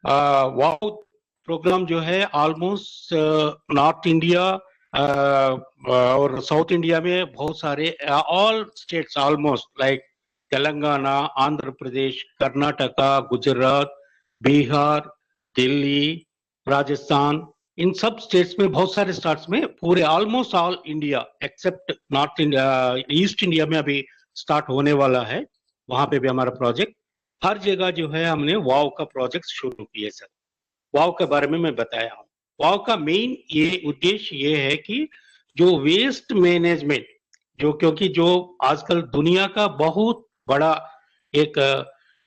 Wow program जो है almost north India और साउथ इंडिया में बहुत सारे all states almost like Telangana, Andhra Pradesh, Karnataka, Gujarat, Bihar, Delhi, Rajasthan, इन सब स्टेट्स में, बहुत सारे स्टेट्स में, पूरे almost all India except north India, east India में अभी स्टार्ट होने वाला है। वहां पे भी हमारा प्रोजेक्ट, हर जगह जो है हमने वाव का प्रोजेक्ट शुरू किए सर। वाव के बारे में मैं बताया हूँ। वाव का मेन ये उद्देश्य ये है कि जो वेस्ट मैनेजमेंट, जो क्योंकि जो आजकल दुनिया का बहुत बड़ा एक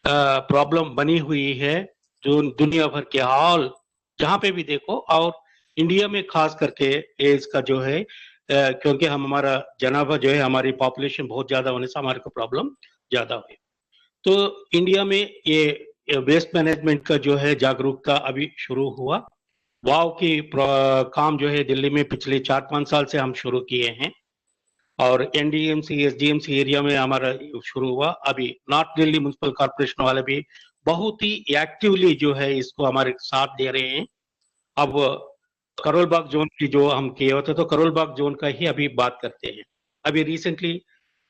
प्रॉब्लम बनी हुई है, जो दुनिया भर के हाल जहां पे भी देखो, और इंडिया में खास करके एड्स का जो है, क्योंकि हम हमारा जनाभा जो है, हमारी पॉपुलेशन बहुत ज्यादा होने से हमारे को प्रॉब्लम ज्यादा हुई। तो इंडिया में ये वेस्ट मैनेजमेंट का जो है जागरूकता अभी शुरू हुआ। वाव की काम जो है दिल्ली में पिछले 4-5 साल से हम शुरू किए हैं, और एनडीएमसी एसडीएमसी एरिया में हमारा शुरू हुआ। अभी नॉर्थ दिल्ली म्युनिसिपल कॉर्पोरेशन वाले भी बहुत ही एक्टिवली जो है इसको हमारे साथ दे रहे हैं। अब करोल बाग जोन की जो हम किए होते, तो करोल बाग जोन का ही अभी बात करते हैं। अभी रिसेंटली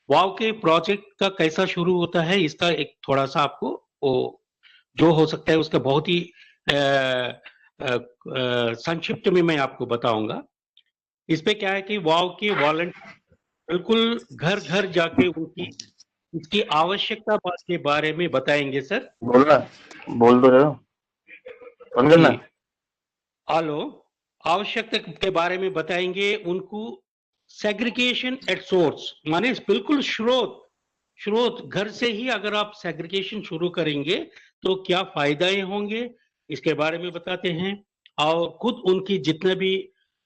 वाव के प्रोजेक्ट का कैसा शुरू होता है, इसका एक थोड़ा सा आपको वो जो हो सकता है उसका बहुत ही संक्षिप्त में मैं आपको बताऊंगा। इस पे क्या है कि वाव के वॉलंटियर बिल्कुल घर घर जाके उनकी इसकी आवश्यकता के बारे में बताएंगे सर। बोलना, बोल दो जरा, बंद करना। जी, हेलो, आवश्यकता के बारे में बताएंगे उनको। सेग्रीगेशन एट सोर्स, माने बिल्कुल स्रोत घर से ही अगर आप सेग्रीगेशन शुरू करेंगे तो क्या फायदे होंगे, इसके बारे में बताते हैं। और खुद उनकी जितने भी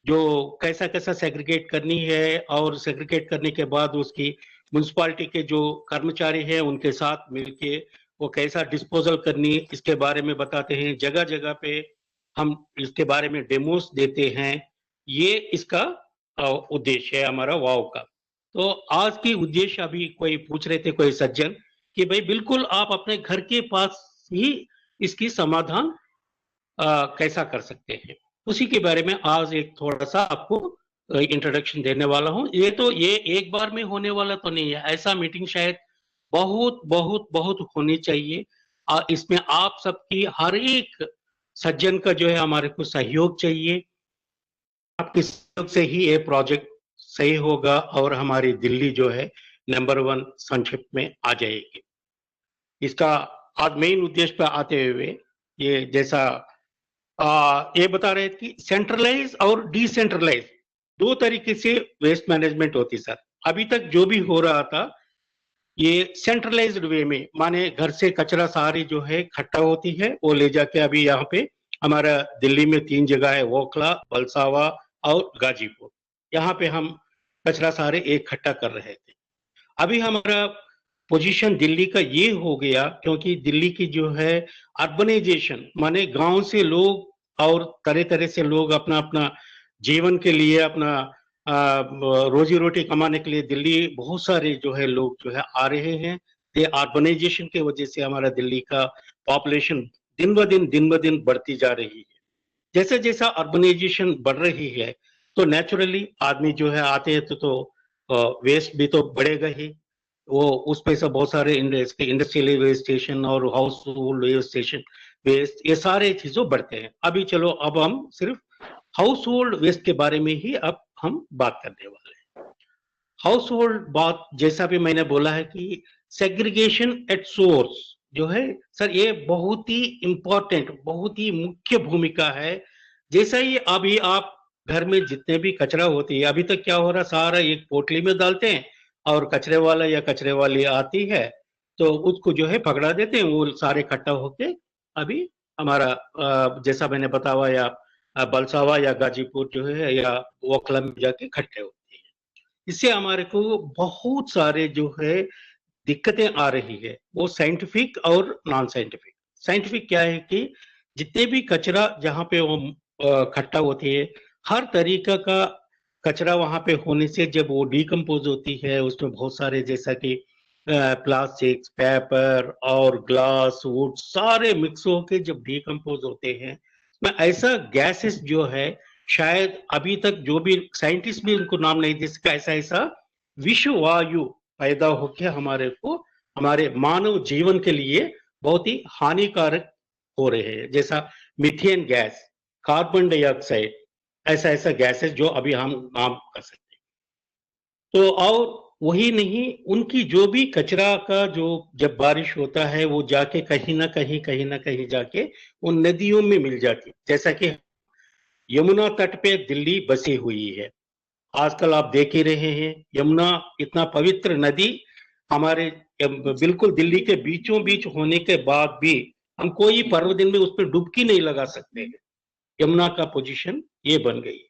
जो कैसा कैसा सेग्रीगेट करनी है, और सेग्रीगेट करने के बाद उसकी म्युनिसिपालिटी के जो कर्मचारी हैं उनके साथ मिलके वो कैसा डिस्पोजल करनी, इसके बारे में बताते हैं। जगह जगह पे हम इसके बारे में डेमोस देते हैं। ये इसका उद्देश्य है हमारा वाव का। तो आज की उद्देश्य, अभी कोई पूछ रहे थे कोई सज्जन कि भाई बिल्कुल आप अपने घर के पास ही इसकी समाधान कैसा कर सकते हैं, उसी के बारे में आज एक थोड़ा सा आपको इंट्रोडक्शन देने वाला हूं। ये एक बार में होने वाला तो नहीं है, ऐसा मीटिंग शायद बहुत बहुत बहुत होनी चाहिए। इसमें आप सबकी, हर एक सज्जन का जो है हमारे को सहयोग चाहिए। आपके सहयोग से ही ये प्रोजेक्ट सही होगा और हमारी दिल्ली जो है नंबर 1 संक्षिप्त में आ जाएगी। इसका आज मेन उद्देश्य पे आते हुए, ये जैसा ये बता रहे थे कि सेंट्रलाइज और डिसेंट्रलाइज दो तरीके से वेस्ट मैनेजमेंट होती सर। अभी तक जो भी हो रहा था ये सेंट्रलाइज्ड वे में, माने घर से कचरा सारी जो है इकट्ठा होती है, वो ले जाके अभी यहाँ पे हमारा दिल्ली में 3 जगह है, वोखला, बलसावा और गाजीपुर। यहाँ पे हम कचरा सारे एक इकट्ठा कर रहे थे। अभी हमारा पोजीशन दिल्ली का ये हो गया, क्योंकि दिल्ली की जो है अर्बनाइजेशन, माने गांव से लोग और तरह तरह से लोग अपना अपना जीवन के लिए, अपना रोजी रोटी कमाने के लिए दिल्ली बहुत सारे जो है लोग जो है आ रहे हैं। ये अर्बनाइजेशन की वजह से हमारा दिल्ली का पॉपुलेशन दिन ब दिन बढ़ती जा रही है। जैसे जैसा अर्बनाइजेशन बढ़ रही है तो नेचुरली आदमी जो है आते हैं तो वेस्ट भी तो बढ़ेगा ही। वो उस पे से बहुत सारे इंडस्ट्रियल वेस्ट स्टेशन और household waste station waste, ये सारे चीजों बढ़ते हैं। अभी चलो, अब हम सिर्फ हाउस होल्ड वेस्ट के बारे में ही अब हम बात करने वाले हैं। हाउस होल्ड बात, जैसा भी मैंने बोला है कि सेग्रीगेशन एट सोर्स जो है सर, ये बहुत ही इंपॉर्टेंट, बहुत ही मुख्य भूमिका है। जैसा ही अभी आप घर में जितने भी कचरा होती है, अभी तक क्या हो रहा, सारा एक पोटली में डालते हैं और कचरे वाला या कचरे वाली आती है तो उसको जो है पकड़ा देते हैं, वो सारे इकट्ठा होके अभी हमारा जैसा मैंने बतावा या बलसावा या गाजीपुर जो है या वोखला में जाके इकट्ठे होते हैं। इससे हमारे को बहुत सारे जो है दिक्कतें आ रही है, वो साइंटिफिक और नॉन साइंटिफिक। साइंटिफिक क्या है कि जितने भी कचरा जहाँ पे वो इकट्ठा होती है, हर तरीका का कचरा वहां पे होने से जब वो डिकम्पोज होती है, उसमें बहुत सारे जैसा कि प्लास्टिक, पेपर और ग्लास, वुड सारे मिक्स होके जब डिकम्पोज होते हैं, में ऐसा गैसेस जो है शायद अभी तक जो भी साइंटिस्ट भी उनको नाम नहीं दे सका, ऐसा ऐसा विश्व वायु पैदा होके हमारे मानव जीवन के लिए बहुत ही हानिकारक हो रहे हैं, जैसा मीथेन गैस, कार्बन डाइऑक्साइड, ऐसा ऐसा गैसेस जो अभी हम नाम कर सकते हैं। तो और वही नहीं, उनकी जो भी कचरा का जो जब बारिश होता है वो जाके कहीं ना कहीं जाके उन नदियों में मिल जाती है, जैसा कि यमुना तट पे दिल्ली बसी हुई है। आजकल आप देख ही रहे हैं, यमुना इतना पवित्र नदी हमारे बिल्कुल दिल्ली के बीचों बीच होने के बाद भी हम कोई पर्व दिन में उस पर डुबकी नहीं लगा सकते हैं। यमुना का पोजीशन ये बन गई।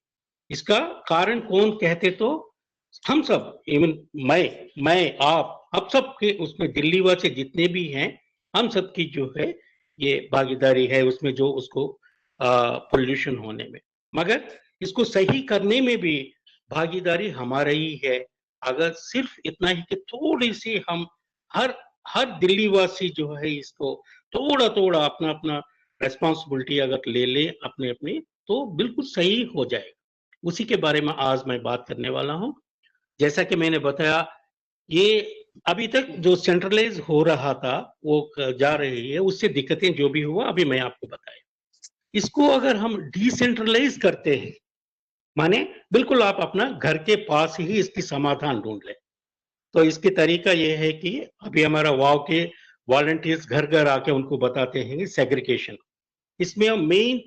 इसका कारण कौन कहते तो हम सब, इवन मैं आप सब के उसमें दिल्ली वासी जितने भी हैं, हम सब की जो है ये भागीदारी है उसमें, जो उसको पोल्यूशन होने में। मगर इसको सही करने में भी भागीदारी हमारा ही है। अगर सिर्फ इतना ही कि थोड़ी सी हम हर हर दिल्ली वासी जो है इसको थोड़ा थोड़ा अपना अपना रेस्पॉन्सिबिलिटी अगर ले ले अपने अपनी, तो बिल्कुल सही हो जाएगा। उसी के बारे में आज मैं बात करने वाला हूँ। जैसा कि मैंने बताया, ये अभी तक जो सेंट्रलाइज हो रहा था वो जा रही है, उससे दिक्कतें जो भी हुआ अभी मैं आपको बताया। इसको अगर हम डिसेंट्रलाइज करते हैं, माने बिल्कुल आप अपना घर के पास ही इसकी समाधान ढूंढ लें, तो इसकी तरीका ये है कि अभी हमारा वाव के वॉलंटियर्स घर घर आके उनको बताते हैं सेग्रीगेशन। इसमें हम मेन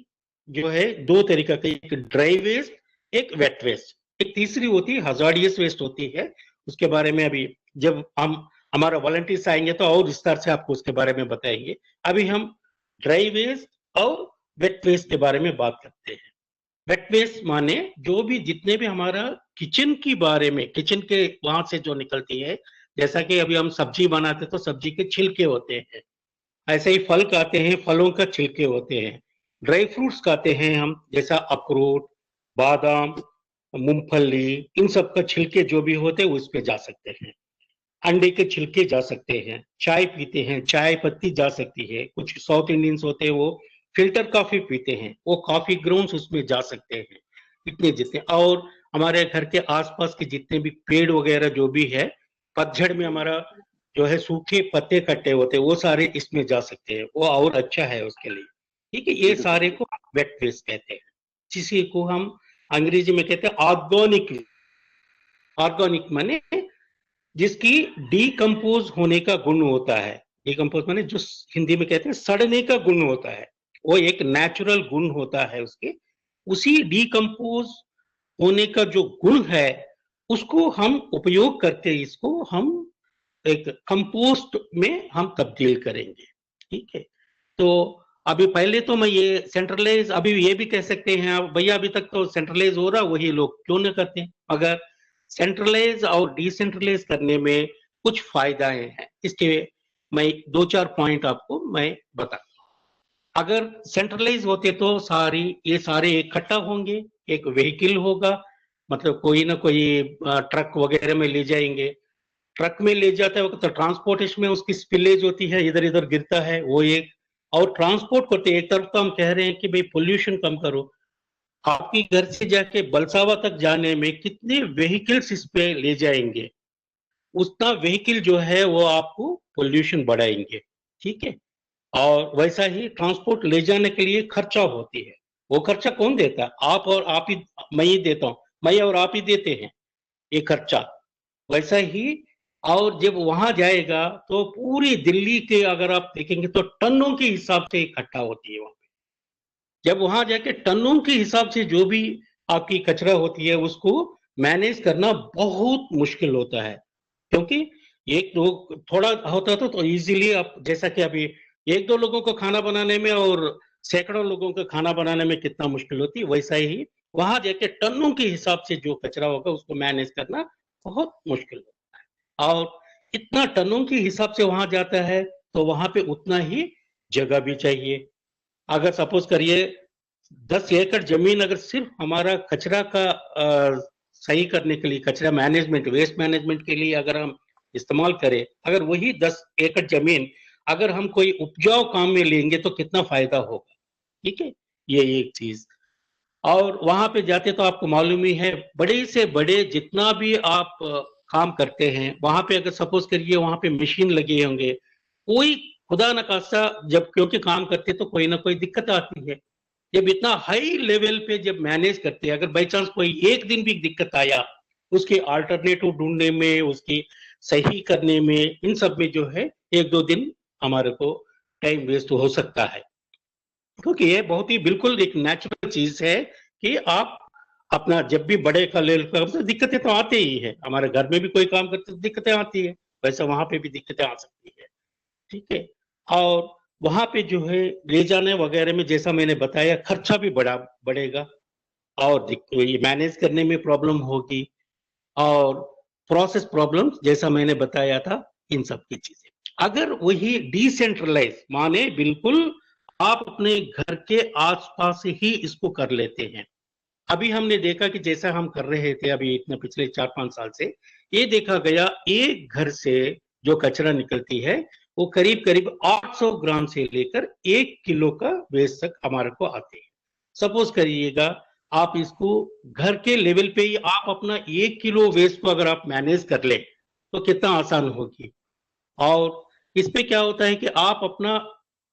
जो है दो तरीका का, एक ड्राई वेस्ट, एक वेट वेस्ट, एक तीसरी होती है हजार्डियस वेस्ट होती है। उसके बारे में अभी जब हम हमारा वॉलंटियर्स आएंगे तो और विस्तार से आपको उसके बारे में बताएंगे। अभी हम ड्राई वेस्ट और वेट वेस्ट के बारे में बात करते हैं। वेट वेस्ट माने जो भी जितने भी हमारा किचन के बारे में, किचन के वहां से जो निकलती है, जैसा कि अभी हम सब्जी बनाते तो सब्जी के छिलके होते हैं, ऐसे ही फल खाते हैं, फलों का छिलके होते हैं। ड्राई फ्रूट्स खाते हैं हम, जैसा अखरोट, बादाम, मूंगफली, इन सब का छिलके जो भी होते हैं उस पे जा सकते हैं। अंडे के छिलके जा सकते हैं। चाय पीते हैं, चाय पत्ती जा सकती है। कुछ साउथ इंडियंस होते हैं वो फिल्टर कॉफी पीते हैं, वो कॉफी ग्राउंड्स उसमें जा सकते हैं। इतने जितने और हमारे घर के आसपास के जितने भी पेड़ वगैरह जो भी है, पतझड़ में हमारा जो है सूखे पत्ते कट्टे होते हैं वो सारे इसमें जा सकते हैं, वो और अच्छा है उसके लिए। ठीक है, ये सारे को वेट वेस्ट कहते हैं, जिसी को हम अंग्रेजी में कहते हैं ऑर्गेनिक। ऑर्गेनिक माने जिसकी डीकम्पोज होने का गुण होता है। डीकम्पोज माने जो हिंदी में कहते हैं सड़ने का गुण होता है, वो एक नेचुरल गुण होता है उसके। उसी डीकम्पोज होने का जो गुण है उसको हम उपयोग करके इसको हम एक कंपोस्ट में हम तब्दील करेंगे। ठीक है, तो अभी पहले तो मैं ये सेंट्रलाइज, अभी ये भी कह सकते हैं आप भैया अभी तक तो सेंट्रलाइज हो रहा, वही लोग क्यों न करते हैं। अगर सेंट्रलाइज और डिसेंट्रलाइज करने में कुछ फायदाएं हैं, इसके मैं दो चार पॉइंट आपको मैं बताता हूं। अगर सेंट्रलाइज होते तो ये सारे इकट्ठा होंगे, एक व्हीकल होगा, मतलब कोई ना कोई ट्रक वगैरह में ले जाएंगे। ट्रक में ले जाते वक्त तो ट्रांसपोर्टेशन में उसकी स्पिलेज होती है, इधर इधर गिरता है वो एक। और ट्रांसपोर्ट करते एक तरफ तो हम कह रहे हैं कि भाई पोल्यूशन कम करो, आपकी घर से जाके बलसावा तक जाने में कितने व्हीकल्स इस पे ले जाएंगे, उतना व्हीकल जो है वो आपको पोल्यूशन बढ़ाएंगे। ठीक है, और वैसा ही ट्रांसपोर्ट ले जाने के लिए खर्चा होती है, वो खर्चा कौन देता है? आप और आप ही, मैं ही देता हूँ, मैं और आप ही देते हैं ये खर्चा। वैसा ही और जब वहां जाएगा तो पूरी दिल्ली के अगर आप देखेंगे तो टनों के हिसाब से इकट्ठा होती है वहां पे। जब वहां जाके टनों के हिसाब से जो भी आपकी कचरा होती है उसको मैनेज करना बहुत मुश्किल होता है, क्योंकि एक दो थोड़ा होता तो इजीली आप, जैसा कि अभी एक दो लोगों को खाना बनाने में और सैकड़ों लोगों को खाना बनाने में कितना मुश्किल होती है, वैसा ही वहां जाके टनों के हिसाब से जो कचरा होगा उसको मैनेज करना बहुत मुश्किल होता है। और इतना टनों के हिसाब से वहां जाता है तो वहां पे उतना ही जगह भी चाहिए। अगर सपोज करिए 10 एकड़ जमीन अगर सिर्फ हमारा कचरा का सही करने के लिए, कचरा मैनेजमेंट, वेस्ट मैनेजमेंट के लिए अगर हम इस्तेमाल करें, अगर वही 10 एकड़ जमीन अगर हम कोई उपजाऊ काम में लेंगे तो कितना फायदा होगा। ठीक है, ये एक चीज। और वहां पे जाते तो आपको मालूम ही है, बड़े से बड़े जितना भी आप काम करते हैं वहां पे, अगर सपोज करिए वहां पे मशीन लगे होंगे, कोई खुदा न खास्ता जब क्योंकि काम करते तो कोई ना कोई दिक्कत आती है। जब इतना हाई लेवल पे जब मैनेज करते हैं, अगर बाई चांस कोई एक दिन भी दिक्कत आया, उसके अल्टरनेटिव ढूंढने में, उसकी सही करने में, इन सब में जो है 1-2 दिन हमारे को टाइम वेस्ट हो सकता है। क्योंकि ये बहुत ही बिल्कुल एक नेचुरल चीज है कि आप अपना जब भी बड़े का ले तो दिक्कतें तो आती ही है, हमारे घर में भी कोई काम करते तो दिक्कतें आती है, वैसे वहां पे भी दिक्कतें आ सकती है। ठीक है, और वहां पे जो है ले जाने वगैरह में जैसा मैंने बताया खर्चा भी बढ़ेगा, और ये मैनेज करने में प्रॉब्लम होगी, और प्रोसेस प्रॉब्लम्स जैसा मैंने बताया था, इन सब की चीजें। अगर वही डिसेंट्रलाइज माने बिल्कुल आप अपने घर के आसपास ही इसको कर लेते हैं। अभी हमने देखा कि जैसा हम कर रहे थे अभी इतने पिछले 4-5 साल से, ये देखा गया एक घर से जो कचरा निकलती है वो करीब करीब 800 ग्राम से लेकर 1 किलो का वेस्ट तक हमारे को आते हैं। सपोज करिएगा आप इसको घर के लेवल पे ही आप अपना 1 किलो वेस्ट को अगर आप मैनेज कर ले तो कितना आसान होगी। और इसमें क्या होता है कि आप अपना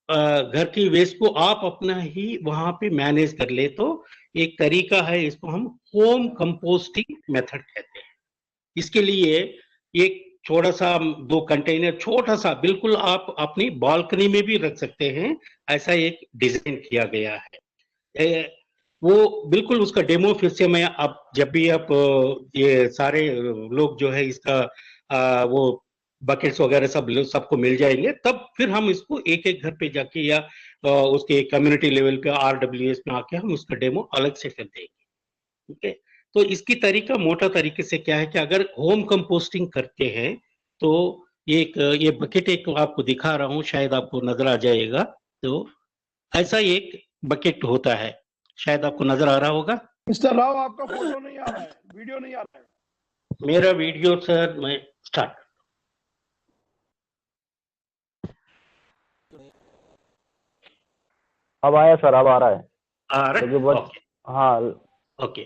घर की वेस्ट को आप अपना ही वहां पे मैनेज कर ले, तो एक तरीका है, इसको हम होम कंपोस्टिंग मेथड कहते हैं। इसके लिए एक छोटा सा 2 कंटेनर छोटा सा बिल्कुल आप अपनी बालकनी में भी रख सकते हैं, ऐसा एक डिजाइन किया गया है। वो बिल्कुल उसका डेमो फिर से मैं अब जब भी आप ये सारे लोग जो है इसका वो बकेट्स वगैरह सब सबको मिल जाएंगे, तब फिर हम इसको एक एक घर पे जाके या उसके कम्युनिटी लेवल पे RWS में आके हम उसका डेमो अलग से कर देंगे। ठीक है, तो इसकी तरीका मोटा तरीके से क्या है कि अगर होम कंपोस्टिंग करते हैं तो ये बकेट एक आपको दिखा रहा हूँ, शायद आपको नजर आ जाएगा। तो ऐसा एक बकेट होता है, शायद आपको नजर आ रहा होगा। मिस्टर राव, आपका फोटो नहीं आ रहा है, वीडियो नहीं आ रहा है। मेरा वीडियो सर मैं स्टार्ट, अब आया सर, अब आ रहा है। आ रहा है? ओके, हाँ ओके।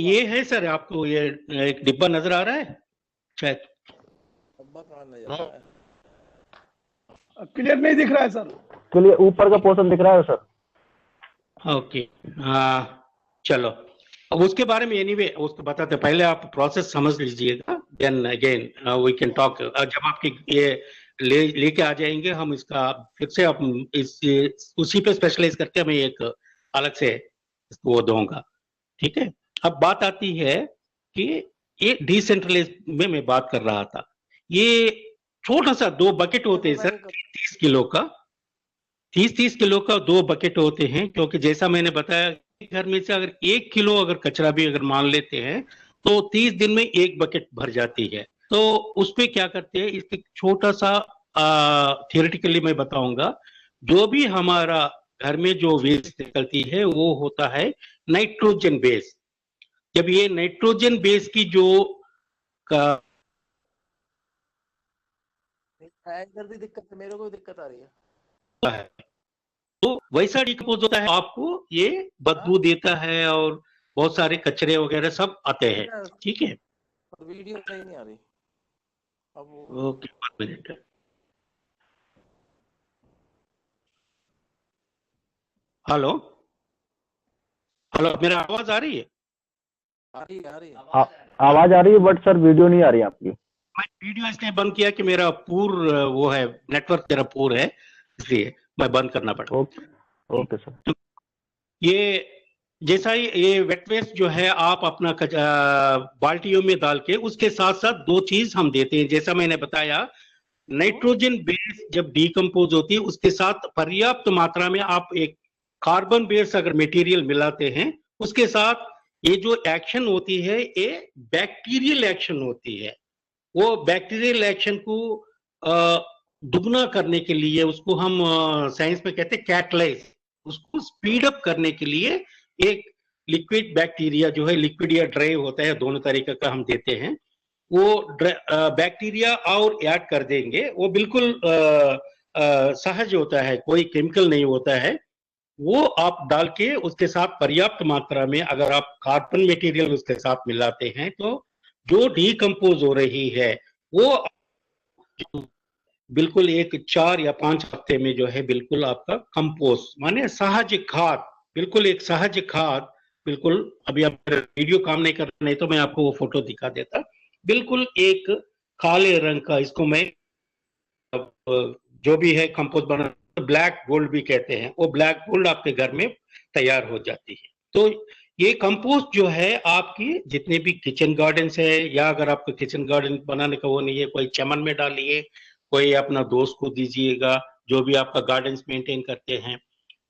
ये है सर, आपको ये एक डिब्बा नजर आ रहा है शायद? डब्बा कहाँ नजर आ रहा है? क्लियर नहीं दिख रहा है सर। क्लियर ऊपर का पोर्शन दिख रहा है सर। ओके, चलो अब उसके बारे में एनीवे उसको बताते, पहले आप प्रोसेस समझ लीजिएगा, then again we can talk. जब आपकी ये लेके आ जाएंगे हम इसका फिर से आप उसी पे स्पेशलाइज करके मैं एक अलग से इसको वो दूंगा। ठीक है, अब बात आती है कि ये डिसेंट्रलाइज में मैं बात कर रहा था। ये छोटा सा 2 बकेट होते हैं सर, 30 किलो का, 30 किलो का 2 बकेट होते हैं। क्योंकि जैसा मैंने बताया घर में से अगर 1 किलो अगर कचरा भी अगर मान लेते हैं तो 30 दिन में 1 बकेट भर जाती है। तो उस पे क्या करते हैं, इसके छोटा सा थियोरेटिकली मैं बताऊंगा। जो भी हमारा घर में जो वेस्ट निकलती है वो होता है नाइट्रोजन बेस। जब ये नाइट्रोजन बेस की जो इधर भी दिक्कत है, मेरे को भी दिक्कत आ रही है। तो वैसा डिकम्पोज होता है, आपको ये बदबू देता है और बहुत सारे कचरे वगैरह सब आते हैं। ठीक है, वीडियो सही नहीं आ रही। अब ओके, 1 मिनट। हेलो हेलो, मेरा आवाज आ रही है? आ रही है आवाज आ रही है, बट सर वीडियो नहीं आ रही आपकी। मैं वीडियो इसलिए बंद किया कि मेरा वो है नेटवर्क, मेरा पूर है, इसलिए मैं बंद करना पड़ा। Okay sir. तो ये जैसा ही ये वेट वेस्ट जो है आप अपना बाल्टियों में डाल के उसके साथ साथ 2 चीज हम देते हैं। जैसा मैंने बताया, नाइट्रोजन बेस जब डिकम्पोज होती है उसके साथ पर्याप्त मात्रा में आप एक कार्बन बेस अगर मटेरियल मिलाते हैं, उसके साथ ये जो एक्शन होती है ये बैक्टीरियल एक्शन होती है। वो बैक्टीरियल एक्शन को दुगना करने के लिए, उसको हम साइंस में कहते हैं कैटलाइज, उसको स्पीड अप करने के लिए एक लिक्विड बैक्टीरिया जो है, लिक्विड या ड्राई होता है, दोनों तरीके का हम देते हैं। वो बैक्टीरिया और ऐड कर देंगे। वो बिल्कुल सहज होता है, कोई केमिकल नहीं होता है। वो आप डाल के उसके साथ पर्याप्त मात्रा में अगर आप कार्बन मटेरियल उसके साथ मिलाते हैं तो जो डिकम्पोज हो रही है वो बिल्कुल एक 4 या 5 हफ्ते में जो है बिल्कुल आपका कंपोस्ट माने सहज खाद, बिल्कुल एक सहज खाद, बिल्कुल। अभी आप वीडियो काम नहीं कर रहे, नहीं तो मैं आपको वो फोटो दिखा देता। बिल्कुल एक काले रंग का, इसको मैं जो भी है कंपोस्ट बना, ब्लैक गोल्ड भी कहते हैं, वो ब्लैक गोल्ड आपके घर में तैयार हो जाती है। तो ये कंपोस्ट जो है आपकी जितने भी किचन गार्डन है, या अगर आपको किचन गार्डन बनाने का वो नहीं है, कोई चमन में डालिए, कोई अपना दोस्त को दीजिएगा जो भी आपका गार्डन मेंटेन करते हैं,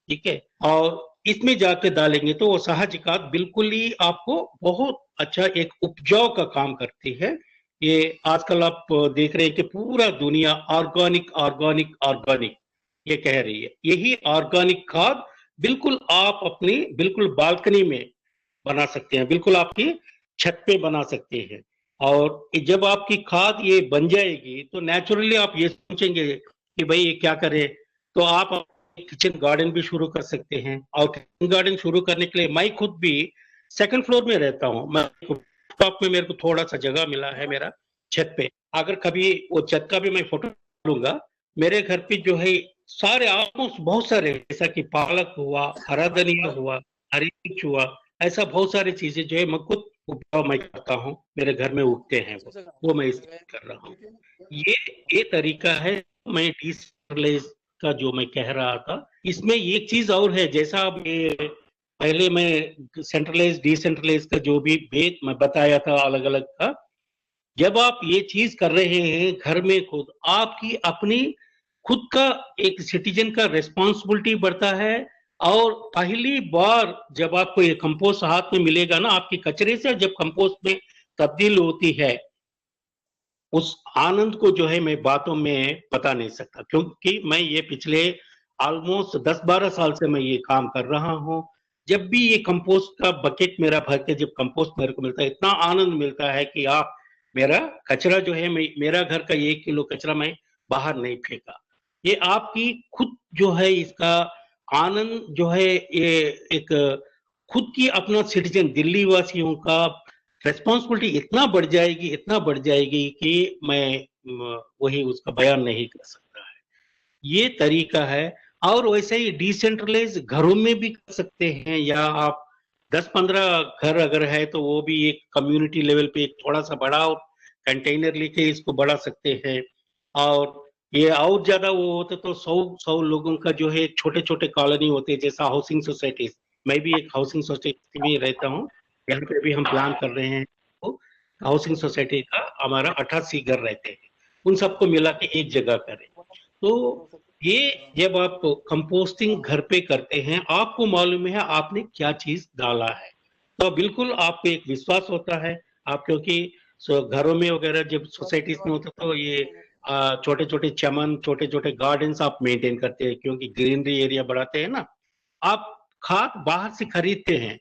ठीक है। और इसमें जाके डालेंगे तो वो सहज खाद बिल्कुल ही आपको बहुत अच्छा एक उपजाऊ का काम करती है। ये आजकल आप देख रहे हैं कि पूरा दुनिया ऑर्गेनिक ऑर्गेनिक ऑर्गेनिक ये कह रही है। यही ऑर्गेनिक खाद बिल्कुल आप अपनी बिल्कुल बालकनी में बना सकते हैं, बिल्कुल आपकी छत पे बना सकते हैं। और जब आपकी खाद ये बन जाएगी तो नेचुरली आप ये सोचेंगे कि भाई ये क्या करें, तो आप किचन गार्डन भी शुरू कर सकते हैं। और किचन गार्डन शुरू करने के लिए मैं खुद भी सेकंड फ्लोर में रहता हूँ, मैं टॉप में मेरे को थोड़ा सा जगह मिला है मेरा छत पे। अगर कभी वो छत का भी मैं फोटो लूंगा, मेरे घर पे जो है सारे ऑलमोस्ट बहुत सारे, जैसा कि पालक हुआ, हरा धनिया हुआ, हरी मिर्च हुआ, ऐसा बहुत सारी चीजें जो है मैं खुद उपजाऊ मैं करता हूँ, मेरे घर में उगते हैं, वो मैं इस्तेमाल कर रहा हूँ। ये तरीका है। मैं डिसेंट्रलाइज का जो मैं कह रहा था, इसमें एक चीज और है, जैसा अब ये पहले मैं सेंट्रलाइज डिसेंट्रलाइज का जो भी भेद मैं बताया था अलग अलग का, जब आप ये चीज कर रहे हैं घर में खुद, आपकी अपनी खुद का एक सिटीजन का रिस्पॉन्सिबिलिटी बढ़ता है। और पहली बार जब आपको ये कंपोस्ट हाथ में मिलेगा ना, आपकी कचरे से जब कंपोस्ट में तब्दील होती है, उस आनंद को जो है मैं बातों में बता नहीं सकता, क्योंकि मैं ये पिछले ऑलमोस्ट 10-12 साल से मैं ये काम कर रहा हूँ। जब भी ये कंपोस्ट का बकेट मेरा भर के जब कंपोस्ट मेरे को मिलता है, इतना आनंद मिलता है कि आप मेरा कचरा जो है, मेरा घर का 1 किलो कचरा मैं बाहर नहीं फेंका। ये आपकी खुद जो है इसका आनंद जो है, ये एक खुद की अपना सिटीजन दिल्ली वासियों का रिस्पॉन्सिबिलिटी इतना बढ़ जाएगी, इतना बढ़ जाएगी कि मैं वही उसका बयान नहीं कर सकता है। ये तरीका है। और वैसे ही डिसेंट्रलाइज घरों में भी कर सकते हैं, या आप 10-15 घर अगर है तो वो भी एक कम्युनिटी लेवल पे एक थोड़ा सा बड़ा और कंटेनर लेके इसको बढ़ा सकते हैं। और ये और ज्यादा वो होता तो 100 लोगों का जो है छोटे छोटे कॉलोनी होते हैं, जैसा हाउसिंग सोसाइटीज। मैं भी एक हाउसिंग सोसाइटी में रहता हूँ, यहाँ पे भी हम प्लान कर रहे हैं। तो हाउसिंग सोसाइटी का हमारा 88 घर रहते हैं, उन सबको मिला के एक जगह करें। तो ये जब आप कंपोस्टिंग घर पे करते हैं, आपको मालूम है आपने क्या चीज डाला है, तो बिल्कुल आपको एक विश्वास होता है। आप क्योंकि घरों में वगैरह जब सोसाइटीज में होता तो ये छोटे छोटे चमन, छोटे छोटे गार्डन्स आप मेंटेन करते हैं, क्योंकि ग्रीनरी एरिया बढ़ाते हैं ना। आप खाद बाहर से खरीदते हैं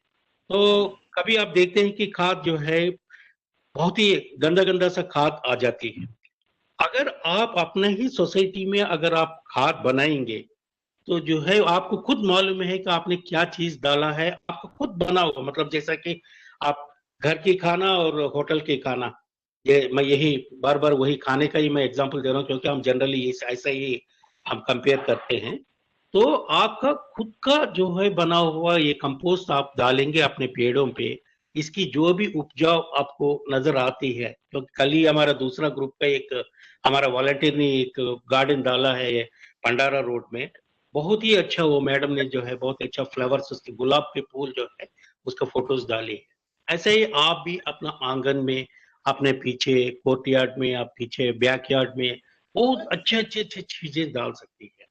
तो कभी आप देखते हैं कि खाद जो है बहुत ही गंदा गंदा सा खाद आ जाती है। अगर आप अपने ही सोसाइटी में अगर आप खाद बनाएंगे तो जो है आपको खुद मालूम है कि आपने क्या चीज डाला है, आपको खुद बना हुआ, मतलब जैसा कि आप घर की खाना और होटल के खाना, ये मैं यही बार बार वही खाने का ही मैं एग्जांपल दे रहा हूँ, क्योंकि हम जनरली ऐसा ही हम कंपेयर करते हैं। तो आपका खुद का जो है बना हुआ ये कंपोस्ट आप डालेंगे अपने पेड़ों पे, इसकी जो भी उपजाऊ आपको नजर आती है। तो कल ही हमारा दूसरा ग्रुप का एक हमारा वॉलंटियर ने एक गार्डन डाला है भंडारा रोड में, बहुत ही अच्छा, वो मैडम ने जो है बहुत अच्छा फ्लावर्स, उसके गुलाब के फूल जो है उसका फोटोज डाली है। ऐसे ही आप भी अपना आंगन में, अपने पीछे कोर्टयार्ड में, आप पीछे बैकयार्ड में बहुत अच्छे अच्छे अच्छे चीजें डाल सकती है।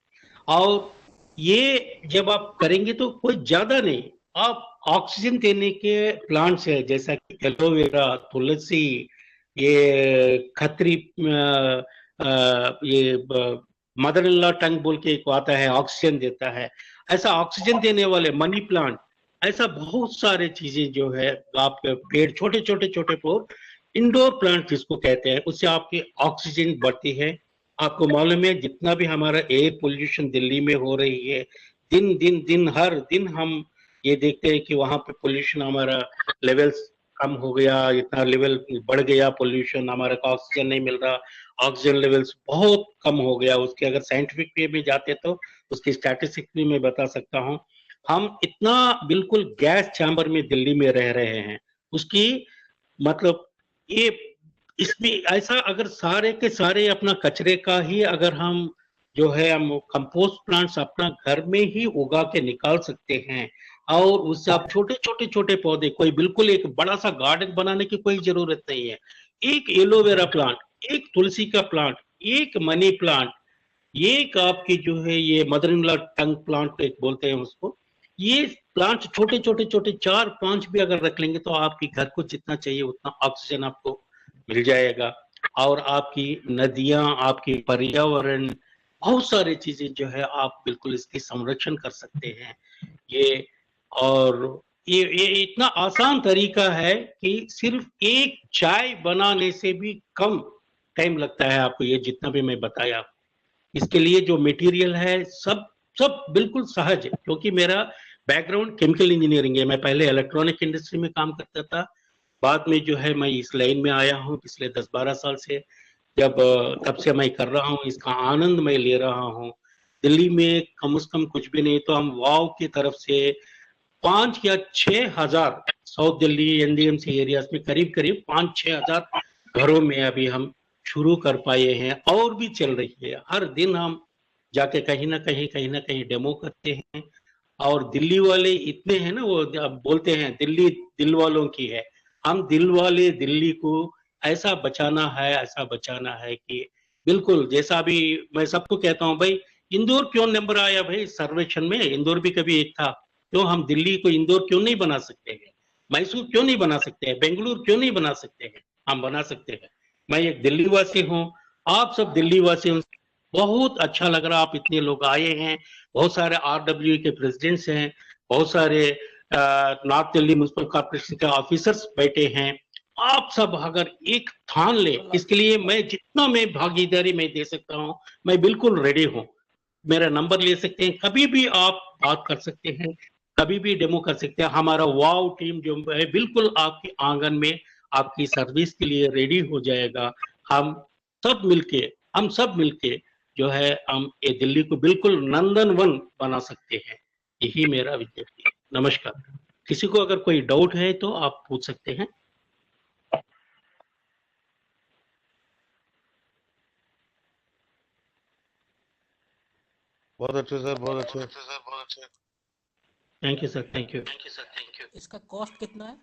और ये जब आप करेंगे तो कोई ज्यादा नहीं, आप ऑक्सीजन देने के प्लांट्स है, जैसा कि एलोवेरा, तुलसी, ये खत्री, ये मदर इन लॉ टंग बोल के एक आता है, ऑक्सीजन देता है। ऐसा ऑक्सीजन देने वाले मनी प्लांट, ऐसा बहुत सारे चीजें जो है आपके पेड़, छोटे छोटे छोटे पेड़, इंडोर प्लांट जिसको कहते हैं, उससे आपकी ऑक्सीजन बढ़ती है। आपको मालूम है जितना भी हमारा एयर पोल्यूशन दिल्ली में हो रही है, दिन दिन दिन हर दिन हम ये देखते हैं कि वहां पे पोल्यूशन हमारा लेवल्स कम हो गया, इतना लेवल बढ़ गया पोल्यूशन, हमारे को ऑक्सीजन नहीं मिल रहा, ऑक्सीजन लेवल्स बहुत कम हो गया। उसके अगर साइंटिफिक वे में जाते तो उसकी स्टैटिस्टिक्स भी मैं बता सकता हूँ। हम इतना बिल्कुल गैस चैम्बर में दिल्ली में रह रहे हैं, उसकी मतलब ये इसमें ऐसा अगर सारे के सारे अपना कचरे का ही अगर हम जो है हम कंपोस्ट प्लांट्स अपना घर में ही उगा के निकाल सकते हैं, और उससे आप छोटे छोटे छोटे पौधे, कोई बिल्कुल एक बड़ा सा गार्डन बनाने की कोई जरूरत नहीं है। एक एलोवेरा प्लांट, एक तुलसी का प्लांट, एक मनी प्लांट, एक आपकी जो है ये mother in law tongue plant एक बोलते हैं उसको, ये प्लांट छोटे छोटे छोटे 4-5 भी अगर रख लेंगे तो आपके घर को जितना चाहिए उतना ऑक्सीजन आपको मिल जाएगा। और आपकी नदियां, आपकी पर्यावरण, बहुत सारी चीजें जो है आप बिल्कुल इसकी संरक्षण कर सकते हैं। ये और ये इतना आसान तरीका है कि सिर्फ एक चाय बनाने से भी कम टाइम लगता है आपको, ये जितना भी मैं बताया। इसके लिए जो मटेरियल है सब सब बिल्कुल सहज है, क्योंकि मेरा बैकग्राउंड केमिकल इंजीनियरिंग है। मैं पहले इलेक्ट्रॉनिक इंडस्ट्री में काम करता था, बाद में जो है मैं इस लाइन में आया हूँ पिछले 10-12 साल से। जब तब से मैं कर रहा हूँ, इसका आनंद मैं ले रहा हूँ। दिल्ली में कम से कम कुछ भी नहीं तो हम वाव की तरफ से 5 या 6 हजार साउथ दिल्ली एनडीएमसी एरियाज में करीब करीब 5-6 हजार घरों में अभी हम शुरू कर पाए हैं, और भी चल रही है। हर दिन हम जाके कहीं ना कहीं डेमो करते हैं। और दिल्ली वाले इतने हैं ना, वो अब बोलते हैं दिल्ली दिल वालों की है। हम दिल वाले दिल्ली को ऐसा बचाना है, ऐसा बचाना है कि बिल्कुल जैसा भी मैं सबको कहता हूँ, भाई इंदौर क्यों नंबर आया भाई सर्वेक्षण में, इंदौर भी कभी एक था, क्यों हम दिल्ली को इंदौर क्यों नहीं बना सकते हैं, मैसूर क्यों नहीं बना सकते हैं, बेंगलुरु क्यों नहीं बना सकते हैं, हम बना सकते हैं। मैं एक दिल्ली वासी हूँ, आप सब दिल्ली वासी हूँ। बहुत अच्छा लग रहा आप इतने लोग आए हैं, बहुत सारे आरडब्ल्यू के प्रेसिडेंट्स हैं, बहुत सारे नॉर्थ दिल्ली म्यूनसिपल कॉर्पोरेशन के ऑफिसर्स बैठे हैं। आप सब अगर एक ठान ले, इसके लिए मैं जितना मैं भागीदारी मैं दे सकता हूँ, मैं बिल्कुल रेडी हूँ। मेरा नंबर ले सकते हैं, कभी भी आप बात कर सकते हैं, कभी भी डेमो कर सकते हैं। हमारा वाव टीम जो है बिल्कुल आपके आंगन में आपकी सर्विस के लिए रेडी हो जाएगा। हम सब मिलके हम सब मिलके जो है हम ये दिल्ली को बिल्कुल नंदन वन बना सकते हैं। यही मेरा विज्ञप्ति है। नमस्कार। किसी को अगर कोई डाउट है तो आप पूछ सकते हैं। बहुत अच्छे सर, बहुत अच्छे। Thank you sir, thank you. इसका कॉस्ट कितना है?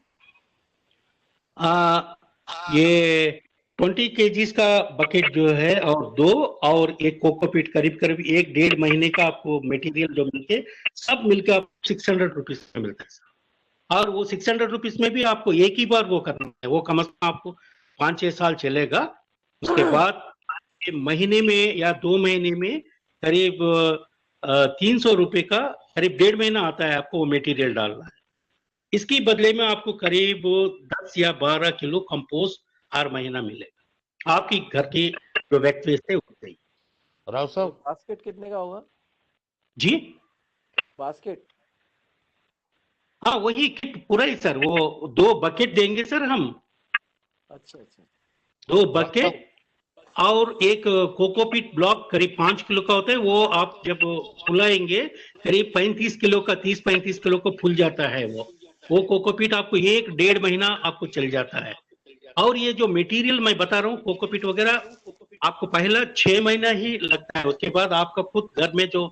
ये 20 केजीज का बकेट जो है, और 2 और एक कोकोपीट, करीब करीब 1-1.5 महीने का आपको मटेरियल जो मिलके सब मिलके आप 600 रुपीज में मिलता है सर। और वो 600 रुपीज में भी आपको एक ही बार वो करना है, वो कम से कम आपको 5-6 साल चलेगा। उसके बाद महीने में या 2 महीने में करीब 300 रुपए का करीब 1.5 महीना आता है आपको वो मटेरियल डालना है। इसकी बदले में आपको करीब 10 या 12 किलो कंपोस्ट हर महीना मिलेगा, आपकी घर की जो वेट वेस्ट है उससे ही। राव साहब, बास्केट कितने का होगा? जी बास्केट हाँ, वही किट पूरा ही सर। वो 2 बकेट देंगे सर हम, अच्छा अच्छा 2 बकेट और एक कोकोपीट ब्लॉक करीब 5 किलो का होता है। वो आप जब फुलाएंगे करीब 35 किलो का, 30-35 किलो को फूल जाता है वो कोकोपीट आपको 1-1.5 महीना आपको चल जाता है। और ये जो मटेरियल मैं बता रहा हूँ कोकोपीट वगैरह, आपको पहला 6 महीना ही लगता है, उसके बाद आपका खुद घर में जो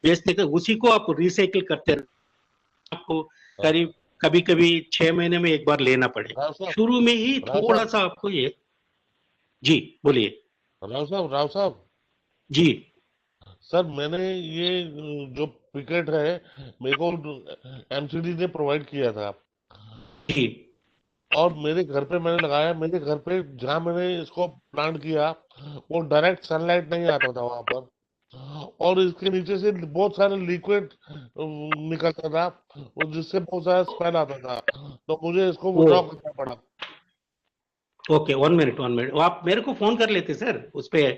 वेस्ट निकल उसी को आप रिसाइकिल करते रहे। आपको करीब कभी कभी 6 महीने में एक बार लेना पड़ेगा, राव साहब, शुरू में ही थोड़ा सा आपको ये। जी बोलिए। राव साहब जी सर, मैंने ये जो पिकेट है मेरे को एमसीडी ने प्रोवाइड किया था, जी और मेरे घर पे मैंने लगाया। मेरे घर पे जहाँ मैंने इसको प्लांट किया वो डायरेक्ट सनलाइट नहीं आता था वहां पर, और इसके नीचे से बहुत सारे लिक्विड निकलता था, और जिससे बहुत सारा स्मेल आता था, तो मुझे इसको विड्रॉ करना पड़ा। ओके, 1 मिनट, आप मेरे को फोन कर लेते सर, उस पे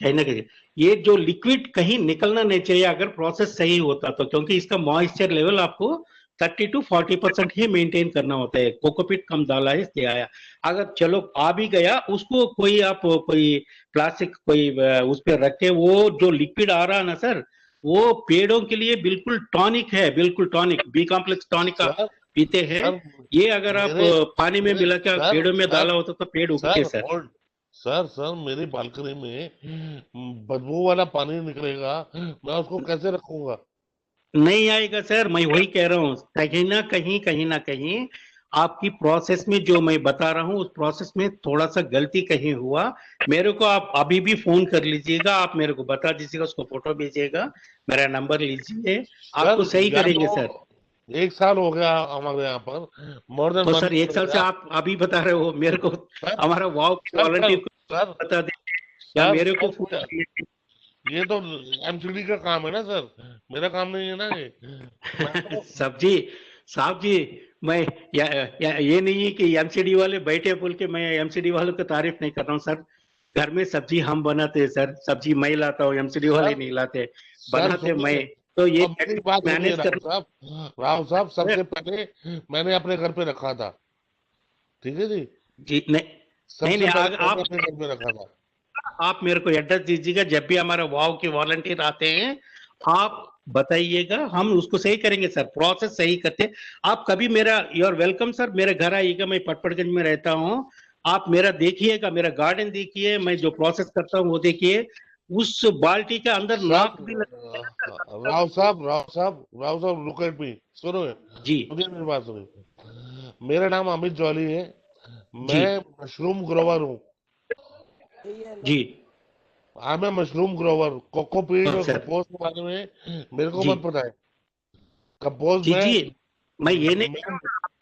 कहीं ना कहीं ये जो लिक्विड कहीं निकलना नहीं चाहिए अगर प्रोसेस सही होता तो, क्योंकि इसका मॉइस्चर लेवल आपको 30 to 40% ही मेंटेन करना होता है। कोकोपीट कम डाला है इसलिए आया। अगर चलो आ भी गया, उसको कोई आप कोई प्लास्टिक कोई उस पर रख के, वो जो लिक्विड आ रहा है ना सर, वो पेड़ों के लिए बिल्कुल टॉनिक है, बिल्कुल टॉनिक, बी कॉम्प्लेक्स टॉनिक का सर पीते हैं। सर ये अगर आप मेरे पानी में मेरे मिला के सर पेड़ों में सर डाला होता तो पेड़ उगते सर सर। होल्ड सर मेरी बालकनी में बदबू वाला पानी निकलेगा, मैं उसको कैसे रखूंगा? नहीं आएगा सर, मैं वही कह रहा हूँ, कहीं ना कहीं आपकी प्रोसेस में जो मैं बता रहा हूँ उस प्रोसेस में थोड़ा सा गलती कहीं हुआ। मेरे को आप अभी भी फोन कर लीजिएगा, आप मेरे को बता दीजिएगा, उसको फोटो भेजिएगा, मेरा नंबर लीजिए, आपको सर सही या करेंगे तो सर। 1 साल हो गया हमारे यहाँ पर, मोर देन तो 1 सर 1 साल हो से गया। आप अभी बता रहे हो मेरे को, सर हमारा वाव सर वॉलंटियर सर को सर बता दीजिए या सर मेरे को फोन सर कर लीजिए। ये तो एमसीडी का काम है ना सर, मेरा काम नहीं है ना ये। मैं तो सब्जी साहब जी, मैं ये नहीं है कि एमसीडी वाले बैठे बोल के मैं एमसीडी वालों की तारीफ नहीं कर रहा हूँ सर। घर में सब्जी हम बनाते हैं सर, सब्जी मैं लाता हूँ, एमसीडी वाले सर नहीं लाते, सर बनाते मैं। सुनिए, तो ये अब मेरी बात सुनिए मैनेज कर। राव साहब सबसे पहले मैंने अपने घर पे रखा था, ठीक है जी, जी नहीं, नहीं सबसे नहीं पहले मैंने आप अपने घर पे रखा था। आप मेरे को एड्रेस दीजिएगा, जब भी हमारा वाव के वॉलंटियर आते हैं आप बताइएगा, हम उसको सही करेंगे सर, प्रोसेस सही करते। आप कभी मेरा, यू आर वेलकम सर, मेरे घर आइएगा, मैं पटपड़गंज में रहता हूँ, आप मेरा देखिएगा, मेरा गार्डन देखिए, मैं जो प्रोसेस करता हूँ वो देखिए, उस बाल्टी के अंदर सर नाक भी लगता राव साहब लुक एट मी, सुनो जी सुनिए मेरी बात सुनिए। मेरा नाम अमित जौली है, जी मैं मशरूम ग्रोवर हूँ। जी I am a mushroom grower. Cocopeat और सर कंपोस्ट के बारे में मेरे को जी मत पता है। कंपोस्ट जी में जी, मैं ये नहीं मैं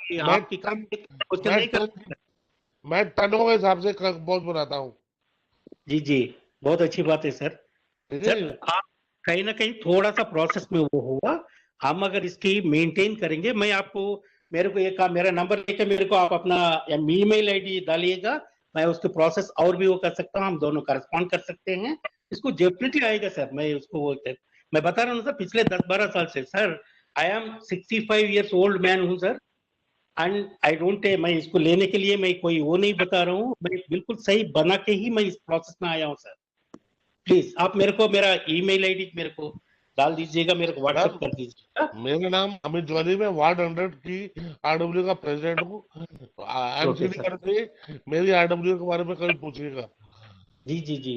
कि मैं आपकी टन क्वेश्चन मैं नहीं कर। टन मैं टनों के हिसाब से कंपोस्ट बनाता हूँ, जी जी, बहुत अच्छी बात है सर। ठीक है सर जी। आप कहीं ना कहीं थोड़ा सा प्रोसेस में वो होगा, हम अगर इसकी मेंटेन करेंगे, मैं आपको, मेरे को एक मेरा नंबर लेके मेरे को आप अपना ईमेल आईडी डालिएगा, मैं उसके प्रोसेस और भी वो कर सकता हूँ, हम दोनों करस्पॉन्ड कर सकते हैं, इसको डेफिनेटली आएगा सर। मैं उसको वो मैं बता रहा हूँ सर, पिछले 10-12 साल से sir, I am 65 years old man हूँ सर, एंड आई डोंट, मैं इसको लेने के लिए मैं कोई वो नहीं बता रहा हूँ, मैं बिल्कुल सही बना के ही मैं इस प्रोसेस में आया हूँ सर। प्लीज आप मेरे को मेरा ईमेल आईडी मेरे को डाल दीजिएगा, मेरे को व्हाट्सएप सर कर दीजिएगा। मेरा नाम अमित जौली, मैं वार्ड 100 की आरडब्ल्यू का प्रेसिडेंट हूँ। ओके एमसीडी सर, करके मेरी आरडब्ल्यू के बारे में कभी पूछिएगा, जी जी जी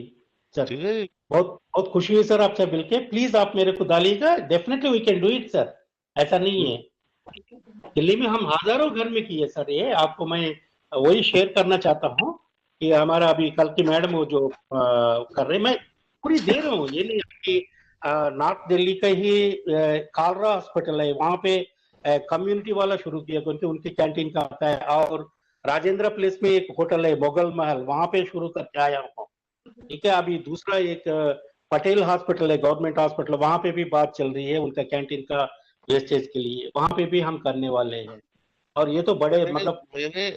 सर, ठीक है जी। बहुत बहुत खुशी हुई सर आपसे मिलके, प्लीज आप मेरे को डालिएगा, definitely we can do it sir, ऐसा नहीं है। दिल्ली में हम हजारों घर में किए सर, ये आपको मैं वही शेयर करना चाहता हूँ कि हमारा अभी कल की मैडम वो जो कर रहे, मैं पूरी दे रहा हूँ, ये नहीं है कि नॉर्थ दिल्ली का ही कालरा हॉस्पिटल है, वहां पे कम्युनिटी वाला शुरू किया, क्योंकि उनकी कैंटीन का आता है, और राजेंद्र प्लेस में एक होटल है मुगल महल, वहां पे शुरू करके आया हूँ, ठीक है। अभी दूसरा एक पटेल हॉस्पिटल है, गवर्नमेंट हॉस्पिटल, वहां पे भी बात चल रही है उनका कैंटीन का वेस्टेज के लिए, वहां पे भी हम करने वाले हैं, और ये तो बड़े मेरे मतलब। मेरे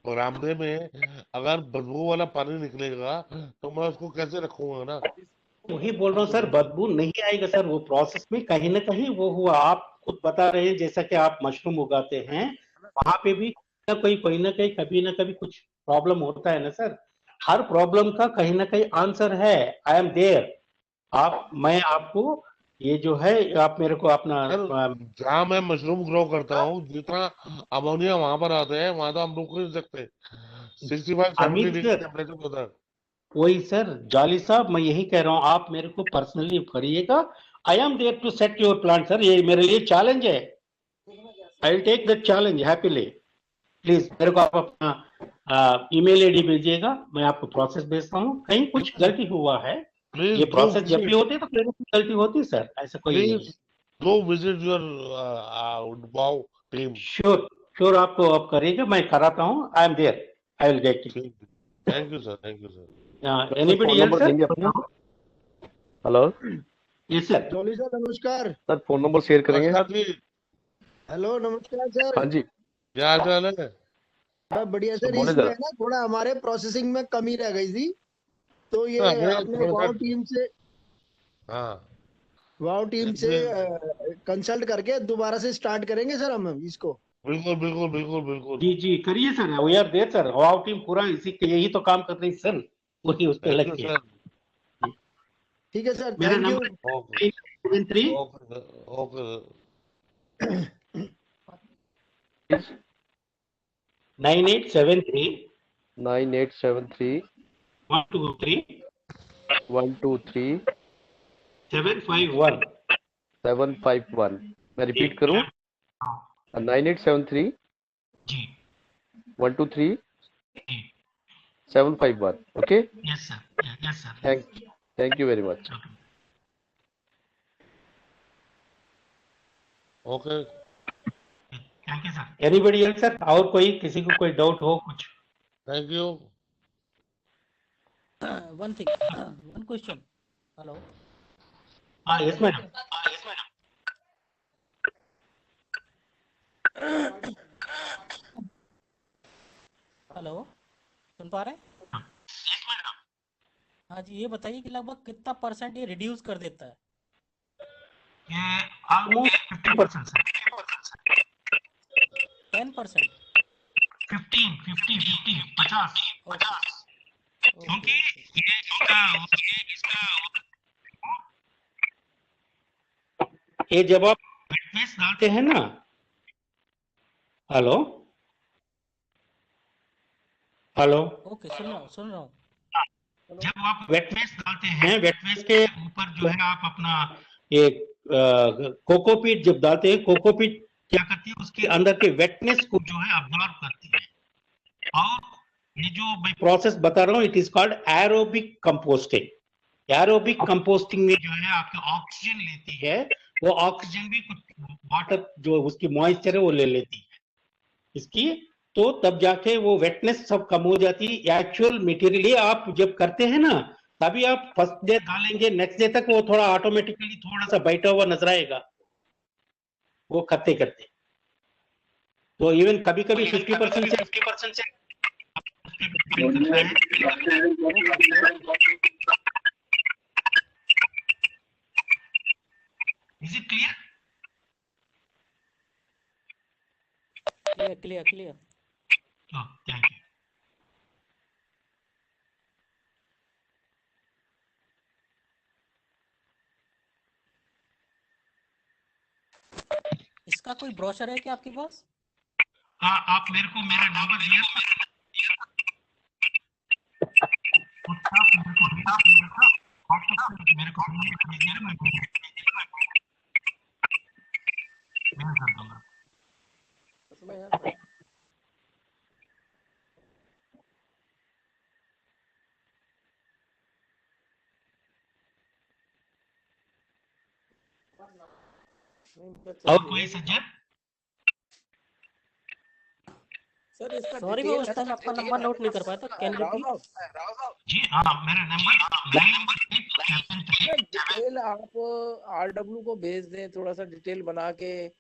बरामदे में अगर बदबू वाला पानी निकलेगा तो मैं उसको कैसे रखूंगा ना? वही बोल रहा हूँ सर, बदबू नहीं आएगा सर, वो प्रोसेस में कहीं ना कहीं वो हुआ, आप खुद बता रहे हैं, जैसा कि आप मशरूम उगाते हैं, वहां पे भी कोई ना कहीं कभी ना कभी कुछ प्रॉब्लम होता है ना सर, हर प्रॉब्लम का कहीं ना कहीं आंसर है, आई एम देयर। आप, मैं आपको ये जो है, आप मेरे को अपना सर जहाँ मैं मशरूम ग्रो करता हूँ, जितना अमोनिया वहां पर आते हैं वहां तो हम रुक नहीं सकते। 65-70 अमित डिग्री सर, टेम्परेचर होता है। वही सर जाली साहब, मैं यही कह रहा हूँ, आप मेरे को पर्सनली करिएगा, I am there to set your plan sir, ये मेरे लिए चैलेंज है, I will take that challenge happily. Please मेरे को आप अपना ईमेल आईडी भेजिएगा, मैं आपको प्रोसेस भेजता हूँ, कहीं कुछ गलती हुआ है, प्लीज ये डू प्रोसेस जब भी विजिट होती है तो कहीं ना कहीं गलती होती है सर, ऐसा कोई नहीं प्लीज है। Do visit your wow team. Sure, sure, आपको आप करिएगा, मैं कराता हूँ, I am there, I will get it. ठीक, thank you sir, thank you sir. Sir phone anybody else number sir? देंगे अपना? Hello yes sir. Jolly sir नमस्कार। सर, फोन नंबर शेयर करेंगे? नमस्कार जी, हेलो नमस्कार सर। हाँ जी। क्या हाल चाल है? बड़ा बढ़िया सर। बोले इसमें जरा। है ना थोड़ा हमारे प्रोसेसिंग में कमी रह गई थी, तो ये हमें अपने थोड़ा वाव सा टीम से हाँ वाव टीम से इसमें कंसल्ट करके दोबारा से स्टार्ट करेंगे सर हम इसको। बिल्कुल बिल्कुल बिल्कुल बिल्कुल। जी जी करिए sir, we are there sir, wow team पूरा इसी के यही तो काम कर रही है सर, वही उस पे थैंक लग यू के। सर। ठीक है सर, मेरा thank you. Number okay 73 okay okay 9873 9873 123 123 751। 751। मैं रिपीट करूं, हाँ, 9873 जी 123 जी 751। Okay, yes sir, yes sir. Thank you very much. Okay. Thank you sir. Anybody else sir, और कोई किसी को कोई डाउट हो कुछ? Thank you. one thing, one question. Hello. हाँ यस मैडम। हेलो, सुन पा रहे हैं? हाँ जी, ये बताइए कि लगभग कितना परसेंट ये रिड्यूस कर देता है? ये ऑलमोस्ट 50% सर। 10%? 15 50 50 50 ओके क्योंकि ओके। ये जब आप फिटनेस डालते हैं ना, हेलो हेलो, ओके, सुन रहा हूँ। जब आप वेटनेस डालते हैं, वेटनेस के ऊपर जो है आप अपना ये कोकोपीट जब डालते हैं, कोकोपीट क्या करती है, उसके अंदर के वेटनेस को जो है अब्जॉर्ब करती है। और ये जो मैं प्रोसेस बता रहा हूँ, it is called aerobic composting. Aerobic composting में जो है आपके ऑक्सीजन लेती है, वो ऑक्सीजन भी कुछ वाटर जो उसकी मॉइस्चर है वो ले लेती है इसकी, तो तब जाके वो वेटनेस सब कम हो जाती है। एक्चुअल मटेरियल ये आप जब करते हैं ना, तभी आप फर्स्ट डे डालेंगे, नेक्स्ट डे तक वो थोड़ा ऑटोमेटिकली थोड़ा सा बैठा हुआ नजर आएगा वो करते करते। तो इवन कभी कभी 50% से 50% से डिपेंड करता है। Is it clear? Clear. Thank you. इसका कोई ब्रोशर है क्या आपके पास? हाँ, आप मेरे को मेरा नंबर दिया था, मेरे को मैं कर दूंगा। और कोई सजेस्ट? सर इसका सॉरी, मैं उस टाइम आपका नंबर नोट नहीं कर पाया था, कैन यू रिपीट? जी हाँ, मेरा नंबर डिटेल आप आरडब्ल्यू को भेज दें, थोड़ा सा डिटेल बना के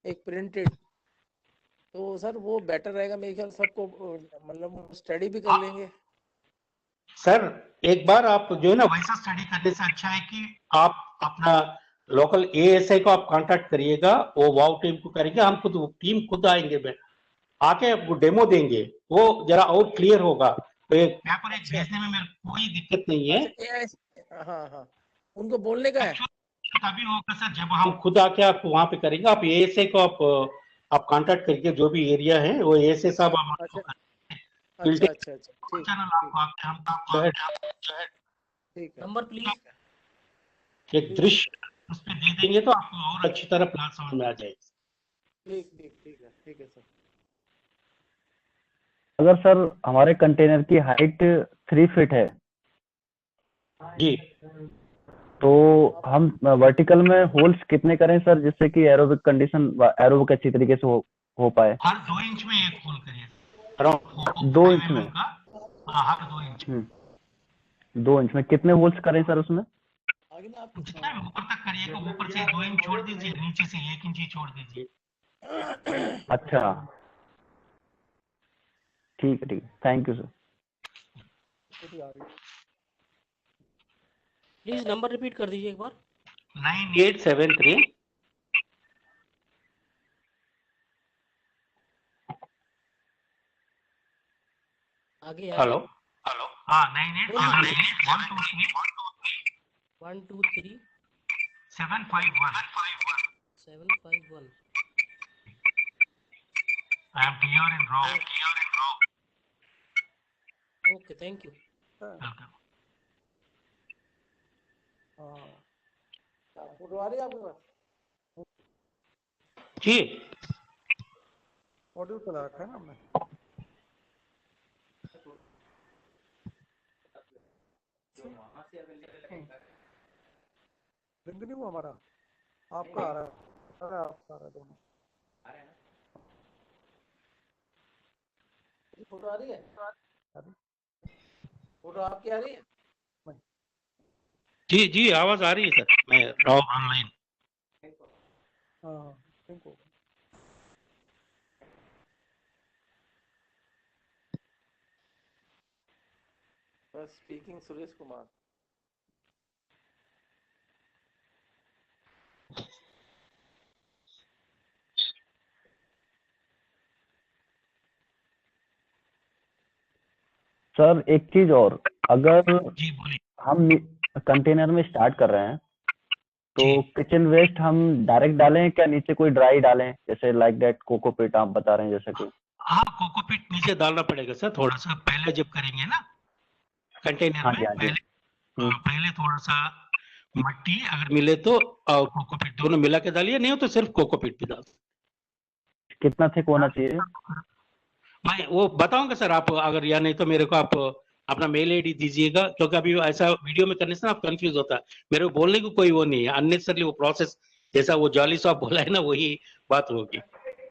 एक प्रिंटेड, तो सर वो बेटर रहेगा मेरे ख्याल। सबको मतलब स्टडी भी कर लेंगे। सर एक बार आप जो है ना, वैसा स्टडी करने से अच्छा है कि आप अपना लोकल एएसआई को आप कांटेक्ट करिएगा, वो वाव टीम को करेंगे, हम खुद टीम खुद आएंगे, आके आपको डेमो देंगे, वो जरा और क्लियर होगा। तो एक पेपर एक भेजने में मेरे कोई दिक्कत नहीं है। हाँ, उनको बोलने का है। तभी होगा सर जब हम खुद आके आपको वहां पे करेंगे। आप एएसआई को आप कांटेक्ट करिए, जो भी एरिया है वो एएसआई साहब आप अच्छा, ठीक है, ठीक है। Number please. एक दृश्य उस पे दे देंगे तो आपको और अच्छी तरह प्लान समझ में आ जाएगी। ठीक है सर। अगर सर हमारे कंटेनर की हाइट 3 फीट है जी, तो हम वर्टिकल में होल्स कितने करें सर, जिससे कि एरोबिक कंडीशन एरोबिक अच्छी तरीके से हो पाए? हर 2 इंच में एक होल करिए, 2 इंच में? हर 2 इंच में। 2 इंच में कितने होल्स करें सर उसमें? जितना भी ऊपर तक करिएगा, ऊपर से 2 इंच छोड़ दीजिए, नीचे से 1 इंच ही छोड़ दीजिए। अच्छा, ठीक है, thank you sir. Please number repeat कर दीजिए एक बार। 9873 आगे हेलो आगे हाँ 9873 1 2 3 751 751। I am clear and wrong. Okay, thank you. Welcome. Photo आ रही है आपके पास? जी ऑडियो चला रखा है ना हमने। लिंक नहीं हुआ हमारा, आपका आ रहा है। अरे आपका आ रहा है, दोनों फोटो आ रही है? फोटो आपकी आ रही है? जी जी आवाज आ रही है सर, मैं राव ऑनलाइन। हाँ लिंक होगा। बस स्पीकिंग सुरेश कुमार। सर एक चीज और, अगर जी बोलिए। हम कंटेनर में स्टार्ट कर रहे हैं तो जी किचन वेस्ट हम डायरेक्ट डालें क्या नीचे कोई ड्राई डालें, जैसे लाइक दैट कोकोपीट आप बता रहे हैं जैसे कि? हाँ कोकोपीट नीचे डालना पड़ेगा सर, थोड़ा सा पहले जब करेंगे ना कंटेनर हाँ में जी, हाँ जी। पहले थोड़ा सा मट्टी अगर मिले तो कोकोपीट दोनों मिला के डालिए, नहीं हो तो सिर्फ कोकोपीट भी डाल। कितना थिक होना चाहिए? मैं वो बताऊंगा सर, आप अगर या नहीं तो मेरे को आप अपना मेल आईडी दीजिएगा, क्योंकि अभी ऐसा वीडियो में करने से ना आप कंफ्यूज होता है। मेरे को बोलने को कोई वो नहीं है, अननेसेसरली वो प्रोसेस जैसा वो जॉली साहब बोला है ना वही बात होगी।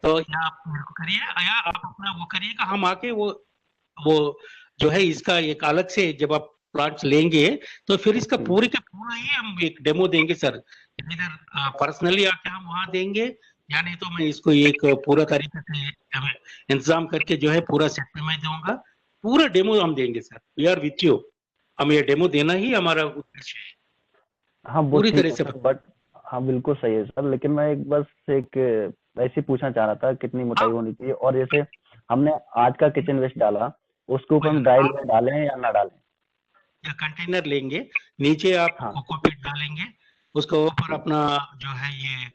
तो या आप मेरे को करिए या आप अपना वो करिएगा, हम आके वो जो है इसका एक अलग से जब आप प्लांट्स लेंगे तो फिर इसका पूरे का पूरा ही हम एक डेमो देंगे सर। इधर पर्सनली आके हम वहां देंगे, या नहीं तो मैं इसको एक पूरा तरीके से इंतजाम करके जो है पूरा सेट में मैं दूंगा, पूरा डेमो हम देंगे सर। वी आर विथ यू, हम ये डेमो देना ही हमारा उद्देश्य है हाँ वो पूरी ठीक तरह है से। सर, बट हाँ बिल्कुल सही है सर, लेकिन मैं एक बस एक ऐसे पूछना चाह रहा था कितनी मोटाई होनी चाहिए, और जैसे हमने आज का किचन वेस्ट डाला उसके ऊपर हम ड्राई लेयर डालें या ना डालें? या कंटेनर लेंगे, नीचे आप हाँ कोकोपीट डालेंगे, उसके ऊपर अपना जो है ये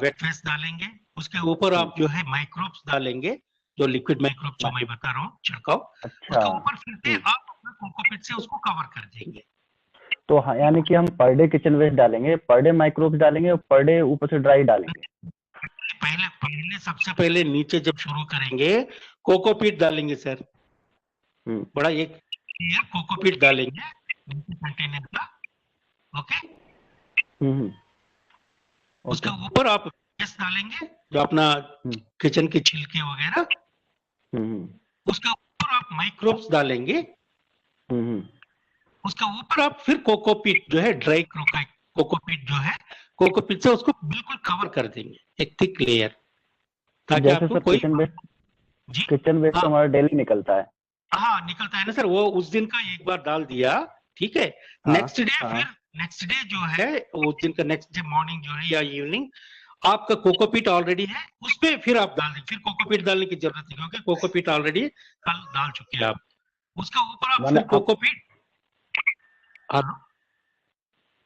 वेट फेस डालेंगे, उसके ऊपर आप जो है माइक्रोब्स डालेंगे, जो लिक्विड माइक्रोब जो मैं बता रहा हूँ छिड़काव, अच्छा। उसके ऊपर फिर से आप अपना कोकोपीट से उसको कवर कर देंगे। तो हाँ, यानी कि हम पर डे किचन वेस्ट डालेंगे, पर डे माइक्रोब्स डालेंगे और पर डे ऊपर से ड्राई डालेंगे? पहले पहले सबसे पहले नीचे जब शुरू करेंगे कोकोपीट डालेंगे सर, बड़ा एक कोकोपीट डालेंगे नीचे कंटेनर का, ओके। उसके ऊपर आप गैस डालेंगे जो अपना किचन के छिलके वगैरह, उसके ऊपर आप माइक्रोब्स डालेंगे, उसके ऊपर आप फिर कोकोपीट जो है ड्राई कोकोपीट जो है कोकोपीट से उसको बिल्कुल कवर कर देंगे, एक थिक लेयर, ताकि जैसे आपको सर कोई किचन वेस्ट तो हमारा डेली निकलता है। हाँ निकलता है ना सर, वो उस दिन का एक बार डाल दिया, ठीक है। नेक्स्ट डे फिर नेक्स्ट डे जो है उस दिन का नेक्स्ट डे मॉर्निंग जो है या इवनिंग आपका कोकोपीट ऑलरेडी है, उस पे फिर आप डाल दें, फिर कोकोपीट डालने की जरूरत नहीं, क्योंकि कोकोपीट ऑलरेडी कल डाल चुके हैं आप। उसके ऊपर आप फिर कोकोपीट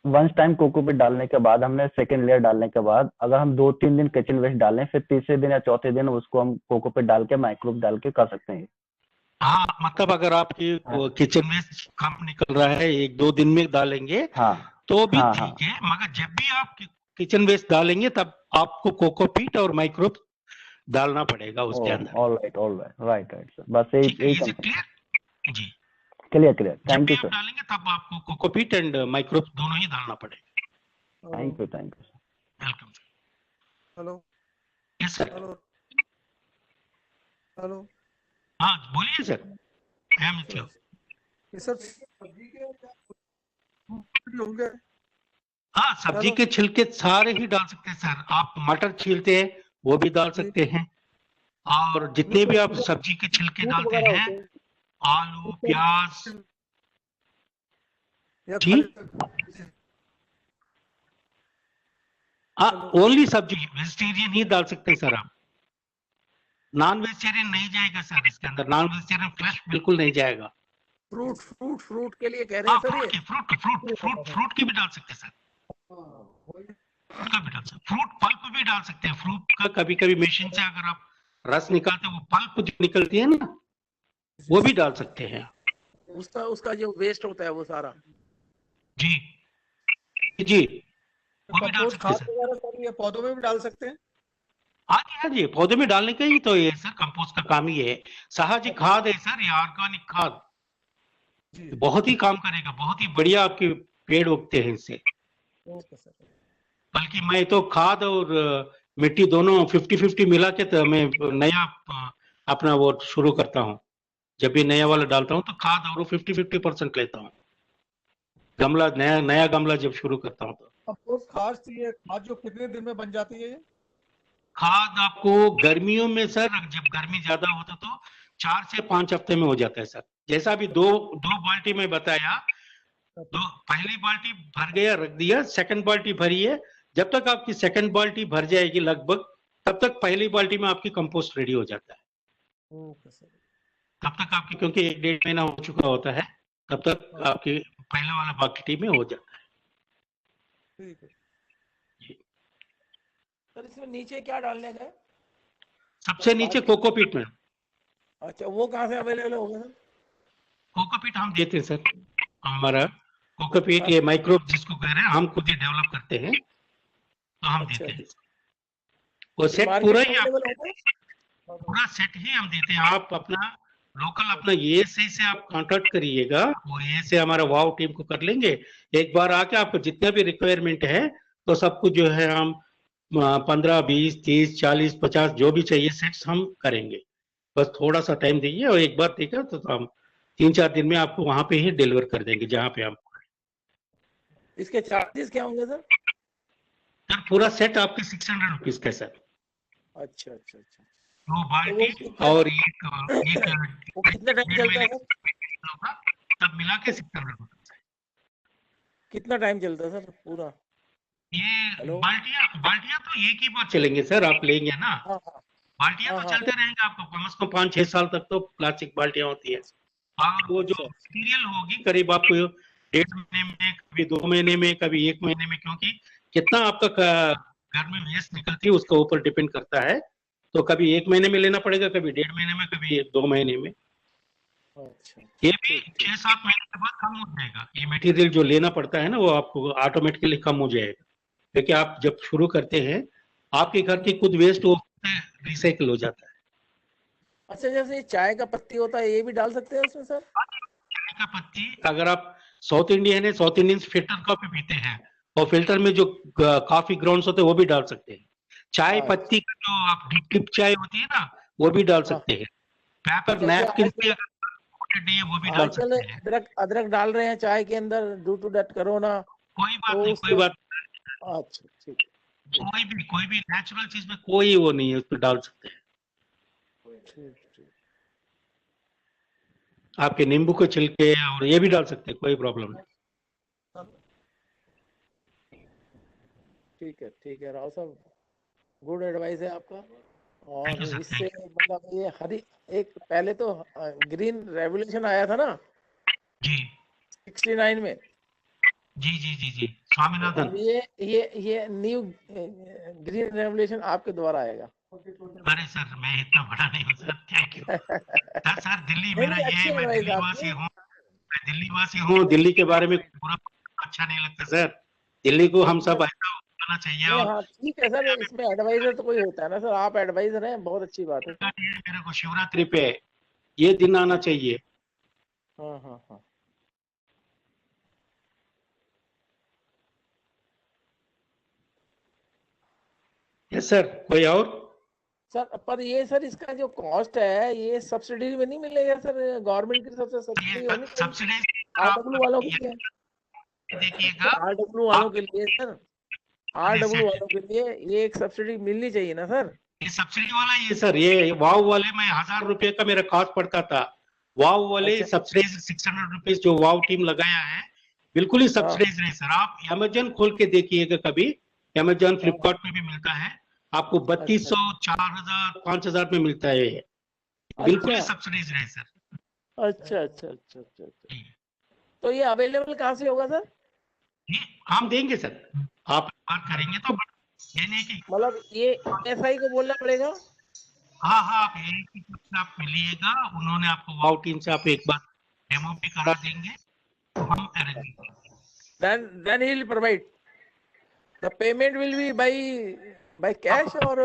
वंस टाइम कोकोपीट डालने के बाद, हमने सेकंड लेयर डालने के बाद अगर हम 2-3 दिन किचन वेस्ट डालें, फिर तीसरे दिन या चौथे दिन उसको हम कोकोपीट डाल के माइक्रोब डाल के कर सकते हैं? हाँ मतलब अगर आपकी किचन वेस्ट कम निकल रहा है 1-2 दिन में डालेंगे तो भी ठीक है, मगर जब भी आप किचन वेस्ट डालेंगे तब आपको कोकोपीट और माइक्रोब डालना पड़ेगा उसके अंदर। राइट सर, बस यही क्लियर जी, क्लियर। Thank you sir. डालेंगे तब आपको कोकोपीट एंड माइक्रोब दोनों ही डालना पड़ेगा। Thank you sir. Welcome. Hello yes sir. Hello हाँ बोलिए सर। सर सब्जी के होंगे? हाँ सब्जी के छिलके सारे ही डाल सकते हैं सर, आप मटर छीलते हैं वो भी डाल सकते हैं, और जितने भी आप सब्जी के छिलके फ्रूट डालते वगैरह हैं, होते हैं आलू, प्याज, या जी ओनली सब्जी, वेजिटेरियन ही डाल सकते हैं सर आप। नॉन वेजिटेरियन नहीं जाएगा सर इसके अंदर, नॉन वेजिटेरियन फ्लैश बिल्कुल नहीं जाएगा। फ्रूट के लिए कह रहे हैं हाँ, सर ये। फ्रूट की भी डाल सकते हैं सर, फ्रूट का भी डाल सकते हैं, फ्रूट पल्प भी डाल सकते हैं। फ्रूट का कभी कभी मशीन से अगर आप रस निकालते हैं, वो पल्प जो निकलती है ना, वो भी डाल सकते हैं। उसका जो वेस्ट होता है वो सारा। जी जी, वो भी डाल कंपोस्ट सकते हैं खाद सर। वगैरह सर ये पौधों में भी डाल सकते हैं। हाँ जी, पौधे में डालने का ही तो ये सर कंपोस्ट का काम ही है। साहजिक खाद है सर, ये ऑर्गेनिक खाद बहुत ही काम करेगा, बहुत ही बढ़िया आपके पेड़ उगते हैं इससे। Okay sir. बल्कि मैं तो खाद और मिट्टी दोनों 50-50 मिला के तो मैं नया अपना वो शुरू करता हूँ। जब भी नया वाला डालता हूँ तो खाद और 50-50% लेता हूँ। गमला नया गमला जब शुरू करता हूँ तो कंपोस्ट खाद चाहिए, खाद जो कितने दिन में बन जाती है ये? खाद आपको गर्मियों में सर, जब गर्मी ज्यादा होता तो 4 से 5 हफ्ते में हो जाता है सर। जैसा अभी दो बाल्टी में बताया, पहली बाल्टी भर गया, रख दिया, सेकंड बाल्टी भरी है। जब तक आपकी सेकंड बाल्टी भर जाएगी लगभग, तब तक पहली बाल्टी में आपकी कंपोस्ट रेडी हो जाता है। Okay sir. तब तक आपकी, क्योंकि 1-1.5 महीना हो चुका होता है, तब तक आपकी पहले वाला बाल्टी में हो जाता है। ठीक है सर इसमें नीचे क्या डालने का है? सबसे नीचे कोकोपीट में। अच्छा, वो कहाँ से अवेलेबल होगा सर? कोकोपीट हम देते हैं सर। हमारा कोकोपीट, ये माइक्रोब जिसको कह रहे हैं, हम खुद ही डेवलप करते हैं, तो हम अच्छा, देते हैं। वो सेट मार्केट पूरा में ही अवेलेबल होता है? पूरा सेट ही हम देते हैं। आप अपना लोकल अपना एएसआई से आप कांटेक्ट करिएगा, वो एएसआई हमारा वाव टीम को कर लेंगे। एक बार आके आपको जितना भी रिक्वायरमेंट है तो सब कुछ जो है हम 15, 20, 30, 40, 50 जो भी चाहिए सेट्स हम करेंगे। बस थोड़ा सा टाइम दीजिए और एक बार देखा तो हम 3-4 दिन में आपको वहां पे ही डिलीवर कर देंगे जहां पे हम। इसके चार्जेस क्या होंगे सर? सर पूरा सेट आपके 600 रुपीज का सर। अच्छा अच्छा अच्छा। दो बाल्टी कितना- और एक वो कितने टाइम चलता है सर? तब मिला के 600 रुपीज। कितना टाइम चलता है सर पूरा? ये हेलो? बाल्टियां तो एक ही बार चलेंगे सर, आप लेंगे ना, हाँ हाँ बाल्टियां तो चलते रहेंगे आपको कम से कम 5-6 साल तक तो प्लास्टिक बाल्टियां होती है। और वो जो अच्छा। मटीरियल होगी करीब आपको 1.5 महीने में, कभी 2 महीने में, कभी 1 महीने में, क्योंकि कितना आपका घर में वेस्ट निकलती है उसके ऊपर डिपेंड करता है। तो कभी 1 महीने में लेना पड़ेगा, कभी 1.5 महीने में, कभी 2 महीने में। अच्छा ये भी 6-7 महीने के बाद कम हो जाएगा। ये मटेरियल जो लेना पड़ता है ना, वो आपको ऑटोमेटिकली कम हो जाएगा, क्योंकि आप जब शुरू करते हैं आपके घर की खुद वेस्ट वो रिसाइकिल हो जाता है। अच्छा, जैसे ये चाय का पत्ती होता है ये भी डाल सकते हैं उसमें सर? चाय का पत्ती, अगर आप साउथ इंडियन है, साउथ इंडियन फिल्टर कॉफी पीते हैं और फिल्टर में जो कॉफी ग्राउंड्स होते हैं वो भी डाल सकते हैं। चाय पत्ती का जो आप ड्रिप चाय होती है ना, वो भी डाल सकते हैं। पेपर नैपकिन भी अगर नहीं है वो भी डाल आजकल सकते हैं। अदरक डाल रहे हैं चाय के अंदर ड्यू टू दैट कोरोना। कोई बात नहीं, कोई बात अच्छा ठीक। कोई भी नेचुरल चीज में कोई वो नहीं है, उस पर डाल सकते हैं। आपके नींबू के छिलके और ये भी डाल सकते हैं, कोई प्रॉब्लम नहीं। ठीक है राव साहब, गुड एडवाइस है आपका। और इससे मतलब ये हरी, एक पहले तो ग्रीन रेवोल्यूशन आया था ना जी 69 में। जी जी जी जी, स्वामीनाथन। अब ये न्यू ग्रीन रेवोल्यूशन आपके द्वारा आएगा। अरे सर मैं इतना बड़ा नहीं हूँ sir, thank you sir. Delhi मेरा ये है, मैं दिल्ली वासी हूँ, दिल्ली के बारे में पूरा अच्छा नहीं लगता सर। दिल्ली को हम सब ऐसा होना चाहिए। और हाँ ठीक है सर, इसमें एडवाइजर तो कोई होता है ना सर, आप एडवाइजर हैं, बहुत अच्छी बात है। मेरे को शिवरात्रि पे ये दिन आना चाहिए। हाँ हाँ हाँ। यस सर, कोई और? सर पर ये सर इसका जो कॉस्ट है ये सब्सिडी में नहीं मिलेगा सर? गवर्नमेंट की तरफ से सब्सिडी होनी चाहिए सब्सिडी आरडब्ल्यू वालों के लिए। देखिएगा, आरडब्ल्यू वालों के लिए सर, आरडब्ल्यू वालों के लिए ये एक सब्सिडी मिलनी चाहिए ना सर? सब्सिडी वाला ये सर, ये वाव वाले में 1000 रुपए का मेरा कॉस्ट पड़ता था। वाव वाले अच्छा। सब्सिडाइज 600 रुपीज जो वाव टीम लगाया है, बिल्कुल ही सब्सिडाइज नहीं सर। आप अमेजन खोल के देखिएगा कभी, अमेजन फ्लिपकार्ट में भी मिलता है आपको, 3200 4000 5000 में मिलता है ये, बिल्कुल ही अच्छा। सब्सिडाइज नहीं सर। अच्छा अच्छा अच्छा अच्छा अच्छा। तो ये अवेलेबल कहाँ से होगा सर? ये हम देंगे सर, आप बात करेंगे तो, ये नहीं कि मतलब ये एसआई को बोलना पड़ेगा? हाँ हाँ, आप एक आप मिलिएगा, उन्होंने आपको वाव टीम से आप एक बार डेमो भी करा देंगे, तो हम अरेंज करेंगे। Then he will provide. The payment will be by cash or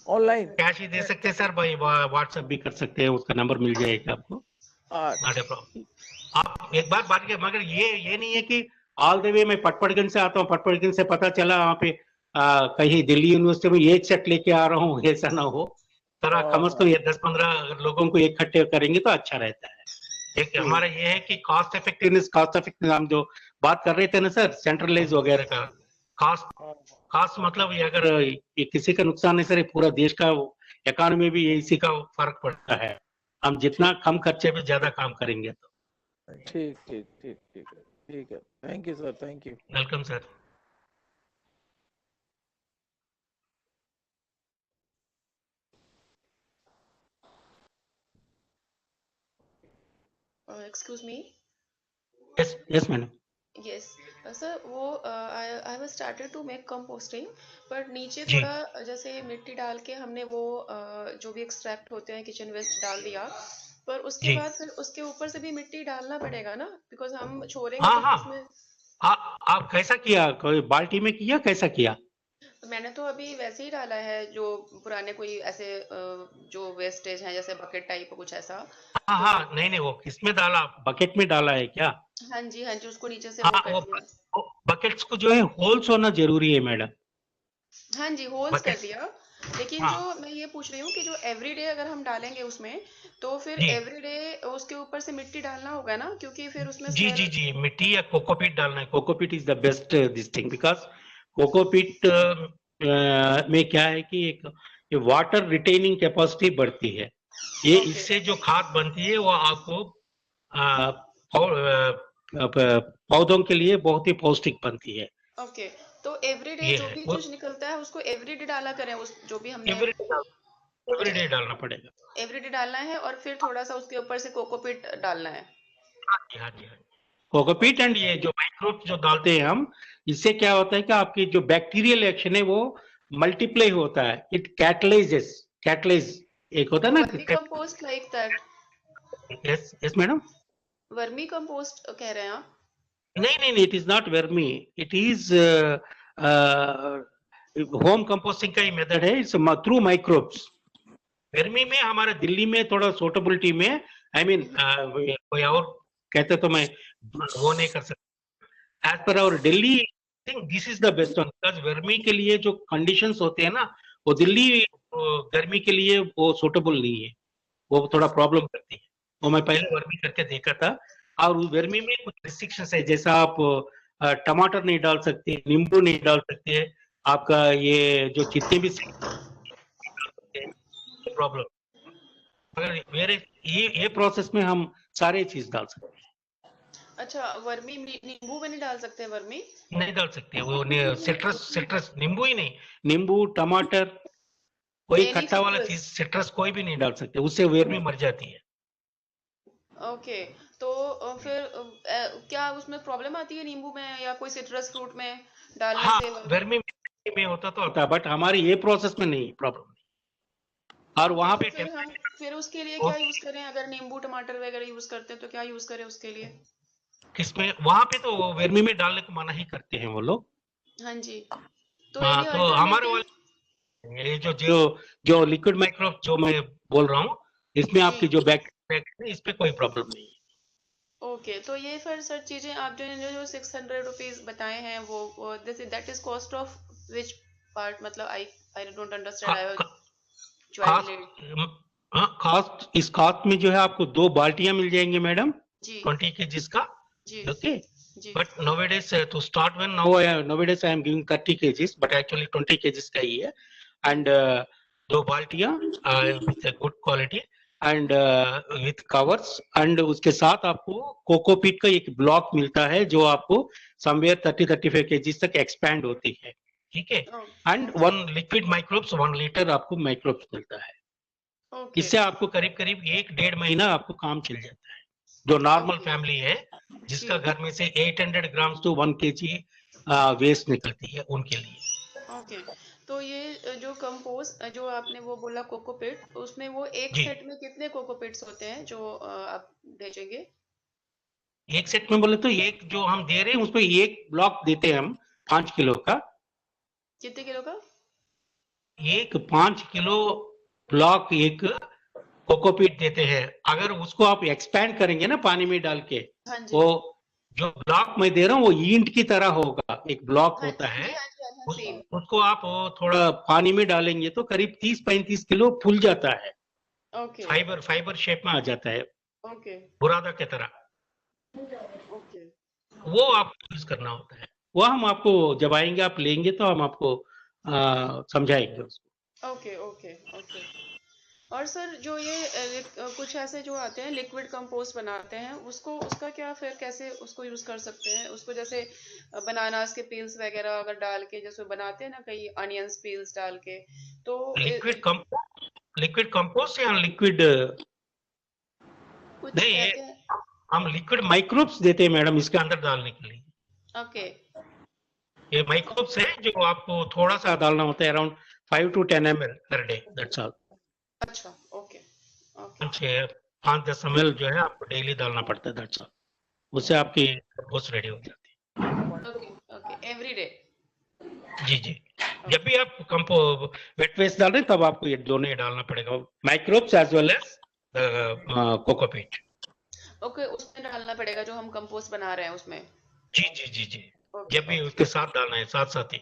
online? Cash ही दे सकते हैं सर, भाई व्हाट्सएप भी कर सकते हैं, उसका नंबर मिल जाएगा आपको, अच्छा। Not a problem. आप एक बार बात करिए, मगर ये नहीं है कि ऑल द वे मैं पटपड़गंज से आता हूँ, पटपड़गंज से पता चला वहाँ पे कहीं दिल्ली यूनिवर्सिटी में एक सेट लेके आ रहा हूँ, ऐसा ना हो। थोड़ा कम से कम ये 10-15 लोगों को इकट्ठे करेंगे तो अच्छा रहता है। एक हमारा ये है कि कॉस्ट इफेक्टिवनेस हम जो बात कर रहे थे ना सर, सेंट्रलाइज वगैरह का कॉस्ट मतलब ये अगर ये किसी का नुकसान नहीं सर, ये पूरा देश का इकोनॉमी भी इसी का फर्क पड़ता है। हम जितना कम खर्चे में ज्यादा काम करेंगे तो। ठीक ठीक ठीक ठीक है, ठीक है। Thank you sir, thank you. Welcome sir. Excuse me. Yes madam. Yes, sir, वो I was started to make composting, but नीचे जी। थोड़ा जैसे मिट्टी डाल के हमने वो जो भी एक्सट्रैक्ट होते हैं किचन वेस्ट डाल दिया, पर उसके जी। बाद फिर उसके ऊपर से भी मिट्टी डालना पड़ेगा ना, बिकॉज हम छोड़ेंगे हाँ तो हाँ, उसमें। आप कैसा किया, कोई बाल्टी में किया, कैसा किया? मैंने तो अभी वैसे ही डाला है, जो पुराने कोई ऐसे जो वेस्टेज है जैसे बकेट टाइप कुछ ऐसा। हाँ तो हाँ, नहीं नहीं, वो किसमें डाला, बकेट में डाला है क्या? हाँ जी, उसको नीचे से वो हाँ, कर दिया। वो बकेट्स को जो है होल्स होना जरूरी है मैडम। हाँ जी, होल्स कर बकेट्स, दिया। लेकिन हाँ जो मैं ये पूछ रही हूँ कि जो एवरीडे अगर हम डालेंगे उसमें, तो फिर जी एवरीडे उसके ऊपर से मिट्टी डालना होगा ना, क्योंकि फिर उसमें जी जी स्मेल। जी, मिट्टी या कोकोपीट डालना है। Cocopeat is the best this thing, because cocopeat में क्या है कि एक वाटर रिटेनिंग कैपेसिटी बढ़ती है। ये ओके इससे जो खाद बनती है वो आपको अ, पौधों के लिए बहुत ही पौष्टिक बनती है। ओके। तो एवरीडे ये जो है भी वो, कुछ निकलता है उसको एवरीडे डाला करें, उस जो भी हमने एवरीडे डालना पड़ेगा। एवरीडे डालना है, और फिर थोड़ा सा उसके ऊपर से कोकोपीट डालना है। हाँ जी हाँ जी हाँ जी। कोकोपीट ओके एंड ये जो माइक्रोब जो डालते हैं हम, इससे क्या होता है कि आपकी जो बैक्टीरियल एक्शन है वो मल्टीप्लाई होता है, इट कैटलाइज एक होता है ना। Vermi compost like that? Yes yes madam. Vermi compost कह रहे हैं आप? नहीं नहीं नहीं, it is not vermi, it is home composting का ही मेथड है, इट्स थ्रू माइक्रोब्स। वर्मी में हमारे दिल्ली में थोड़ा सूटेबिलिटी में, आई मीन कोई और कहते तो मैं वो नहीं कर सकता। As per our Delhi, think this is the best one, because गर्मी के लिए जो कंडीशंस होते हैं ना, वो दिल्ली गर्मी के लिए वो सूटेबल नहीं है, वो थोड़ा प्रॉब्लम करती है। वो मैं पहले गर्मी करके देखा था, और उस गर्मी में कुछ रिस्ट्रिक्शंस है, जैसा आप टमाटर नहीं डाल सकते, नींबू नहीं डाल सकते, आपका ये जो जितने भी प्रॉब्लम, मगर मेरे ये प्रोसेस में हम सारे चीज डाल सकते हैं। अच्छा, वर्मी नींबू में नहीं डाल सकते वर्मी? नहीं डाल सकते, वो सिट्रस नींबू ही नहीं, नींबू टमाटर कोई एनी खट्टा वाला चीज, सिट्रस? सिट्रस कोई भी नहीं डाल सकते, उससे वर्मी मर जाती है। ओके। तो फिर क्या उसमें प्रॉब्लम आती है नींबू में या कोई सिट्रस फ्रूट में डालने हाँ, से? गर्मी में होता तो होता, बट हमारे ये प्रोसेस में नहीं प्रॉब्लम। और ओके, वहां तो पे फिर हम फिर उसके लिए क्या यूज करें? अगर नींबू टमाटर वगैरह यूज करते हैं तो क्या यूज करें उसके लिए? किसमें, वहां पे तो गर्मी में डालने को मना ही करते हैं वो लोग। हाँ जी। तो हाँ, एनी तो हमारे अल्टरनेटिव? वाले ये जो लिक्विड माइक्रोब जो मैं बोल रहा हूँ, इसमें जी। आपकी जो बैक्टीरिया, इस पे कोई प्रॉब्लम नहीं है। ओके, तो ये फिर सर चीजें आप जो 600 रुपीज बताए हैं, वो that is cost of which part? मतलब I don't understand, I join late. Cost, इस कॉस्ट में जो है आपको 2 बाल्टियां मिल जाएंगी मैडम, जी 20 kgs का। जी ओके, जी। but nowadays to start when nowadays I am giving 30 kgs, but actually 20 kgs का ही है। and 2 बाल्टियां with good quality and with covers, and उसके साथ आपको कोकोपीट का एक ब्लॉक मिलता है जो आपको समवेयर 30-35 केजीज तक एक्सपैंड होती है, ठीक है। एंड 1 लिक्विड माइक्रोब्स 1 लीटर आपको माइक्रोब्स मिलता है। ओके इससे आपको करीब करीब 1-1.5 महीना आपको काम चल जाता है। जो नॉर्मल फैमिली है जिसका घर में से 800 ग्राम्स टू 1 केजी वेस्ट निकलती है, उनके लिए। ओके। तो ये जो कंपोस्ट जो आपने वो बोला कोकोपीट, उसमें वो एक जी, सेट में कितने कोकोपीट्स होते हैं जो आप भेजेंगे? एक सेट में बोले तो एक जो हम दे रहे हैं उसमें एक ब्लॉक देते हैं हम 5 किलो का। कितने किलो का? एक 5 किलो ब्लॉक एक कोकोपीट देते हैं। अगर उसको आप एक्सपैंड करेंगे ना पानी में डाल के, हाँ जी, वो जो ब्लॉक मैं दे रहा हूँ वो ईंट की तरह होगा। एक ब्लॉक हाँ होता है, जी, हाँ जी, हाँ सेम। उसको आप थोड़ा पानी में डालेंगे तो करीब 30-35 किलो फूल जाता है। ओके फाइबर शेप में आ जाता है, ओके बुरादा की तरह। ओके वो आपको यूज करना होता है। वो हम आपको जब आएंगे आप लेंगे तो हम आपको समझाएंगे उसको। Okay okay okay. और सर जो ये कुछ ऐसे जो आते हैं लिक्विड कंपोस्ट बनाते हैं, उसको उसका क्या फिर कैसे उसको यूज कर सकते हैं? उसको जैसे बनानास के पील्स वगैरह अगर डाल के जैसे बनाते हैं ना कई अनियंस पील्स डाल के, तो लिक्विड कंपोस्ट या लिक्विड कुछ नहीं, कहते हैं। हम लिक्विड माइक्रोब्स देते हैं मैडम इसके अंदर डालने के लिए। ओके ये माइक्रोब्स है जो आपको थोड़ा सा डालना होता है, around 5 to 10 ml per day, that's all. अच्छा ओके ओके 5-10 ml जो है आपको डेली डालना पड़ता है, दैट्स ऑल। उससे आपकी कंपोस्ट रेडी हो जाती ओके ओके एवरी डे। है। जी जी, जब भी आप कंपो वेट वेस्ट डाल रहे हैं तब आपको ये दोनों ही डालना पड़ेगा, microbes as well as cocopeat. Okay उसमें डालना पड़ेगा जो हम कंपोस्ट बना रहे हैं उसमें। जी जी जी जी, ओके जब भी उसके साथ डालना है, साथ साथ ही,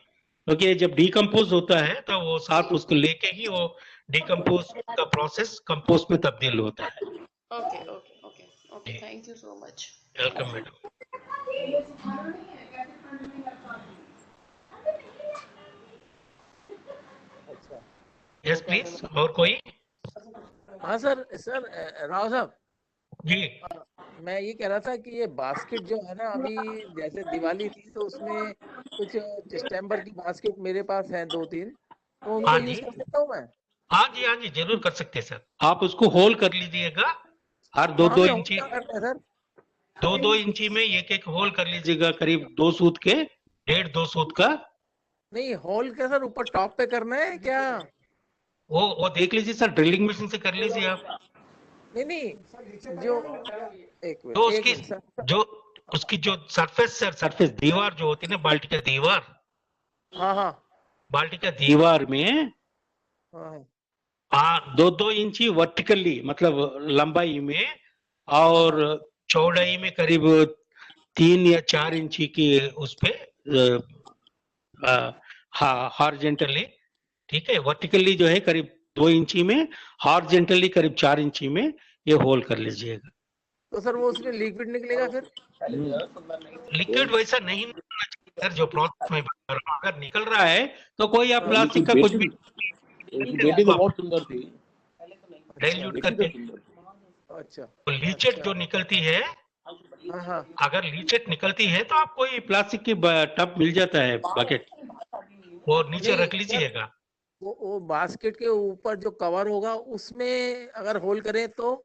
क्योंकि ये जब डिकम्पोज होता है तो वो साथ उसको लेके ही वो डिकम्पोज का प्रोसेस कंपोस्ट में तब्दील होता है। ओके ओके ओके ओके जी, thank you so much. Welcome madam. अच्छा यस प्लीज, और कोई? हाँ सर सर राव साहब, जी मैं ये कह रहा था कि ये बास्केट जो है ना, अभी जैसे दिवाली थी तो उसमें कुछ डिस्टेम्बर की बास्केट मेरे पास है 2-3, तो उनको हाँ यूज जी, कर सकता हूँ मैं? हाँ जी, हाँ जी, जरूर कर सकते हैं सर। आप उसको होल कर लीजिएगा, हर दो वहां दो पे होल इंची क्या करना है सर? 2-2 इंची में एक होल कर लीजिएगा, करीब 2 सूत के, 1.5-2 सूत का। नहीं, होल क्या सर, ऊपर टॉप पे करना है क्या? वो देख लीजिए सर, ड्रिलिंग मशीन से कर लीजिए आप। नहीं नहीं, जो एक तो मिनट एक उसकी मिनट सर। जो उसकी जो सरफेस सर, सरफेस दीवार जो होती है ना, बाल्टी का दीवार, हाँ हाँ बाल्टी का दीवार में हाँ 2-2 इंची वर्टिकली, मतलब लंबाई में, और हाँ चौड़ाई में करीब 3 या 4 इंची की उस पे हॉरिजेंटली, ठीक है। वर्टिकली जो है करीब 2 इंची में, हॉरिजेंटली करीब 4 इंची में ये होल कर लीजिएगा। तो सर वो उसमें लिक्विड निकलेगा फिर? लिक्विड वैसा नहीं निकलना चाहिए सर, जो प्रोसेस में बता रहा हूं। अगर निकल रहा है तो कोई आप प्लास्टिक का कुछ भी बेटी तो बहुत सुंदर थी, डाइल्यूट बेटी तो करके। सुंदर थी। अच्छा तो लीचेट जो निकलती है, हाँ हाँ। अगर लीचेट निकलती है तो आप कोई प्लास्टिक की टब मिल जाता है, बकेट, वो नीचे नहीं रख सर, लीजिएगा। वो बास्केट के ऊपर जो कवर होगा उसमें अगर होल करें तो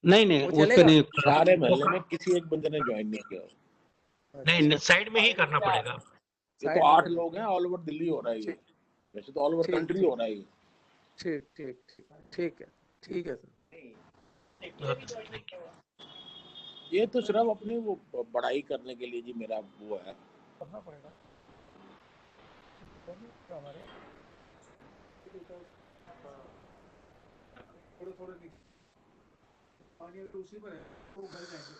नहीं नहीं, वो उस पे चलेगा? नहीं, सारे महल्ले में किसी एक बंदे ने ज्वाइन नहीं किया। नहीं, साइड में ही करना पड़ेगा। ये तो साइड में 8 करना। लोग हैं, ऑल ओवर दिल्ली हो रहा है ये, ठीक वैसे तो ऑल ओवर ठीक कंट्री ठीक हो रहा है ये। ठीक ठीक ठीक ठीक है sir. Okay sir, thank you. ये तो सिर्फ अपनी वो बड़ाई करने के लिए जी मेरा वो है। करना पड़ेगा हमारे थोड़े थोड़े पानी तो उसी पर है, वो घर जाएंगे।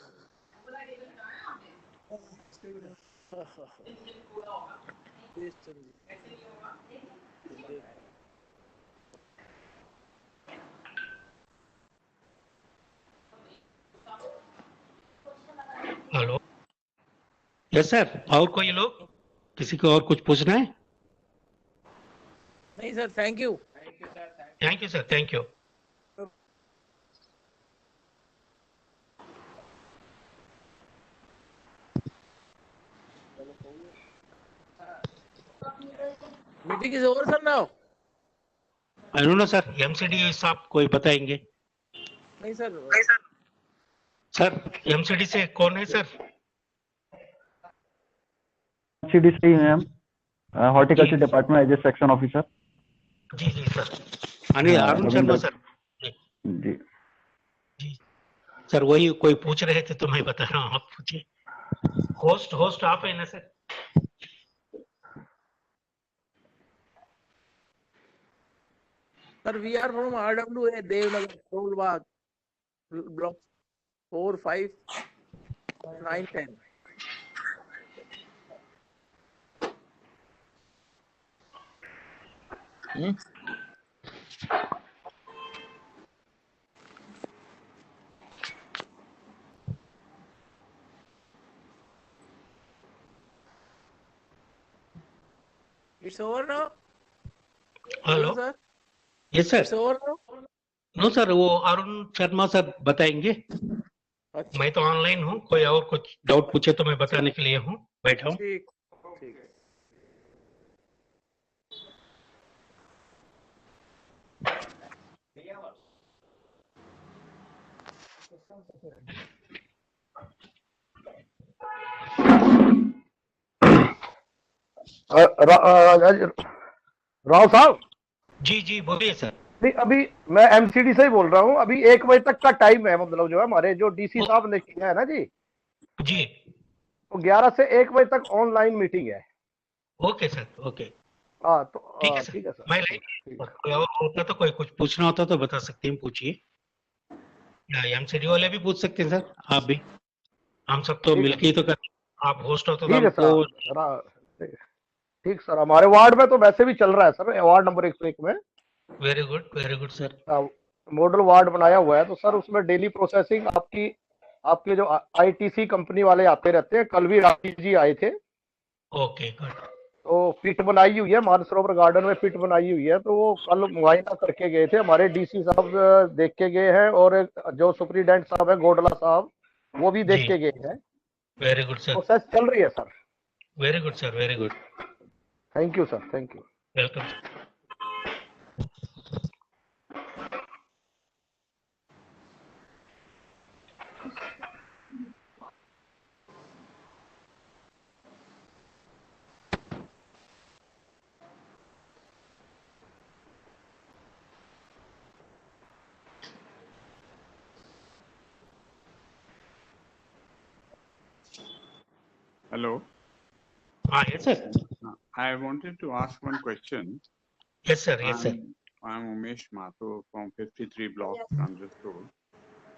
हेलो, यस सर, और कोई लोग, किसी को और कुछ पूछना है? नहीं sir, thank you. Thank you sir, thank you. Meeting is over sir now. I don't know sir, MCD साहब कोई बताएंगे? नहीं सर, सर एमसीडी से कौन है सर? एमसीडी से ही ma'am, horticulture department as a section officer. जी जी सर, अरुण शर्मा सर। जी जी सर, वही कोई पूछ रहे थे तो मैं बता रहा हूँ, आप पूछिए। होस्ट आप है ना sir? Sir we are from RWA Devnagar Kolbagh, block 4, 5, 9, 10। It's over now. Hello sir, yes sir. it's over now. No sir, वो अरुण शर्मा सर बताएंगे। अच्छा, मैं तो ऑनलाइन हूँ, कोई और कुछ डाउट पूछे तो मैं बताने के लिए हूँ, बैठा हूँ। ठीक ठीक है। राव साहब जी जी बोलिए सर। नहीं, अभी मैं एमसीडी से ही बोल रहा हूँ। अभी 1 बजे तक का टाइम है, मतलब जो है हमारे जो डीसी साहब ने किया है ना जी, जी तो 11 से 1 बजे तक ऑनलाइन मीटिंग है। ओके सर, ओके हाँ तो ठीक है सर। ठीक है सर। मैं ठीक है। कोई और होता तो, कोई कुछ पूछना होता तो बता सकते हैं, पूछिए। एमसीडी वाले भी पूछ सकते हैं सर, आप भी। हम सब तो ठीक है मिलके ही तो कर, आप होस्ट हो तो ठीक है हमको। सर। ठीक सर, हमारे वार्ड में तो वैसे भी चल रहा है सर, वार्ड नंबर 101 में very good sir. Model ward बनाया हुआ है। तो सर उसमें डेली प्रोसेसिंग आपके जो आईटीसी कंपनी वाले आते रहते हैं। कल भी राजीव जी आए थे, ओके गुड। तो पिट बनाई हुई है मानसरोवर गार्डन में, पिट बनाई हुई है। तो वो कल मुआयना करके गए थे, हमारे डीसी साहब देख के गए हैं, और जो सुप्रीडेंट साहब है गोडला साहब, वो भी देख जी के गए हैं। वेरी गुड सर, प्रोसेस चल रही है sir. Very good sir, very good. Thank you sir, thank you. Welcome. Hello. yes sir. I wanted to ask one question. Yes sir, yes sir. I'm Umesh Mathur from 53 block Ramjas Road.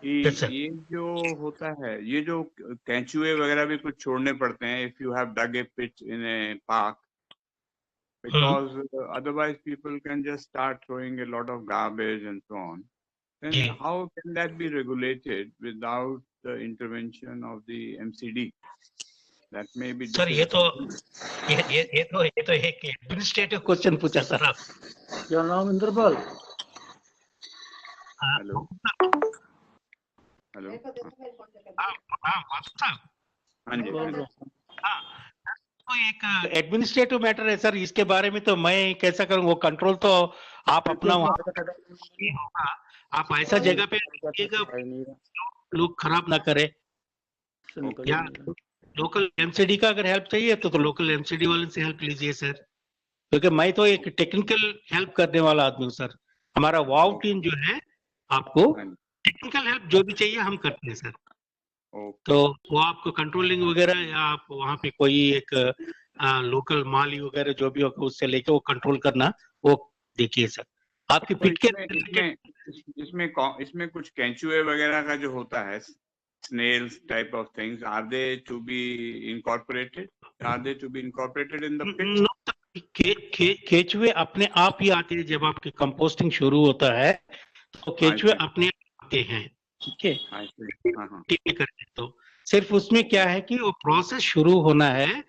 Yes sir. ये जो होता है, ये जो कैंचुए वगैरह भी कुछ छोड़ने पड़ते हैं, if you have dug a pit in a park, because otherwise people can just start throwing a lot of garbage and so on. Then जी how can that be regulated without the intervention of the MCD? That may be sir, ये difficult. तो एक administrative question पूछा sir आप। क्या नाम Indrapal? Hello hello. हाँ जी। हाँ, तो एक एडमिनिस्ट्रेटिव मैटर है सर, इसके बारे में तो मैं कैसा करूँ, वो कंट्रोल तो आप अपना वहाँ होगा। आप ऐसा जगह पे रखिएगा लोग खराब ना करे। या लोकल एमसीडी का अगर हेल्प चाहिए तो लोकल एमसीडी वाले से हेल्प लीजिए सर, क्योंकि मैं तो एक टेक्निकल हेल्प करने वाला आदमी हूँ सर। हमारा वाव टीम जो है, आपको टेक्निकल हेल्प जो भी चाहिए हम करते हैं सर। तो वो आपको कंट्रोलिंग वगैरह, या आप वहाँ पे कोई एक लोकल माली वगैरह जो भी होगा उससे लेके वो कंट्रोल करना, वो देखिए सर। आपकी तो पिट के इसमें कुछ कैंचुए वगैरह का जो होता है, snails type of things, are they to be incorporated? Are they to be incorporated in the pit? केचुए अपने आप ही आते हैं। जब आपकी कंपोस्टिंग शुरू होता है तो केचुए अपने आप आते हैं, ठीक है। ठीक है, तो सिर्फ उसमें क्या है कि वो प्रोसेस शुरू होना है,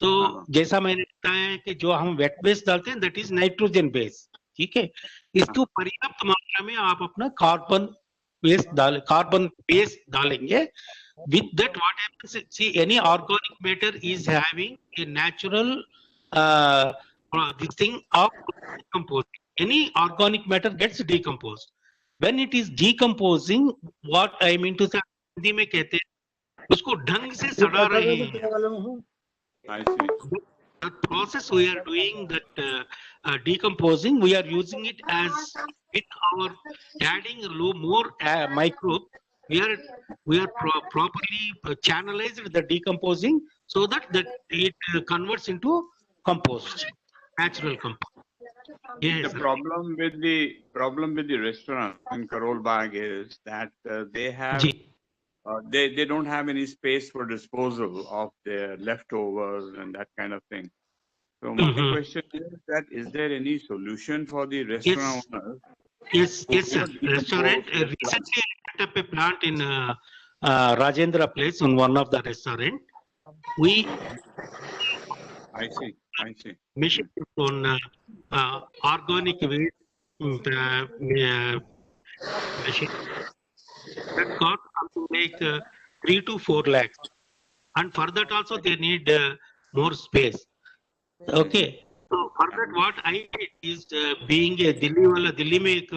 तो जैसा मैंने बताया है कि जो हम वेट बेस डालते हैं दैट इज नाइट्रोजन बेस, ठीक है। इसको पर्याप्त मात्रा में आप अपना कार्बन बेस डालेंगे. With that, what happens? See, any organic matter is having a natural this thing of decomposing. Any organic matter gets decomposed. When it is decomposing, what I mean to say, Hindi में कहते हैं उसको ढंग से सड़ा रहे हैं. I see. The process we are doing, that decomposing, we are using it as with our adding more microbe. We are properly channelized the decomposing so that it converts into compost, natural compost. Yes, The problem with the restaurant in Karol Bagh is that they have they don't have any space for disposal of their leftovers and that kind of thing. So my question is that is there any solution for the restaurant owners? Yes, sir. Restaurant recently I set up a plant in Rajendra Place on one of the restaurant. We I see. mission on organic waste machine that cost something like 3 to 4 lakhs, and for that also they need more space. Okay. So for that what I did is being a Delhi में एक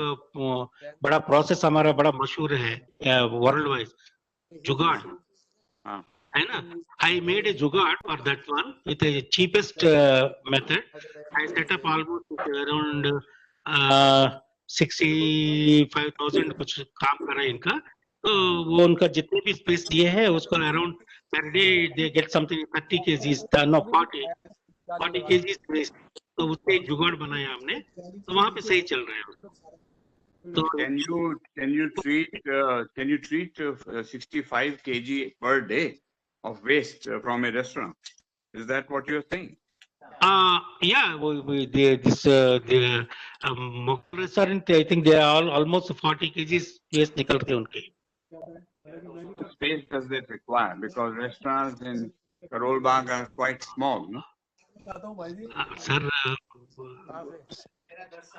बड़ा process हमारा बड़ा मशहूर है world wide, जुगाड़ है ना. I made a जुगाड़ for that one with the cheapest method. I set up almost around 65,000 कुछ काम करा इनका. तो वो उनका जितने भी स्पेस दिए हैं उसको around per day they get something 30 kgs, no 40 kgs waste. तो उससे एक जुगाड़ बनाया हमने, तो वहाँ पे सही चल रहा है. तो can you treat 65 kg per day of waste from a restaurant? Is that what you're saying? Yeah, the Mughal restaurant, I think they are all almost 40 kgs waste निकलते हैं उनके. What space does that require? Because restaurants in Karol Bagh are quite small, no? Sir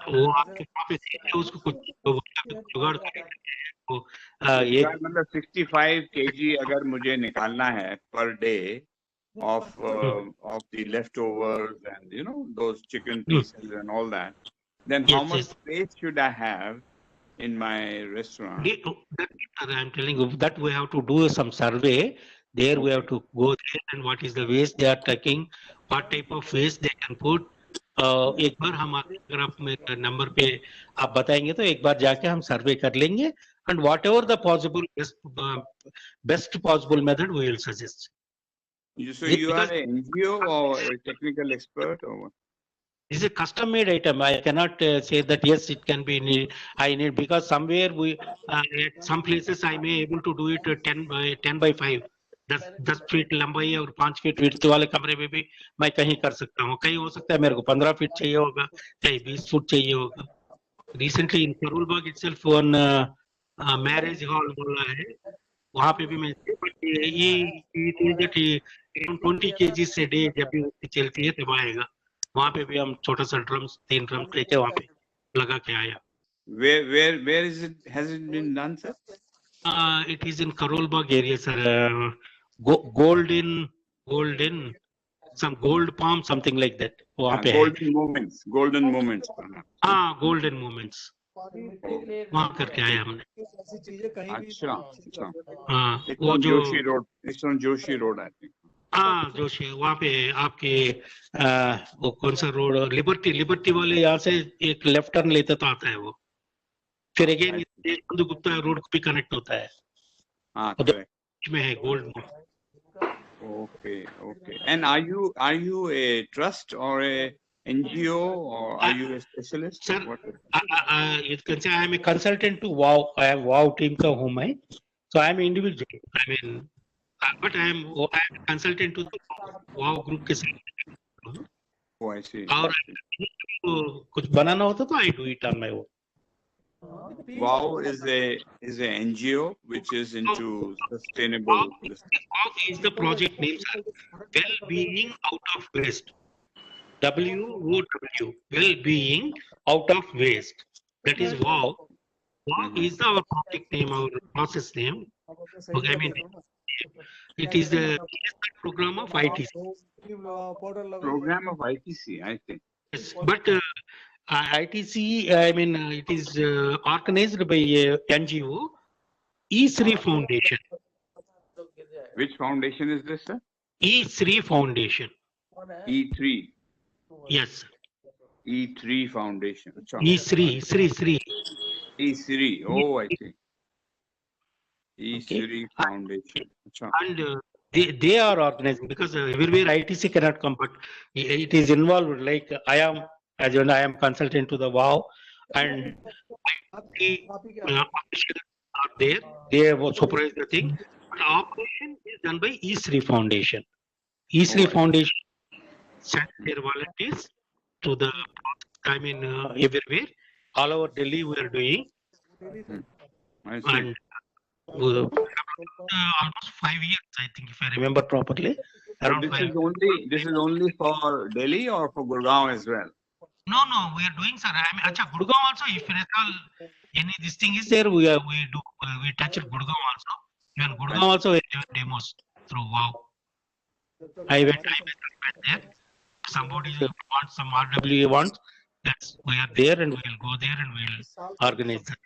वो आपके पास उसको कुछ जुगाड़ करेंगे. ये मतलब 65 kg अगर मुझे निकालना है per day of the leftovers and you know those chicken pieces and all that, then how much space should I have in my restaurant? I'm telling you that we have to do some survey. There we have to go there and what is the waste they are taking, what type of waste they can put. एक बार हम अगर आप मेरे number पे आप बताएंगे तो एक बार जाके हम सर्वे कर लेंगे and whatever the possible best possible method we will suggest. So you are an NGO or a technical expert or what? This is a custom made item. I cannot say that yes it can be I need, because somewhere we at some places I may able to do it 10 by 5. 10 feet लंबाई और 5 feet width वाले कमरे में भी मैं कहीं कर सकता हूँ. कहीं हो सकता है मेरे को 15 फीट चाहिए होगा, कहीं 20 फुट चाहिए होगा. Recently in Karol Bagh itself one marriage hall बोला है, वहाँ पे भी मैं ये 20 kg से डे जब भी चलती है तब आएगा. वहाँ पे भी हम छोटा सा ड्रम्स 3 ड्रम्स लेके वहाँ पे लगा के आया. Where is it? Has it been done, sir? It is in Karol Bagh area, sir. Golden, some gold palm, something like that. वहाँ पे golden moments. Golden moments. वहाँ करके आया हमने. अच्छा. वो जो Joshi road, it's on Joshi Road, I think. Joshi, वहाँ पे आपके वो कौन सा रोड, लिबर्टी वाले यहाँ से एक लेफ्ट टर्न लेते तो आता है वो, फिर अगेन बंधु गुप्ता रोड भी कनेक्ट होता है. में है gold. Okay. And are you a trust or a NGO or are you a specialist? Sir, you can say I am a consultant to WOW. I am WOW team का हूँ मैं. So I am individual. I mean, but I am a consultant to the WOW group के साथ. Oh, I see. और कुछ बनाना होता तो I do it on my own. WOW is a NGO which is into sustainable. WOW is the project name, sir. Well-being out of waste. WOW. Well-being out of waste. That is WOW. WOW is our project name, our process name. Okay, I mean, it is the program of ITC. Program of ITC, I think. Yes, but ITC, I mean, it is organized by NGO, E3 Foundation. Which foundation is this, sir? E3 Foundation. E3. Yes. E3 Foundation. Achha. E3. E3. Oh, I see. E3 Foundation. Achha. And they are organizing because everywhere ITC cannot come, but it is involved. Like I am, as you know, I am consultant to the WOW, and the officials are there. They have supervised the thing. But operation is done by E3 Foundation. E3 Foundation sent their volunteers to the, I mean, everywhere, all over Delhi we are doing. I see. And almost 5 years, I think, if I remember properly. Around This is only for Delhi or for Gurgaon as well? No, we are doing, sir. I mean, Acha, Gurgaon also, if at all any this thing is there, we touch Gurgaon also. Even Gurgaon also we do demos through WOW. I went there. Somebody wants some RWA wants, that's we are there and we'll go there and we'll organize that.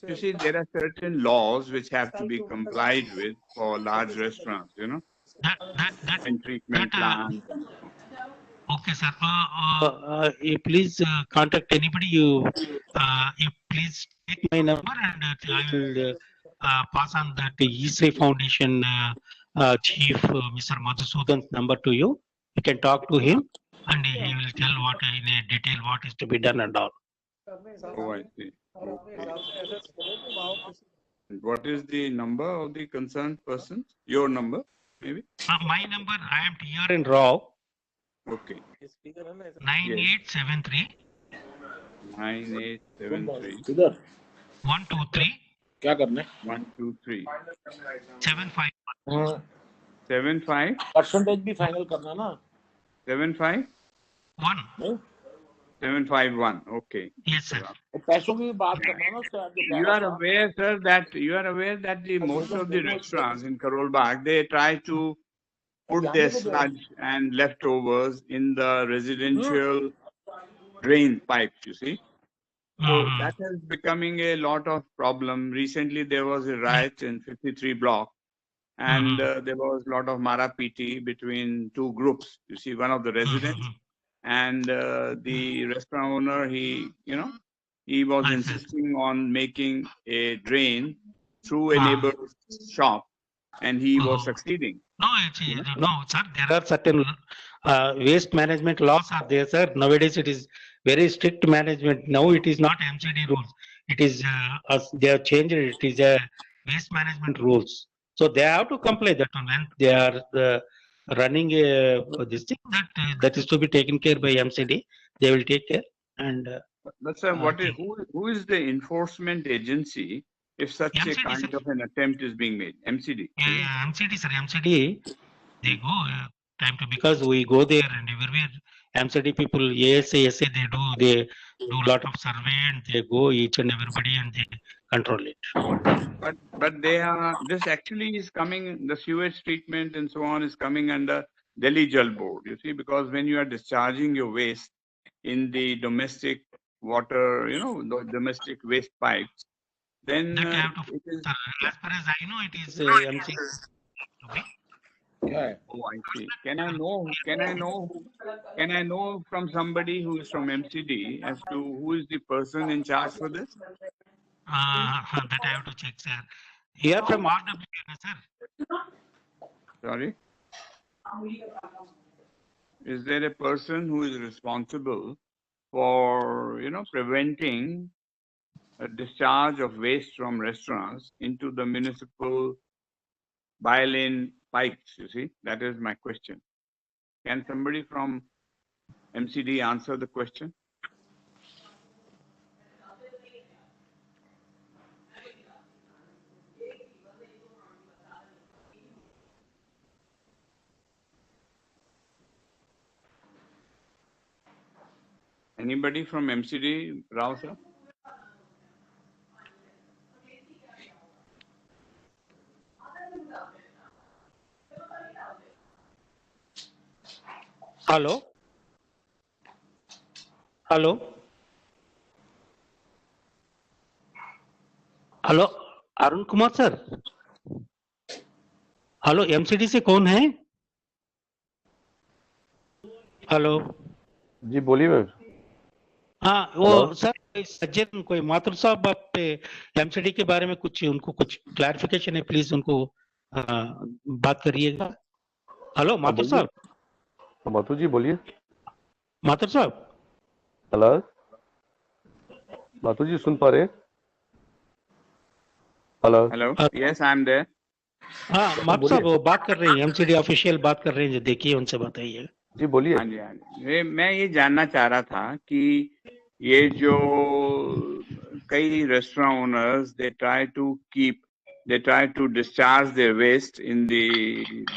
You see, there are certain laws which have to be complied with for large restaurants, you know, and treatment plans. Okay, sir. You please contact anybody. You please take my number and I will pass on that E3 Foundation chief, Mr. Madhusudan's number to you. You can talk to him and he will tell what in a detail what is to be done and all. Oh, I see. Okay. What is the number of the concerned person? Your number, maybe? My number, I am TR in Rao. Okay. 9873 9873 123 क्या करना है 123 751 75 percentage भी final करना ना 75 1 751. Okay. Yes, sir. पैसों की भी बात करना ना उसका You are aware, sir, that the most of the restaurants in Karol Bagh, they try to put their sludge and leftovers in the residential drain pipes, you see. So that is becoming a lot of problem. Recently, there was a riot in 53 block and there was a lot of Mara PT between two groups. You see, one of the residents and the restaurant owner, he was insisting on making a drain through a neighbor's shop and he was succeeding. No, sir. There are certain waste management laws are there, sir. Nowadays, it is very strict management. Now it is not MCD rules. It is they have changed it. It is a waste management rules. So they have to comply that one when they are running this thing that is to be taken care by MCD. They will take care. And but sir, who is the enforcement agency if such MCD, a kind of an attempt is being made? MCD. Yeah, MCD, sir. MCD. They go time to because we go there and everywhere. MCD people, ASA, they do a lot of survey and they go each and everybody and they control it. But they are, this actually is coming, the sewage treatment and so on is coming under Delhi Jal Board, you see, because when you are discharging your waste in the domestic water, the domestic waste pipes, then it is, as far as I know, it is MCD. Yeah. Oh, I see. Can I know from somebody who is from MCD as to who is the person in charge for this? That I have to check, sir. Here from RWA, sir. Sorry? Is there a person who is responsible for, preventing a discharge of waste from restaurants into the municipal by-lane pipes, you see? That is my question. Can somebody from MCD answer the question? Anybody from MCD, Rao sir? Hello hello hello Arun Kumar sir, hello MCD से कौन है? Hello जी बोलिए ma'am. हाँ वो hello. Sir सज्जन कोई माथुर साहब आप पे एमसीडी के बारे में कुछ उनको कुछ क्लैरिफिकेशन है, प्लीज उनको बात करिएगा। हेलो माथुर बोलिए। साहब। माथुर जी बोलिए। माथुर साहब। हेलो माथुर जी सुन पा रहे हैं? Hello. Hello. Yes, I am there. हाँ माथुर साहब वो बात कर रहे हैं, एमसीडी ऑफिशियल बात कर रहे हैं, जो देखिए उनसे बताइए। जी बोलिए। हाँ जी हाँ जी। मैं ये जानना चाह रहा था कि ये जो कई restaurant owners they try to discharge their waste in the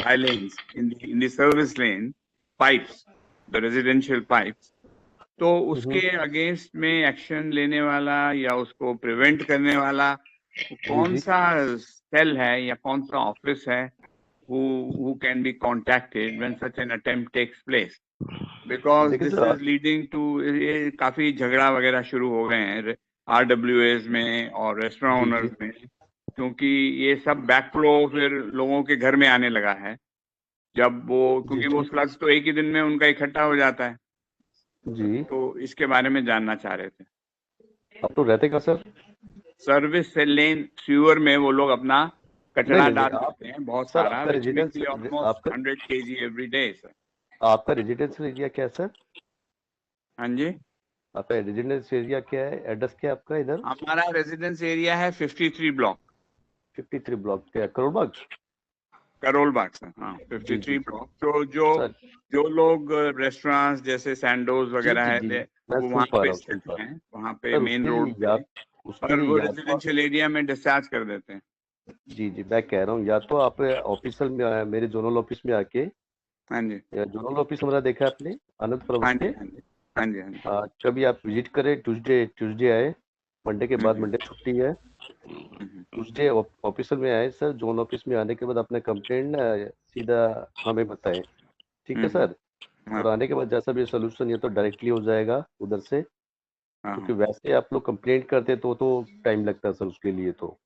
by lanes, in the service lane pipes, the residential pipes. तो उसके अगेंस्ट में एक्शन लेने वाला या उसको प्रिवेंट करने वाला कौन सा सेल है या कौन सा ऑफिस है who can be contacted when such an attempt takes place? Because this is leading to ये काफी झगड़ा वगैरह शुरू हो गए हैं RWAs में और रेस्टोरेंट ओनर्स में, क्योंकि ये सब बैकफ्लो फिर लोगों के घर में आने लगा है जब वो, क्योंकि वो स्लग्स तो एक ही दिन में उनका इकट्ठा हो जाता है जी। तो इसके बारे में जानना चाह रहे थे। आप तो रहते का सर? सर्विस लेन सीवर में वो लोग अपना कचरा डाल देते हैं बहुत सारा, almost 100 kg every day. Sir आपका रेजिडेंशियल एरिया क्या है सर? हाँ जी, आपका रेजिडेंशियल एरिया क्या है? एड्रेस क्या है आपका इधर? हमारा रेजिडेंस एरिया है 53 ब्लॉक। 53 ब्लॉक क्या? करोल बाग? करोल बाग सर, हाँ 53 ब्लॉक। तो जो लोग रेस्टोरेंट्स जैसे सैंडोज वगैरह है वो वहाँ पे स्थित हैं, वहाँ पे मेन रोड पे, और वो रेजिडेंशियल एरिया में डिस्चार्ज कर देते हैं। जी जी मैं कह रहा हूँ या तो आप ऑफिसल में मेरे जोनल ऑफिस में आके, हाँ जी, जोनल ऑफिस हमारा देखा है आपने आनंद पर्वत हाँ पे? जी हाँ जी हाँ जी। कभी आप विजिट करें, ट्यूसडे आए, मंडे के बाद मंडे छुट्टी है, ट्यूसडे ऑफिसल में आए सर। जोन ऑफिस में आने के बाद अपना कंप्लेंट सीधा हमें बताएं, ठीक है सर? और आने के बाद जैसा भी सोल्यूशन ये तो डायरेक्टली हो जाएगा उधर से, क्योंकि वैसे आप लोग कंप्लेंट करते तो टाइम लगता है सर उसके लिए। तो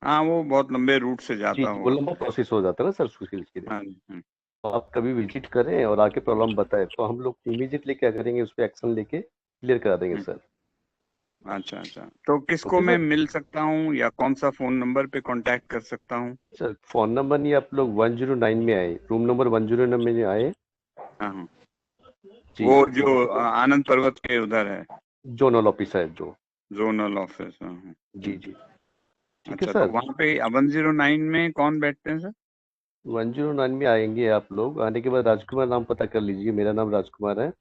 हाँ वो बहुत लंबे रूट से जाता है, वो लंबा प्रोसेस हो जाता है ना सर उसके लिए। तो आप कभी विजिट करें और आके प्रॉब्लम बताएं तो हम लोग इमीडिएटली क्या करेंगे, उस पर एक्शन लेके क्लियर करा देंगे सर। अच्छा अच्छा, तो किसको मैं मिल सकता हूँ या कौन सा फोन नंबर पे कांटेक्ट कर सकता हूँ? सर फोन नंबर नहीं, आप लोग 109 में आए, रूम नंबर 109 में आए। हाँ वो जो आनंद पर्वत के उधर है, जोनल ऑफिस है, जो जोनल ऑफिस। जी जी ठीक अच्छा, है सर। तो वहाँ पे 109 में कौन बैठते हैं सर? 109 में आएंगे आप लोग, आने के बाद राजकुमार नाम पता कर लीजिए, मेरा नाम राजकुमार है।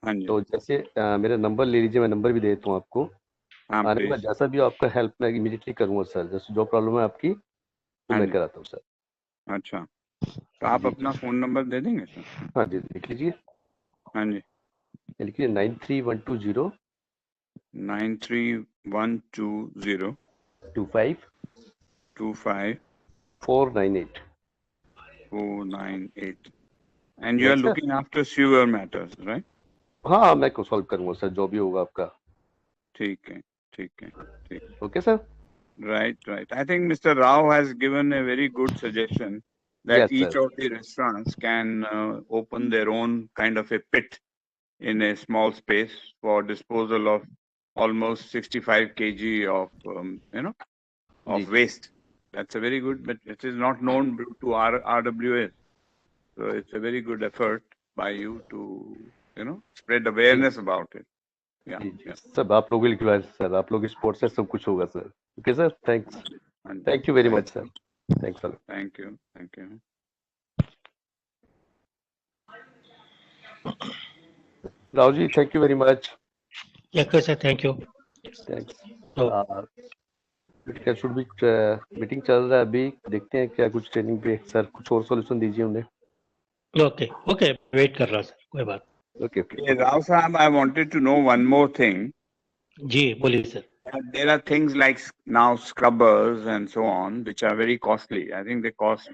हाँ जी। तो जैसे मेरा नंबर ले लीजिए, मैं नंबर भी देता हूँ आपको। आने के बाद जैसा भी आपका हेल्प मैं इमीडिएटली करूँगा सर, जैसे जो प्रॉब्लम है आपकी वो मैं कराता हूँ सर। अच्छा, तो आप अपना फोन नंबर दे देंगे सर? हाँ जी लिख लीजिए। हाँ जी लिखिए 93120 93120 25 498 498 and you are looking after sewer matters, right? हाँ मैं को सॉल्व करूंगा सर, जो भी होगा आपका। ठीक है ठीक है ठीक। Okay sir. Right. I think Mr. Rao has given a very good suggestion that each of the restaurants can open their own kind of a pit in a small space for disposal of almost 65 kg of of waste. That's a very good, but it is not known to RWA. So it's a very good effort by you to spread awareness about it. सब आप लोगों के लिए sir, आप लोग sports से सब कुछ होगा sir. Okay sir, thank you very much sir. Thanks sir. Thank you. Rao ji thank you very much. Sir thank you. Thanks. Should be meeting चल रहा है अभी, देखते हैं क्या कुछ ट्रेनिंग पे सर कुछ और सॉल्यूशन दीजिए उन्हें। ओके वेट कर रहा सर, कोई बात। Okay, okay. Yeah, Rao Sahab, I wanted to know one more thing. जी बोलिए sir. There are things like now scrubbers and so on, which are very costly. I think they cost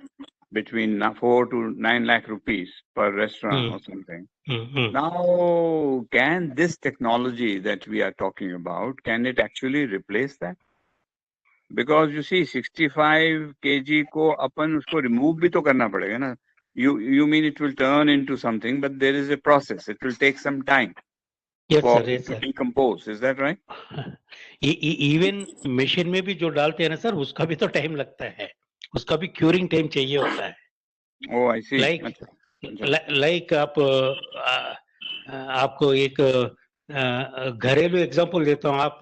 between 4 to 9 lakh rupees per restaurant or something. Now, can this technology that we are talking about, can it actually replace that? Because you see, 65 kg को अपन उसको remove भी तो करना पड़ेगा ना. You mean it will turn into something, but there is a process. It will take some time Yes for sir, yes it to sir. decompose. Is that right? Even machine में भी जो डालते हैं ना सर, उसका भी तो time लगता है, उसका भी क्यूरिंग टाइम चाहिए होता है. Oh, I see. लाइक आपको एक घरेलू एग्जांपल देता हूँ. आप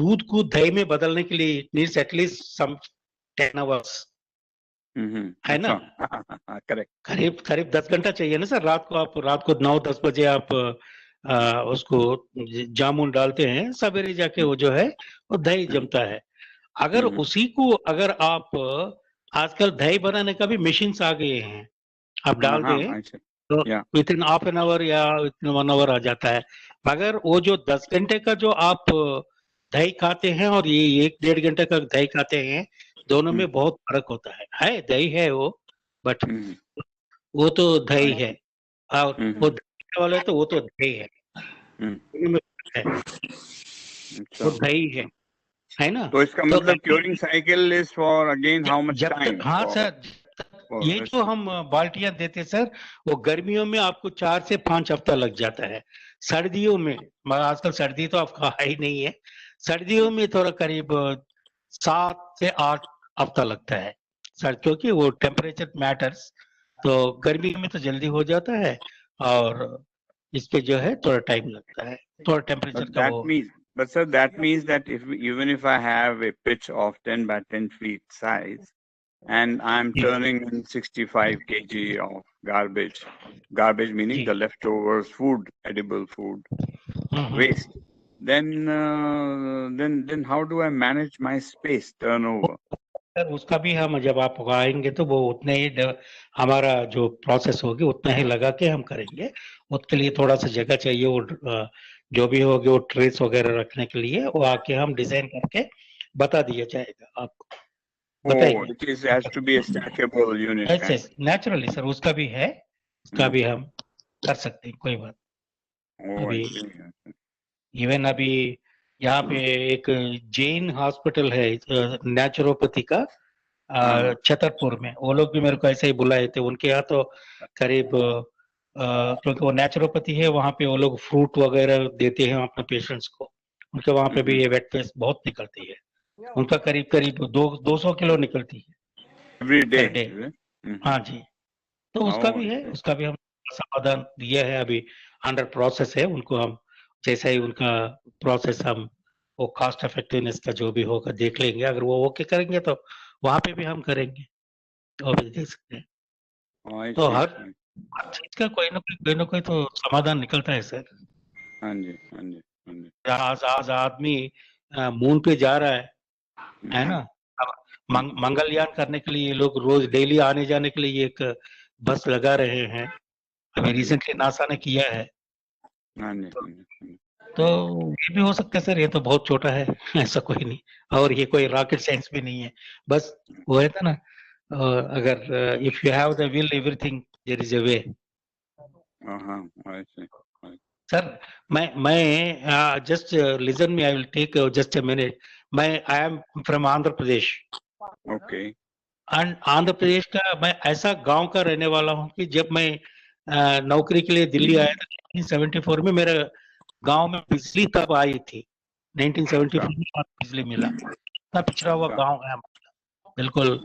दूध को दही में बदलने के लिए it needs at least some 10 hours, है ना. करेक्ट. करीब 10 घंटा चाहिए ना सर. रात को 9-10 बजे आप उसको जामुन डालते हैं, सवेरे जाके वो जो है वो दही जमता है. अगर उसी को अगर आप आजकल दही बनाने का भी मशीन्स आ गए हैं, आप डाल दें तो with in half an hour या विद इन 1 आवर आ जाता है. मगर वो जो 10 घंटे का जो आप दही खाते हैं और ये 1-1.5 घंटे का दही खाते हैं, दोनों में बहुत फर्क होता है. दही है वो, बट वो तो दही है, और वो दही वाले तो वो तो दही है, वो दही है ना. तो इसका मतलब curing cycle is for again how much time? हाँ सर, ये जो हम बाल्टियां देते सर, वो गर्मियों में आपको 4 से 5 हफ्ता लग जाता है. सर्दियों में, आजकल सर्दी तो आपका ही नहीं है, सर्दियों में थोड़ा करीब 7 से 8 हफ्ता लगता है सर, क्योंकि वो टेम्परेचर मैटर्स. तो गर्मी में तो जल्दी हो जाता है, और इस पे जो है थोड़ा टाइम लगता है, थोड़ा टेम्परेचर का वो. But sir, that means that even if I have a pitch of 10 by 10 feet size, and I'm turning in 65 kg of garbage meaning the leftovers food, edible food, waste, then how do I manage my space turnover? Sir उसका भी हम जब आप आएंगे तो वो उतने ही हमारा जो प्रोसेस होगी उतना ही लगा के हम करेंगे. उसके लिए थोड़ा सा जगह चाहिए, वो जो भी होगी वो ट्रेस वगैरह रखने के लिए, वो आके हम डिजाइन करके बता दिया जाएगा आपको. It has to be a stackable unit. ऐसे नेचुरली सर उसका भी है, उसका भी हम कर सकते हैं, कोई बात. अभी इवन अभी यहाँ पे एक जैन हॉस्पिटल है नेचुरोपैथी का छतरपुर में, वो लोग भी मेरे को ऐसे ही बुलाए थे. उनके यहाँ तो करीब क्योंकि वो नेचुरोपैथी है, वहाँ पे वो लोग फ्रूट वगैरह देते हैं अपने पेशेंट्स को. उनके वहाँ पे भी ये वेट वेस्ट बहुत निकलती है, उनका करीब 200 किलो निकलती है एवरी डे. हाँ जी, तो उसका भी है, उसका भी हम समाधान दिया है, अभी अंडर प्रोसेस है. उनको हम जैसा ही उनका प्रोसेस, हम वो कॉस्ट इफेक्टिवनेस का जो भी होगा देख लेंगे. अगर वो ओके करेंगे तो वहां पे भी हम करेंगे, तो भी देख सकते हैं. तो हर चीज का कोई ना कोई तो समाधान निकलता है सर. हाँ जी, हाँ जी, हाँ जी. आज आदमी मून पे जा रहा है ना. मंगलयान करने के लिए लोग रोज डेली आने जाने के लिए एक बस लगा रहे हैं. अभी रिसेंटली नासा ने किया है. तो ये भी हो सकता है सर, ये तो बहुत छोटा है, ऐसा कोई नहीं, और ये कोई रॉकेट साइंस भी नहीं है. बस वो है ना, अगर if you have the will everything there is a way. Sir मैं just listen me, I will take just a minute. I am from Andhra Pradesh. Okay. And Andhra Pradesh का मैं ऐसा गांव का रहने वाला हूँ कि जब मैं नौकरी के लिए दिल्ली आया था 1974 में, मेरे गांव में बिजली तब आई थी. 1974 में बिजली मिला. इतना पिछड़ा हुआ गांव है हमारा, बिल्कुल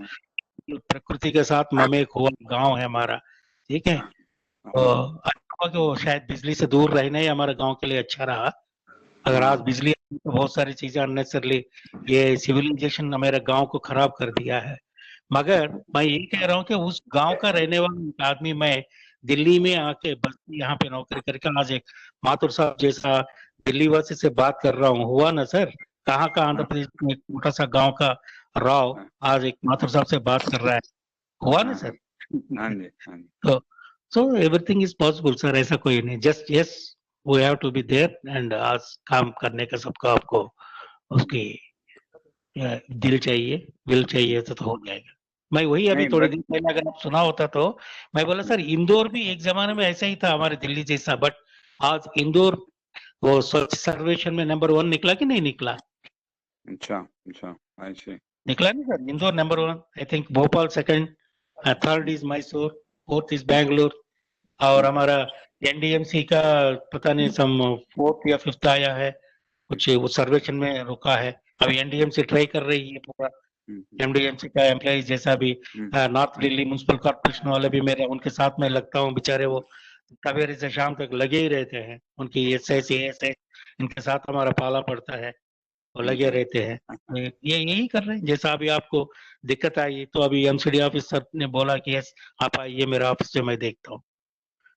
प्रकृति के साथ ममेक हुआ गांव है हमारा. ठीक है, तो शायद बिजली से दूर रहना ही हमारे गांव के लिए अच्छा रहा. अगर आज बिजली तो बहुत सारी चीजें अननेसेसरली, ये सिविलाइजेशन मेरे गांव को खराब कर दिया है. मगर मैं यही कह रहा हूँ कि उस गांव का रहने वाला आदमी मैं दिल्ली में आके बस यहाँ पे नौकरी करके आज एक माथुर साहब जैसा दिल्ली वासी से बात कर रहा हूँ. हुआ ना सर, कहाँ का आंध्र प्रदेश में एक छोटा सा गांव का राव आज एक माथुर साहब से बात कर रहा है. हुआ ना sir. So everything is possible, sir. ऐसा कोई नहीं. Just yes, we have to be there and आज काम करने का सबका आपको उसकी दिल चाहिए, विल चाहिए तो हो जाएगा. मैं वही अभी नहीं थोड़े बट दिन पहले अगर आप सुना होता तो मैं बोला सर इंदौर भी एक जमाने में ऐसा ही था हमारे दिल्ली जैसा, बट आज इंदौर वो स्वच्छ सर्वेक्षण में नंबर 1 निकला कि नहीं निकला? अच्छा अच्छा ऐसे निकला नहीं sir? Indore number 1, I think Bhopal second, third is Mysore, fourth is Bangalore और हमारा एनडीएमसी का पता नहीं सम फोर्थ या फिफ्थ आया है, कुछ वो सर्वेक्षण में रुका है. अभी एनडीएमसी ट्राई कर रही है पूरा. एमडीएमसी का एम्प्लॉय जैसा भी नॉर्थ दिल्ली म्युनिसिपल कॉर्पोरेशन वाले भी मेरे उनके साथ में लगता हूँ, बेचारे वो सवेरे से शाम तक लगे ही रहते हैं. उनकी एसएस इनके साथ हमारा पाला पड़ता है, वो लगे रहते हैं. ये यही कर रहे हैं. जैसा अभी आपको दिक्कत आई तो अभी एमसीडी ऑफिसर ने बोला कि यस आप आइए मेरा ऑफिस से मैं देखता हूँ.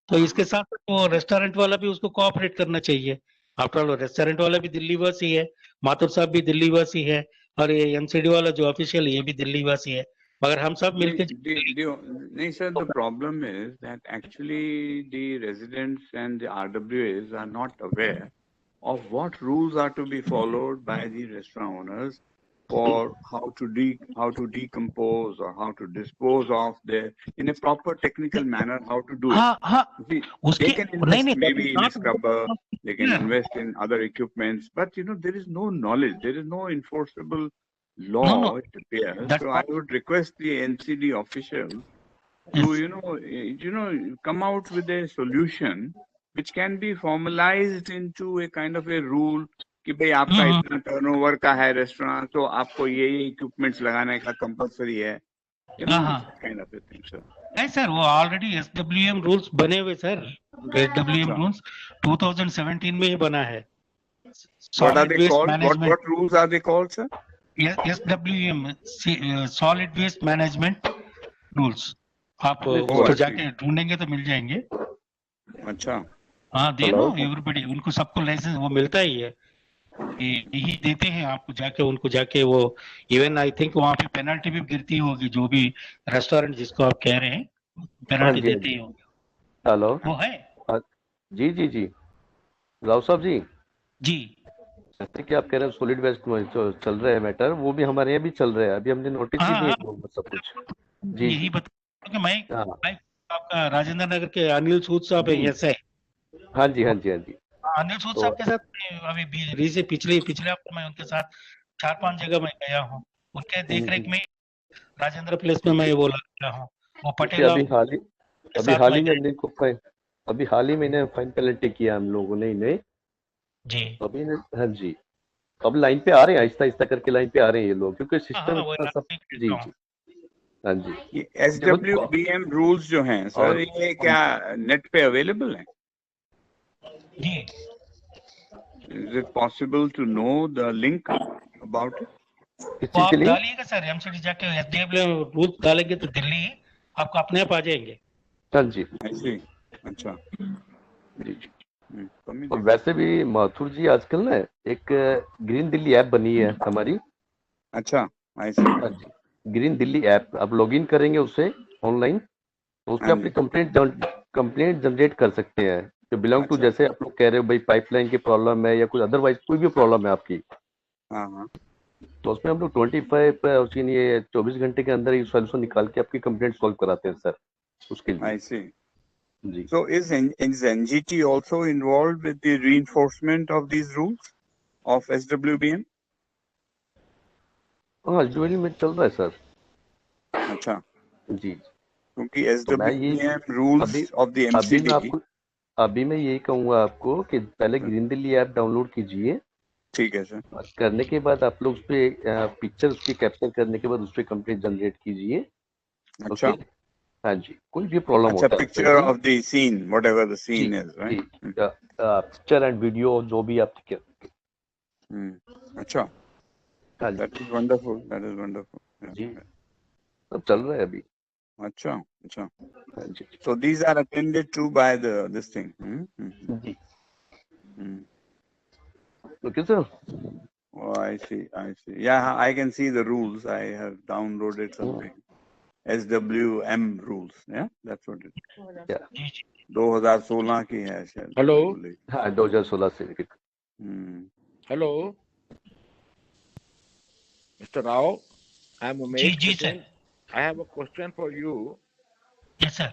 तो इसके साथ वो रेस्टोरेंट वाला भी उसको कोऑपरेट करना चाहिए. आफ्टर ऑल रेस्टोरेंट वाला भी दिल्ली वासी है, माथुर साहब भी दिल्ली वासी है और ये एमसीडी वाला जो ऑफिशियल ये भी दिल्ली वासी है, मगर हम सब मिलके नहीं sir, the problem is that actually the residents and the RWAs are not aware of what rules are to be followed by the restaurant owners for how to decompose or how to dispose of their in a proper technical manner, how to do it. See, they can invest maybe in a scrubber, they can invest in other equipments, but you know there is no knowledge, there is no enforceable law, it appears. So I would request the NCD officials to you know come out with a solution which can be formalized into a kind of a rule कि भाई आपका इतना turnover का है restaurant तो आपको ये equipments लगाने का कंपलसरी है. Kind of thing sir. नहीं सर, वो ऑलरेडी एसडब्ल्यूएम रूल्स बने हुए सर. एसडब्ल्यूएम रूल्स 2017 में ही बना है. What are they called? What rules are they called, sir? SWM, solid waste management rules. आप उसको जाके ढूंढेंगे तो मिल जाएंगे. अच्छा. हाँ दे नो एवरीबॉडी, उनको सबको लाइसेंस वो मिलता ही है, यही देते हैं आपको जाके, उनको जाके वो इवन आई थिंक वहाँ पे पेनल्टी भी गिरती होगी, जो भी रेस्टोरेंट जिसको आप कह रहे हैं पेनल्टी देते ही होंगे. हेलो वो है जी जी जी राव साहब जी जी. जैसे कि आप कह रहे हैं सॉलिड वेस्ट में जो चल रहा है मैटर, वो भी हमारे यहाँ भी चल रहा है. अभी हमने नोटिस ही दिया सब कुछ. जी यही बता कि मैं आपका राजेंद्र नगर के अनिल सूद साहब है ऐसा है. हाँ जी हाँ जी हाँ जी. अनिल सूद साहब के साथ अभी से पिछले हफ्ते मैं उनके साथ 4-5 जगह मैं गया हूँ. उनके देखरेख में राजेंद्र प्लेस में मैं वो लगा हूँ. वो पटेल अभी हाल ही में फाइन पेनल्टी किया हम लोगों ने इन्हें जी. अभी हाँ जी, अब लाइन पे आ रहे हैं, आहिस्ता आहिस्ता करके लाइन पे आ रहे हैं ये लोग, क्योंकि सिस्टम सब. जी जी हाँ जी. ये SWBM रूल्स जो हैं सर, ये क्या नेट पे अवेलेबल है? जी. Is it possible to know the link about it? तो आप डालिएगा सर एमसीडी जाके SWBM रूल्स डालेंगे तो दिल्ली आपको अपने आप आ जाएंगे. हाँ जी ऐसे. अच्छा जी जी. और वैसे भी माथुर जी आजकल ना एक ग्रीन दिल्ली ऐप बनी है हमारी. अच्छा ऐसे. हाँ जी, ग्रीन दिल्ली ऐप आप लॉगिन करेंगे उससे ऑनलाइन, तो उसमें अपनी कंप्लेंट जनरेट कर सकते हैं जो बिलोंग टू, जैसे आप लोग कह रहे हो भाई पाइपलाइन की प्रॉब्लम है या कुछ अदरवाइज कोई भी प्रॉब्लम है आपकी. हाँ. तो उसमें हम लोग 24 घंटे के अंदर ये सॉल्यूशन निकाल के आपकी कंप्लेंट सॉल्व कराते हैं सर उसके लिए. I see. So is NGT also involved with the reinforcement of these rules of SWBM? हाँ SWBM में चल रहा है सर. अच्छा जी. क्योंकि SWBM rules of the MCD. अभी मैं यही कहूँगा आपको कि पहले ग्रीन दिल्ली ऐप डाउनलोड कीजिए. ठीक है सर. करने के बाद आप लोग उस पे पिक्चर उसकी कैप्चर करने के बाद उस पे कंप्लेंट जनरेट कीजिए. अच्छा. हाँ जी, कोई भी प्रॉब्लम होता है. Picture of the scene, whatever the scene is, right? Picture and video जो भी आप कर. अच्छा. That is wonderful, that is wonderful. जी सब चल रहा है अभी. अच्छा अच्छा. So these are attended to by this thing. Ji. Okay sir. Oh, I see. Yeah, I can see the rules. I have downloaded something. SWM rules. Yeah, that's what it is. Yeah. 2016 की है शायद. Hello. हाँ 2016 से लेके Hello, Mr. Rao. I'm Umesh. Ji sir. I have a question for you. Yes sir.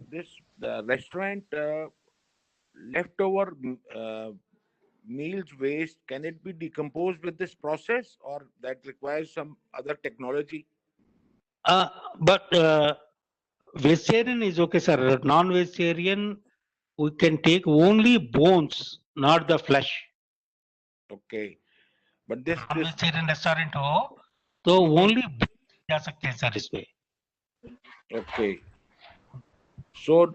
This restaurant leftover meals waste, can it be decomposed with this process, or that requires some other technology? But vegetarian is okay, sir. Non-vegetarian, we can take only bones, not the flesh. Okay, but this Non-vegetarian restaurant हो तो only जा सकते हैं sir इसमें. okay. So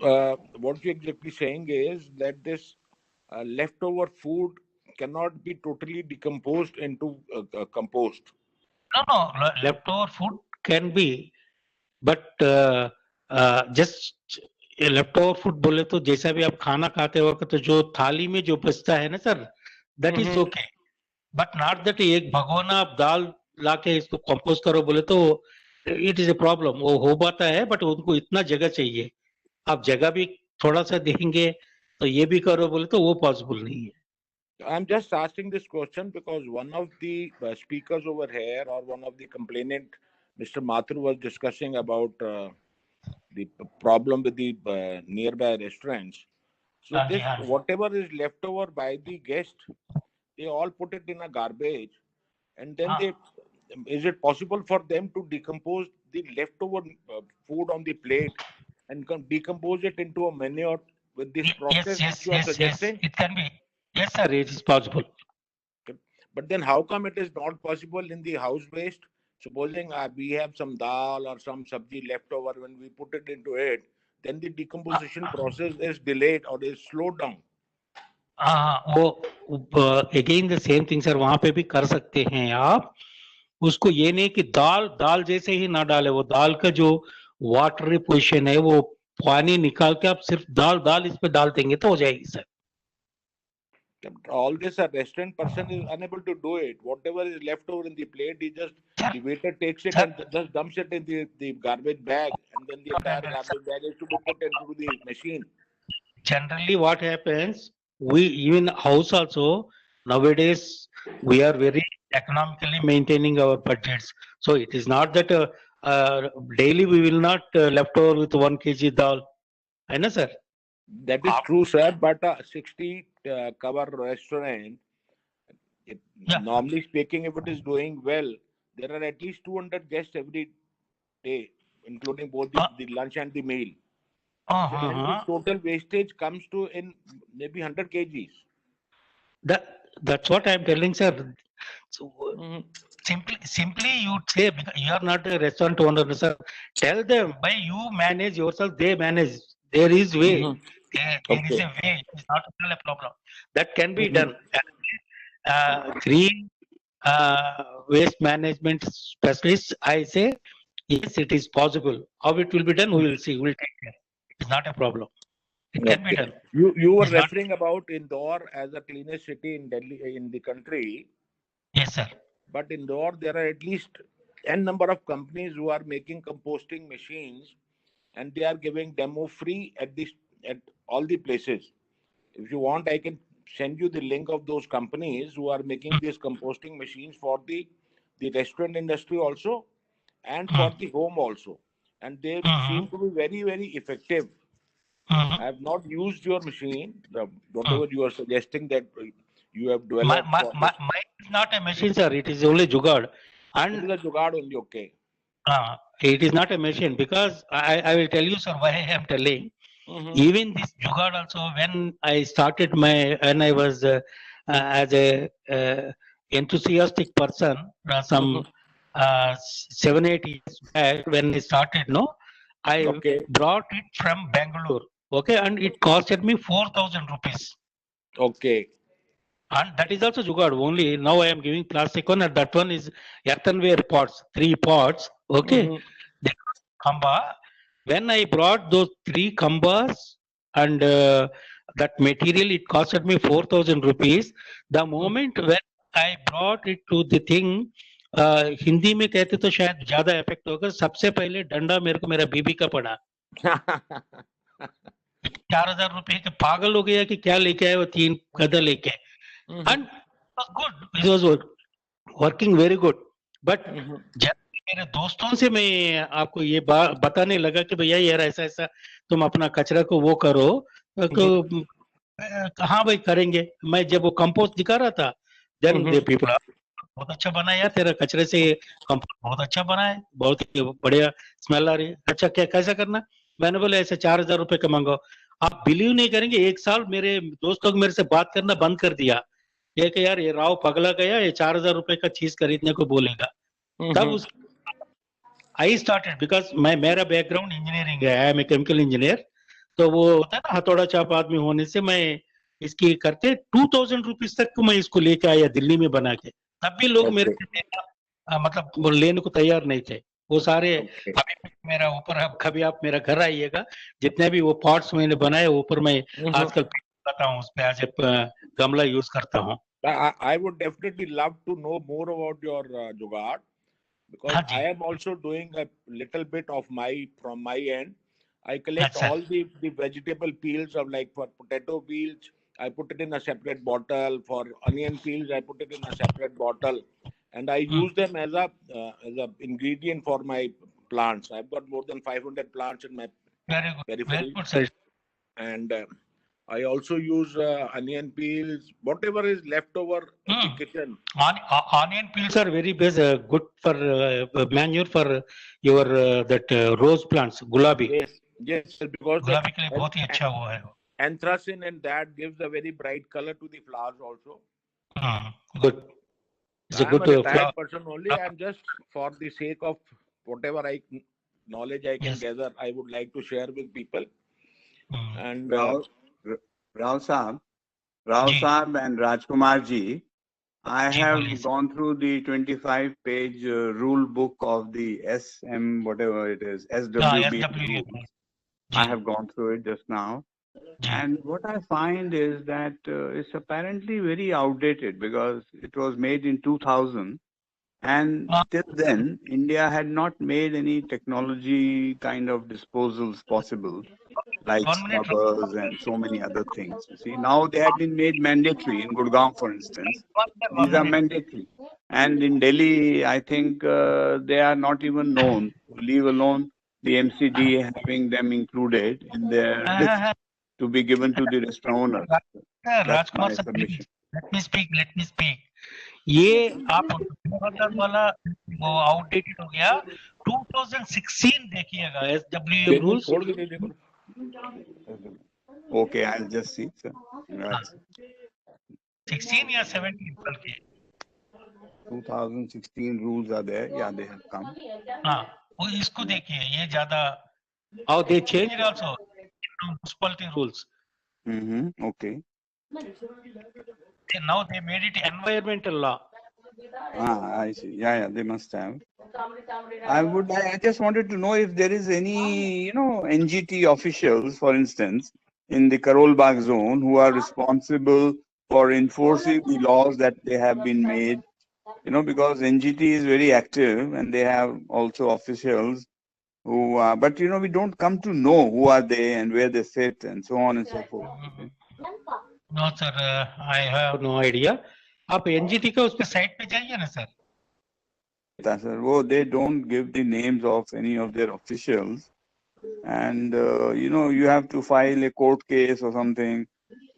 what you're exactly saying is that this leftover food cannot be totally decomposed into compost. No, leftover food can be, but just leftover food बोले तो जैसा भी आप खाना खाते हो तो जो थाली में जो बचता है ना sir, that is okay. But not that एक भगोना आप दाल लाके इसको कंपोस्ट करो बोले तो it is a problem. वो हो पाता है, but उनको इतना जगह चाहिए. आप जगह भी थोड़ा सा देंगे तो ये भी करो बोले तो वो पॉसिबल नहीं है. I'm just asking this question because one of the speakers over here, or one of the complainant, Mr. Mathur, was discussing about the problem with the nearby restaurants. So this, whatever is left over by the guest, they all put it in a garbage, and then is it possible for them to decompose the leftover food on the plate and decompose it into a manure with this process you are suggesting? It can be. Yes, sir, it is possible. But then how come it is not possible in the house waste? Supposing we have some dal or some sabji left over, when we put it into it, then the decomposition process is delayed or is slowed down. वो again the same thing, sir. वहाँ पे भी कर सकते हैं आप. उसको ये नहीं कि दाल जैसे ही ना डाले, वो दाल का जो वाटरी पोजीशन है वो पानी निकाल के आप सिर्फ दाल इस पे डाल देंगे तो हो जाएगी sir. All this, a restaurant person is unable to do it. Whatever is left over in the plate, the waiter takes it and just dumps it in the garbage bag, and then the entire garbage bag is to be put into the machine. Generally, what happens, we even house also nowadays we are very economically maintaining our budgets. So it is not that daily we will not left over with 1 kg dal. I know, sir. That is true, sir. But a 60 cover restaurant, normally speaking, if it is doing well, there are at least 200 guests every day, including both the lunch and the meal. So then the total wastage comes to in maybe 100 kgs. That's what I'm telling, sir. So, simply you say, because you are not a restaurant owner, sir. Tell them, by you manage yourself, they manage. There is way. There is a way. It's not a problem. That can be done. Green waste management specialists, I say, yes, it is possible. How it will be done, we will see. We will take care. It's not a problem. It can be done. You were referring about Indore as a cleanest city in Delhi, in the country. Yes, sir. But in Indore, there are at least n number of companies who are making composting machines, and they are giving demo free at all the places. If you want, I can send you the link of those companies who are making these composting machines for the restaurant industry also, and for the home also. And they seem to be very, very effective. I have not used your machine, whatever you are suggesting that you have developed. Mine is not a machine, sir. It is only jugaad. And it is a jugaad only, okay. It is not a machine, because I will tell you, sir, why I am telling. Even this jugaad also, when I started when I was as a enthusiastic person, some 7-8 years back, when I started, I brought it from Bangalore, okay, and it costed me 4,000 rupees. Okay. And that is also jugaad only. Now I am giving plastic one, and that one is earthenware pots, 3 pots, okay. They kamba. When I brought those 3 kambas and that material, it costed me 4,000 rupees. The moment when I brought it to the thing, Hindi में कहते तो शायद ज्यादा effect होगा। सबसे पहले डंडा मेरे को मेरा बीबी का पड़ा। 4,000 रुपए के पागल हो गया कि क्या लेके आए वो 3 गदा लेके। And good, it was working very good. But जब मेरे दोस्तों से मैं आपको ये बताने लगा कि भैया यार ऐसा ऐसा तुम अपना कचरा को वो करो, तो हाँ भाई करेंगे। मैं जब वो कंपोस्ट दिखा रहा था, देन दे पीपल बहुत अच्छा बना यार, तेरा कचरे से कंपोस्ट बहुत अच्छा बना है, बहुत ही बढ़िया स्मेल आ रही है। अच्छा क्या कैसा करना? मैंने बोले ऐसे 4,000 रुपए का मंगाओ। आप बिलीव नहीं करेंगे, 1 साल मेरे दोस्त लोग मेरे से बात करना बंद कर दिया। ये कि यार ये राव पगला गया, ये 4,000 रुपए का चीज खरीदने को बोलेगा। तब उस आई स्टार्टेड, बिकॉज मेरा बैकग्राउंड इंजीनियरिंग है, I am a chemical engineer. तो वो होता है ना हथौड़ा चाप आदमी होने से मैं इसकी करके 2,000 रुपीज तक को मैं इसको लेके आया दिल्ली में बना के। तब भी लोग मेरे से मतलब वो लेने को तैयार नहीं थे वो सारे। अभी मेरा ऊपर, अब कभी आप मेरा घर आइएगा, जितने भी वो पॉट्स मैंने बनाए ऊपर मैं आजकल करता हूँ, उस पे आज गमला यूज करता हूँ। I would definitely love to know more about your jugaad, because I am also doing a little bit of from my end. I collect all the vegetable peels of, like for potato peels, I put it in a separate bottle. For onion peels, I put it in a separate bottle, and I use them as a ingredient for my plants. I've got more than 500 plants in my periphery. And I also use onion peels, whatever is left over in the kitchen. Onion peels are very best, good for manure for your that rose plants, gulabi. Yes, because gulabi के लिए बहुत ही अच्छा वो है। Anthracene, and that gives a very bright color to the flowers also. Good. It's a I'm good a retired person only. I'm just, for the sake of whatever knowledge I can gather, I would like to share with people. And Rao Saab and Rajkumar ji, I have gone through the 25-page rule book of the SM, whatever it is, SWB. I have gone through it just now. And what I find is that it's apparently very outdated, because it was made in 2000. And till then, India had not made any technology kind of disposals possible, like scrubbers and so many other things. You see, now they have been made mandatory in Gurgaon, for instance. These are mandatory. And in Delhi, I think they are not even known, leave alone the MCD having them included in their list to be given to the restaurant owner. That's my submission. Let me speak. ये आप वाला वो outdated हो गया। 2016 देखिएगा SWA rules. Okay, I'll just see, sir. 16 या 17 बल्कि 2016 rules are there. Yeah, they have come. हाँ, वो इसको देखिए, ये ज्यादा। How they changed also municipality rules. Okay. Now they made it environmental law. I see. Yeah, they must have. I just wanted to know if there is any, NGT officials, for instance, in the Karol Bagh zone who are responsible for enforcing the laws that they have been made, because NGT is very active and they have also officials who are, but we don't come to know who are they and where they sit and so on and so forth. No sir, I have no idea. आप NGT का उसके site पे जाइए ना sir. Sir, they don't give the names of any of their officials, and you have to file a court case or something.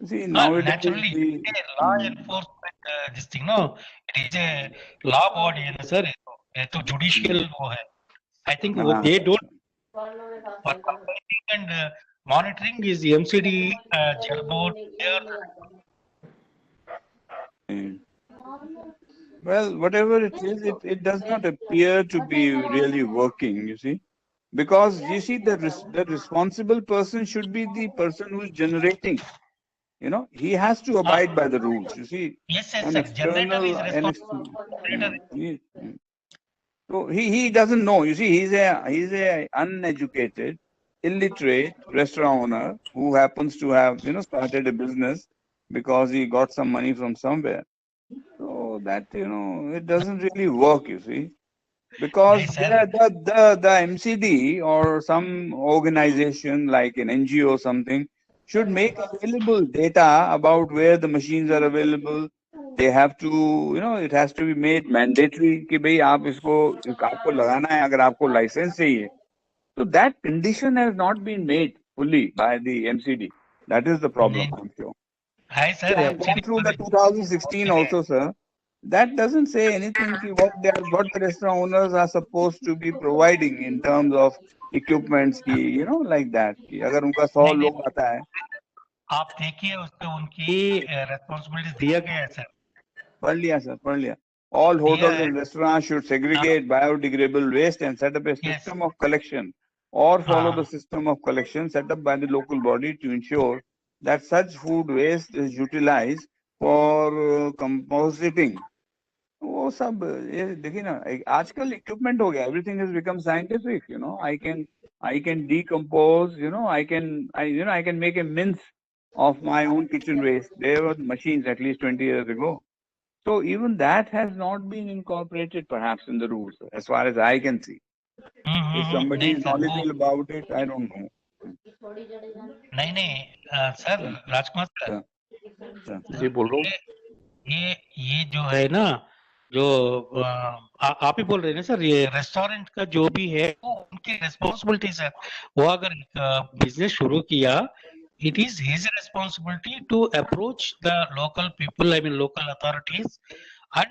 See, nowadays naturally, law enforcement this thing, no, it is a law body, sir. तो judicial वो है। I think they don't. But and monitoring is the MCD, Jal Board. Well, whatever it is, it does not appear to be really working, you see. Because, you see, the responsible person should be the person who is generating. He has to abide by the rules, you see. Yes, sir. Generator is responsible. So he doesn't know. You see, he's a uneducated, illiterate restaurant owner who happens to have, started a business because he got some money from somewhere. So So that, it doesn't really work, you see, because नहीं sir, the MCD or some organization like an NGO or something should make available data about where the machines are available. They have to, it has to be made mandatory कि भाई आप आपको लगाना है अगर आपको licence चाहिए. So that condition has not been made fully by the MCD. That is the problem, नहीं I'm sure. है So sir, I have gone through the 2016 also, sir. That doesn't say anything ki what the restaurant owners are supposed to be providing in terms of equipments ki, like that. कि अगर उनका 100 नहीं नहीं लोग आता है. आप देखिए उसमें उनकी रेस्पॉन्सिबिलिटी दिया गया है सर, पढ़ लिया sir, पढ़ लिया. All दिया hotels है. and restaurants should segregate biodegradable waste and set up a Yes. system of collection or follow the हाँ, system of collection set up by the local body to ensure that such food waste is utilized for compositing. वो सब ये देखिए ना, आजकल equipment हो गया, everything has become scientific. I can decompose, I can make a mince of my own kitchen waste. There were machines at least 20 years ago. So even that has not been incorporated perhaps in the rules, as far as I can see. If somebody नहीं is sir वो knowledgeable about it, I don't know. नहीं sir, राजकुमार sir, जी बोल रहा हूँ. ये जो है ना, जो आप ही बोल रहे हैं ना सर, ये रेस्टोरेंट का जो भी है वो उनकी रिस्पॉन्सिबिलिटी सर. वो अगर बिजनेस शुरू किया, it is his responsibility to approach the local people, I mean local authorities, and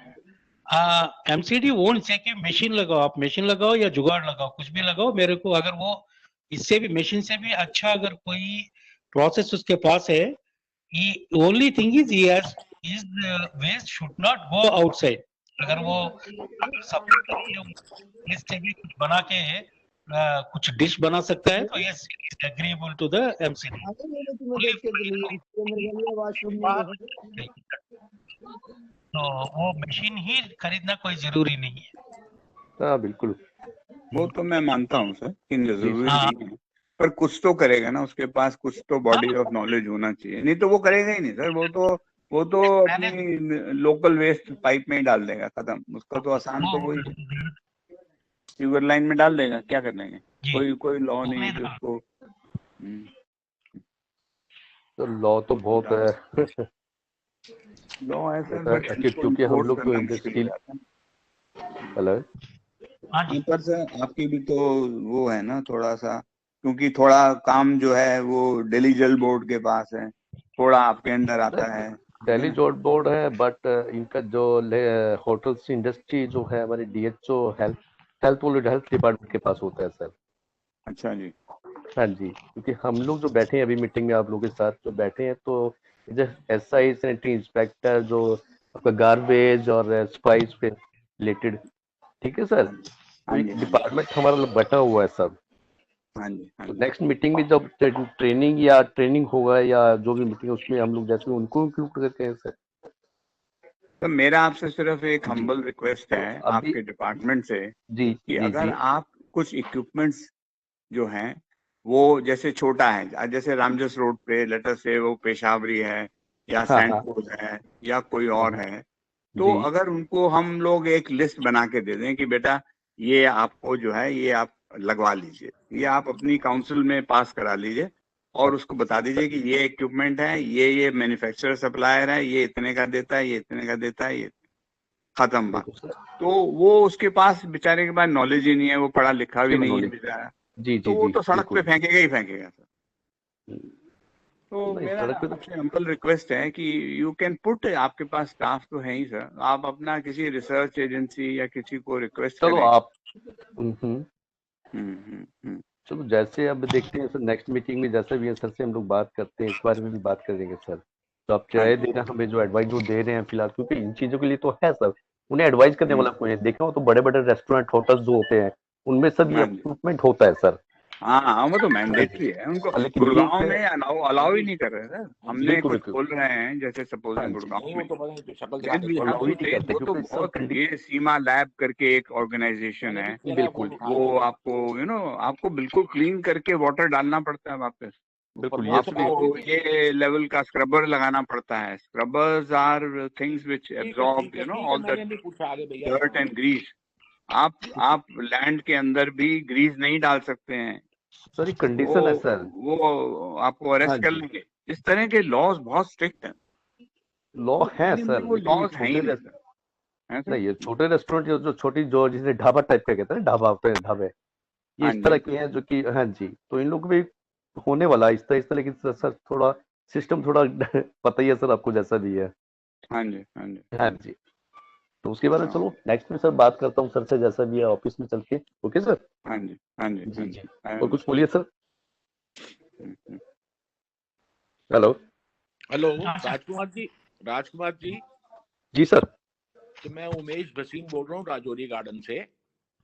MCD won't say कि मशीन लगाओ, आप मशीन लगाओ या जुगाड़ लगाओ, कुछ भी लगाओ मेरे को. अगर वो इससे भी मशीन से भी अच्छा अगर कोई प्रोसेस उसके पास है, only thing is his waste should not go outside. अगर वो से भी कुछ बना के कुछ डिश बना सकता है तो yes, it is agreeable to the MCD. तो वो मशीन ही खरीदना कोई जरूरी नहीं है. हाँ बिल्कुल. वो तो मैं मानता हूँ सर कि जरूरी हाँ. नहीं है, पर कुछ तो करेगा ना, उसके पास कुछ तो बॉडी ऑफ नॉलेज होना चाहिए. नहीं तो वो करेगा ही नहीं सर. वो तो अपनी लोकल वेस्ट पाइप में ही डाल देगा, खत्म. उसका तो आसान तो वही सीवर लाइन में डाल देगा, क्या कर लेंगे. कोई लॉ नहीं है उसको. तो लॉ तो बहुत है. लॉ है सर, क्योंकि हम लोग तो इंडस्ट्री. हेलो. पर सर आपकी भी तो वो है ना थोड़ा सा, क्योंकि थोड़ा काम जो है वो दिल्ली जल बोर्ड के पास है, थोड़ा आपके अंदर आता है. दिल्ली जल बोर्ड है, बट इनका जो होटल्स इंडस्ट्री जो है हमारे DHO हेल्थ डिपार्टमेंट के पास होता है सर. अच्छा जी. हाँ जी, क्योंकि हम लोग जो बैठे हैं अभी मीटिंग में आप लोगों के साथ जो बैठे हैं, तो SI सैनिटरी इंस्पेक्टर जो आपका गार्बेज और स्पाइस पे रिलेटेड, ठीक है सर, तो एक डिपार्टमेंट हमारा बैठा हुआ है सब. हाँ जी. तो नेक्स्ट मीटिंग में जब ट्रेनिंग होगा या जो भी मीटिंग उसमें हम लोग जैसे उनको इंक्लूड करते हैं सर. तो मेरा आपसे सिर्फ एक हम्बल रिक्वेस्ट है आपके डिपार्टमेंट से जी कि अगर आप कुछ इक्विपमेंट्स जो हैं वो जैसे छोटा है, जैसे रामजस रोड पे लेटर से वो पेशावरी है या सैंडफोर्ड है या कोई और है, तो अगर उनको हम लोग एक लिस्ट बना के दे दें कि बेटा ये आपको जो है ये आप लगवा लीजिए, ये आप अपनी काउंसिल में पास करा लीजिए और उसको बता दीजिए कि ये इक्विपमेंट है, ये मैन्युफैक्चरर सप्लायर है, ये इतने का देता है, ये इतने का देता है, ये खत्म बात. तो वो उसके पास बेचारे के पास नॉलेज ही नहीं है, वो पढ़ा लिखा भी नहीं है बेचारा. तो वो तो सड़क पे फेंकेगा ही फेंकेगा सर. तो मेरा आपसे हम्बल रिक्वेस्ट है कि यू कैन पुट, आपके पास स्टाफ तो है ही सर, आप अपना किसी रिसर्च एजेंसी या किसी को रिक्वेस्ट करें. आप चलो जैसे अब देखते हैं सर, नेक्स्ट मीटिंग में जैसे भी है सर से हम लोग बात करते हैं, इस बारे में भी बात करेंगे सर. तो आप चाहे देना हमें जो एडवाइस जो दे रहे हैं फिलहाल, क्योंकि इन चीजों के लिए तो है सर, उन्हें एडवाइस करने वाला कोई है. देखा हो तो बड़े बड़े रेस्टोरेंट होटल्स जो होते हैं उनमें सब ये इक्विपमेंट होता है सर. हाँ वो तो मैंडेटरी है उनको. गुड़गांव में अलाउ ही नहीं कर रहे सर. हमने कुछ खोल रहे हैं जैसे सपोज गुड़गांव में, वो तो ये सीमा लैब करके एक ऑर्गेनाइजेशन है, बिल्कुल वो आपको आपको बिल्कुल क्लीन करके वाटर डालना पड़ता है वापस. बिल्कुल ये प्रमोशन आपको ये लेवल का स्क्रबर लगाना पड़ता है। Scrubbers are things which absorb you know all the मैंने नहीं पूछा आगे भैया। Dirt and grease. आप लैंड के अंदर भी ग्रीस नहीं डाल सकते हैं, सर ये कंडीशन है सर। वो आपको हाँ अरेस्ट कर जी, लेंगे। इस तरह के लॉज बहुत स्ट्रिक्ट हैं। लॉ है सर, वो लेकिन ये लॉज है ही छोटे नहीं सर, है सर? नहीं, ये छोटे रेस्टोरेंट जो छोटी जो जिसे ढाबा टाइप का कहते हैं ना, ढाबा होते हैं ढाबे, ये हाँ इस तरह जी, के हैं जो कि हाँ जी, तो इन लोग भी होने वाला है इस तरह, लेकिन सर थोड़ा सिस्टम थोड़ा पता ही है सर आपको जैसा भी है। हाँ जी, हाँ जी, हाँ जी, तो उसके बारे में हाँ चलो नेक्स्ट में सर बात करता हूँ सर से जैसा भी है ऑफिस में चल के। Okay sir. हाँ जी, हाँ जी, जी हाँ जी, जी। और कुछ बोलिए सर। हम्म। हेलो। हेलो राजकुमार जी जी सर। तो मैं उमेश भसीन बोल रहा हूँ राजौरी गार्डन से।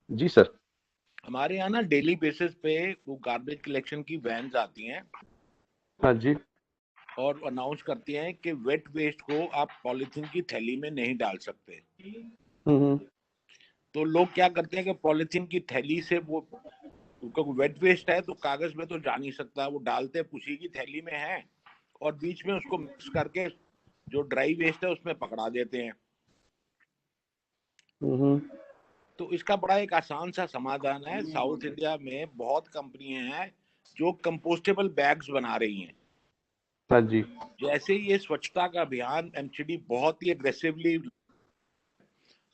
जी सर। हमारे यहाँ ना डेली बेसिस पे वो गार्बेज कलेक्शन की वैन्स आती हैं हाँ जी। और अनाउंस करती हैं कि वेट वेस्ट को आप पॉलीथीन की थैली में नहीं डाल सकते। हम्म। तो लोग क्या करते हैं कि पॉलीथीन की थैली से वो उनका वेट वेस्ट है तो कागज में तो जा नहीं सकता, वो डालते उसी की थैली में है और बीच में उसको मिक्स करके जो ड्राई वेस्ट है उसमें पकड़ा देते हैं। तो इसका बड़ा एक आसान सा समाधान है। साउथ इंडिया में बहुत कंपनियां हैं जो कंपोस्टेबल बैग्स बना रही हैं। हाँ जी। जैसे ये स्वच्छता का अभियान एमसीडी बहुत ही एग्रेसिवली,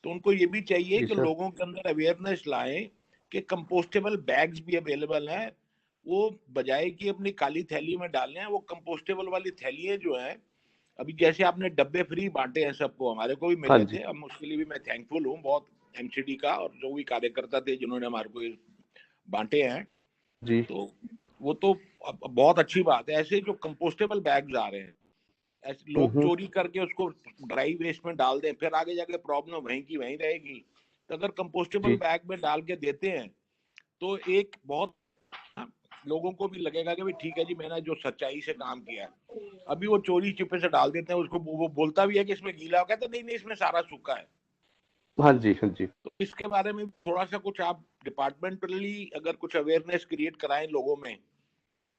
तो उनको ये भी चाहिए जी कि सर। लोगों के अंदर अवेयरनेस लाएं कि कंपोस्टेबल बैग्स भी अवेलेबल हैं। वो बजाय कि अपनी काली थैली में डालें, वो कंपोस्टेबल वाली थैलियां जो हैं, अभी जैसे आपने डब्बे फ्री बांटे हैं सबको, हमारे को भी हाँ मिले जी। थे, हम उसके लिए भी मैं थैंकफुल हूँ बहुत एमसीडी का और जो भी कार्यकर्ता थे जिन्होंने हमारे को ये बांटे हैं। जी। तो वो तो बहुत अच्छी बात है। ऐसे जो कंपोस्टेबल बैग्स आ रहे हैं, ऐसे लोग चोरी करके उसको ड्राई वेस्ट में डाल दें, फिर आगे जाके प्रॉब्लम वहीं की वहीं रहेगी। तो अगर कंपोस्टेबल जी। बैग में डाल के देते हैं तो एक बहुत लोगों को भी लगेगा कि भाई ठीक है जी, मैंने जो सच्चाई से काम किया है। अभी वो चोरी छिपे से डाल देते हैं उसको, वो बोलता भी है कि इसमें गीला हो, कहता नहीं नहीं इसमें सारा सूखा है। हाँ जी। हाँ जी। तो इसके बारे में थोड़ा सा कुछ आप डिपार्टमेंटली अगर कुछ अवेयरनेस क्रिएट कराएं लोगों में,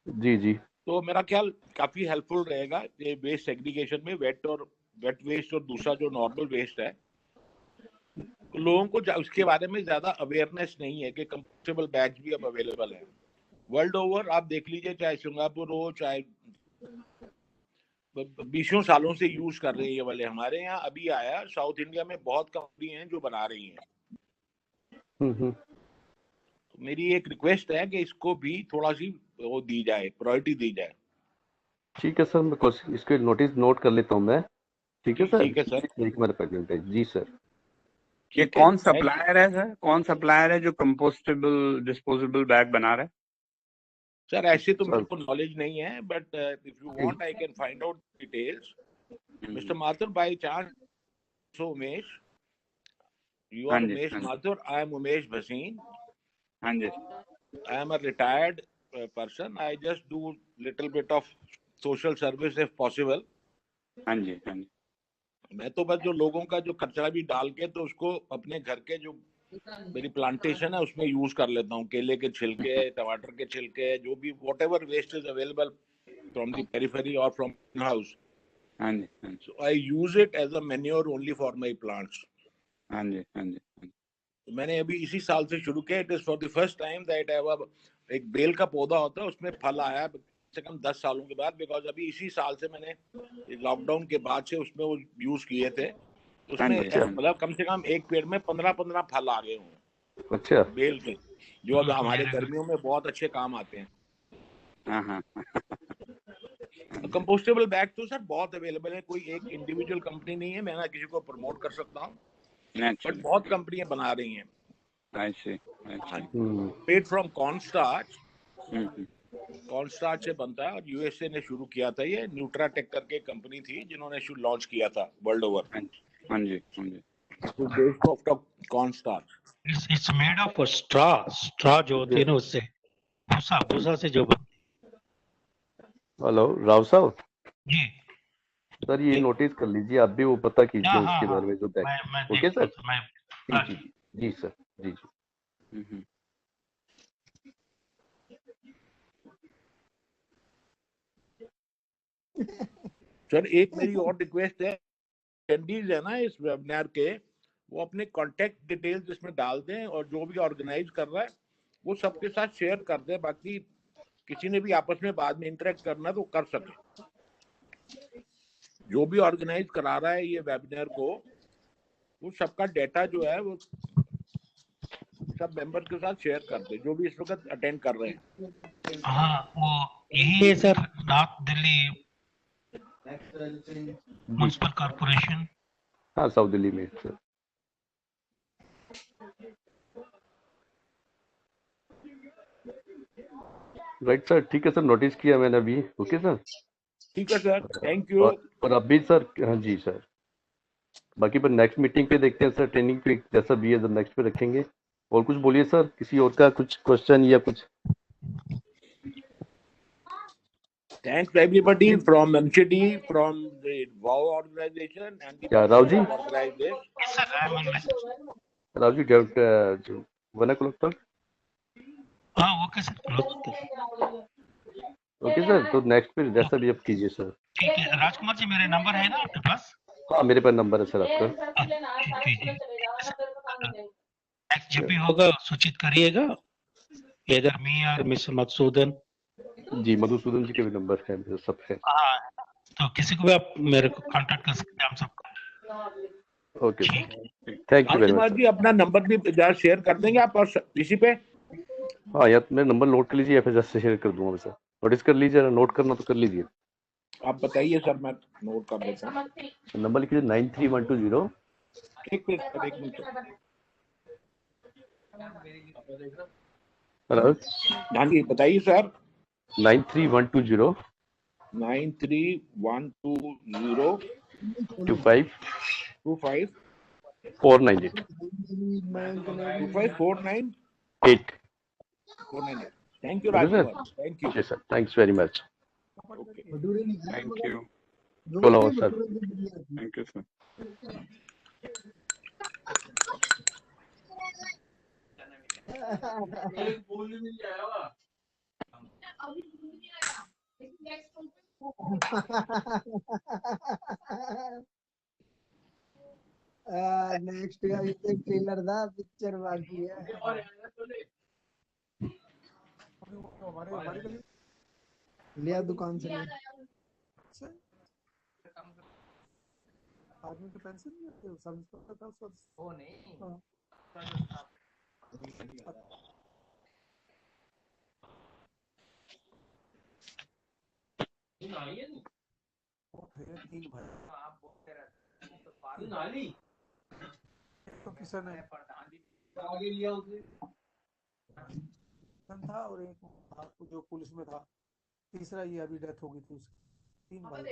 जी जी। तो मेरा ख्याल काफी हेल्पफुल रहेगा ये वेस्ट सेग्रीगेशन में। वेट वेस्ट और दूसरा जो नॉर्मल वेस्ट है, तो लोगों को उसके बारे में ज्यादा अवेयरनेस नहीं है कि कंपोस्टेबल बैग्स भी अब अवेलेबल है। वर्ल्ड ओवर आप देख लीजिए, चाहे सिंगापुर हो, चाहे 20 सालों से यूज कर रहे हैं ये वाले। हमारे यहाँ अभी आया, साउथ इंडिया में बहुत कंपनी हैं जो बना रही हैं। तो मेरी एक रिक्वेस्ट है कि इसको भी थोड़ा सी वो दी जाए, प्रायोरिटी दी जाए। ठीक है सर, मैं कोशिश इसके नोटिस नोट कर लेता हूँ मैं। ठीक है सर। ठीक है सर। एक मेरा प्रेगनेंट है जी सर। ये कौन सप्लायर है सर, कौन सप्लायर है जो कंपोस्टेबल डिस्पोजेबल बैग बना रहा है? सर ऐसे तो मेरे को नॉलेज नहीं है, but if you want I can find out details. Mister Mathur, by chance so Umesh, you are Umesh Mathur, I am Umesh Bhasin. हाँ जी। I am a retired person. I just do little bit of social service if possible. हाँ जी, हाँ जी। मैं तो बस जो लोगों का जो कचरा भी डाल के तो उसको अपने घर के जो मेरी प्लांटेशन है उसमें यूज कर लेता हूँ। केले के छिलके, टमाटर के छिलके, जो भी whatever waste is available from the periphery or from house. हाँ जी, हाँ जी। So I use it as a manure only for my plants. हाँ जी, हाँ जी। तो मैंने अभी इसी साल से शुरू किया। It is for the first time that एक बेल का पौधा होता है उसमें फल आया से कम 10 सालों के बाद, बिकॉज अभी इसी साल से मैंने लॉकडाउन के बाद से उसमें वो यूज किए थे। उसमें मतलब कम से कम एक पेड़ में 15 फल आ गए होंगे। अच्छा। बेल के, जो अब हमारे गर्मियों में बहुत अच्छे काम आते हैं। कंपोस्टेबल बैग तो सर बहुत अवेलेबल है, कोई एक इंडिविजुअल कंपनी नहीं है, मैं ना किसी को प्रमोट कर सकता हूँ, बट बहुत कंपनियां बना रही हैं। I see. Made from cornstarch. Cornstarch से बनता है और यूएसए ने शुरू किया था। ये न्यूट्राटेक करके कंपनी थी जिन्होंने लॉन्च किया था वर्ल्ड ओवर। हाँ जी, हाँ जी। Based of cornstarch. It's made of straw जो होती है ना, उससे भूसा से जो बनती। हेलो राव साहब जी सर, ये नोटिस कर लीजिए आप भी, वो पता कीजिए उसके बारे में जो बैग। मैं ओके सर। मैं जी जी जी सर। जी जी। सर एक मेरी और रिक्वेस्ट है, अटेंडीज है ना इस वेबिनार के, वो अपने कॉन्टेक्ट डिटेल्स इसमें डाल दें और जो भी ऑर्गेनाइज कर रहा है वो सबके साथ शेयर कर दें, बाकी किसी ने भी आपस में बाद में इंटरेक्ट करना तो कर सके। जो भी ऑर्गेनाइज करा रहा है ये वेबिनार को, वो सबका डेटा जो है वो सब मेंबर्स के साथ शेयर कर दे, जो भी इस वक्त अटेंड कर रहे हैं। हाँ, वो यही है sir, north Delhi municipal corporation. हाँ, साउथ दिल्ली में सर। राइट सर, ठीक है सर, नोटिस किया मैंने अभी। ओके सर, ठीक है सर, थैंक यू। और अभी सर, हाँ जी सर, बाकी पर नेक्स्ट मीटिंग पे देखते हैं सर, ट्रेनिंग पे जैसा भी है तो नेक्स्ट पे रखेंगे। और कुछ बोलिए सर, किसी और का कुछ क्वेश्चन या कुछ? Thanks everybody from MCD, from the WOW organization and the Yeah, Rao ji? organization. Yes sir, I am online. Rao ji, 1 o'clock तक? हाँ, ओके सर, ओके सर, तो नेक्स्ट पे जैसा भी आप कीजिए सर। ठीक है। राजकुमार जी, मेरे नंबर है ना आपके पास? हाँ, मेरे पास नंबर है सर आपका। नेक्स्ट जब भी होगा सूचित करिएगा, इधर मी और मिस्टर मधुसूदन जी, मधुसूदन जी के भी नंबर है, मेरे सब है। हाँ, तो किसी को भी आप मेरे को कांटेक्ट कर सकते हैं, हम सबका। Okay, thank you very much जी, अपना नंबर भी जरा शेयर कर देंगे आप और इसी पे। हाँ, या मेरा नंबर नोट कर लीजिए या फिर जस्ट शेयर कर दूंगा सर। नोटिस कर लीजिए, नोट करना तो कर लीजिए। आप बताइए सर, मैं नोट कर देता हूँ। नंबर लिखिए 93120। एक मिनट। हेलो, हाँ जी, बताइए sir. 93120 93120 25 498 25498 498। Thank you Rajkumar, thank you. Okay sir, thanks very much. Thank you. बोलो sir. Thank you sir. Next का भी ट्रेलर था, पिक्चर बाकी है। लिया दुकान से लिया। आदमी के पेंशन नहीं होते, समझता था उसको। वो नहीं, तो किसान है आगे लिया उसे था, और एक जो पुलिस में था, तीसरा ये अभी डेथ हो गई थी उसकी। 3 भाई,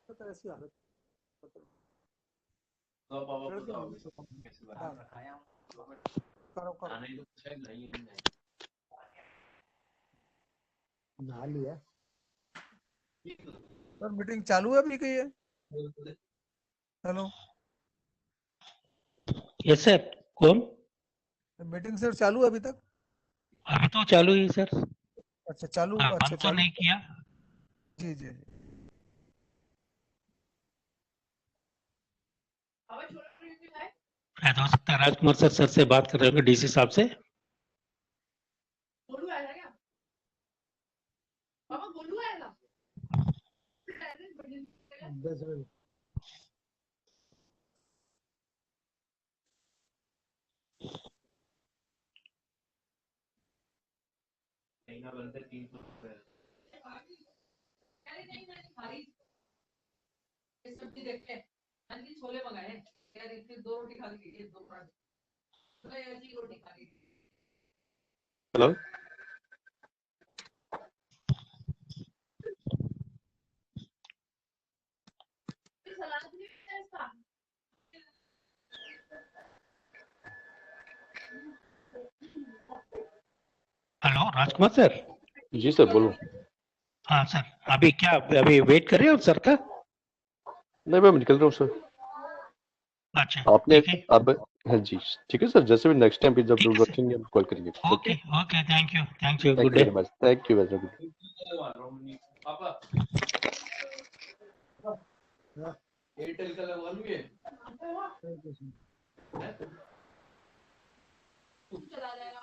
तो ऐसी हालत। ना लिया सर, मीटिंग चालू है अभी की है? हेलो, यस सर, कौन? मीटिंग सर चालू है अभी तक? अभी तो चालू ही सर। अच्छा चालू, हाँ, अच्छा बंद तो चालू नहीं किया। जी जी। शायद हो सकता है राजकुमार सर से बात कर रहे होंगे, डीसी साहब से। छोले मंगाए, दो रोटी खा ली, दो रोटी खा ली। हेलो, हेलो राजकुमार सर। जी सर, बोलो। हाँ सर, अभी क्या, अभी वेट कर रहे हो सर का? नहीं, मैं निकल रहा हूँ सर। अच्छा, आपने ठीक है। अब, हाँ जी, ठीक है सर, जैसे भी नेक्स्ट टाइम पे जब ठीक है सर। रखेंगे कॉल करिए। Okay okay, thank you, thank you good day. Very much, thank you very much. हाँ, एयरटेल का लगवा लूंगे चला जाएगा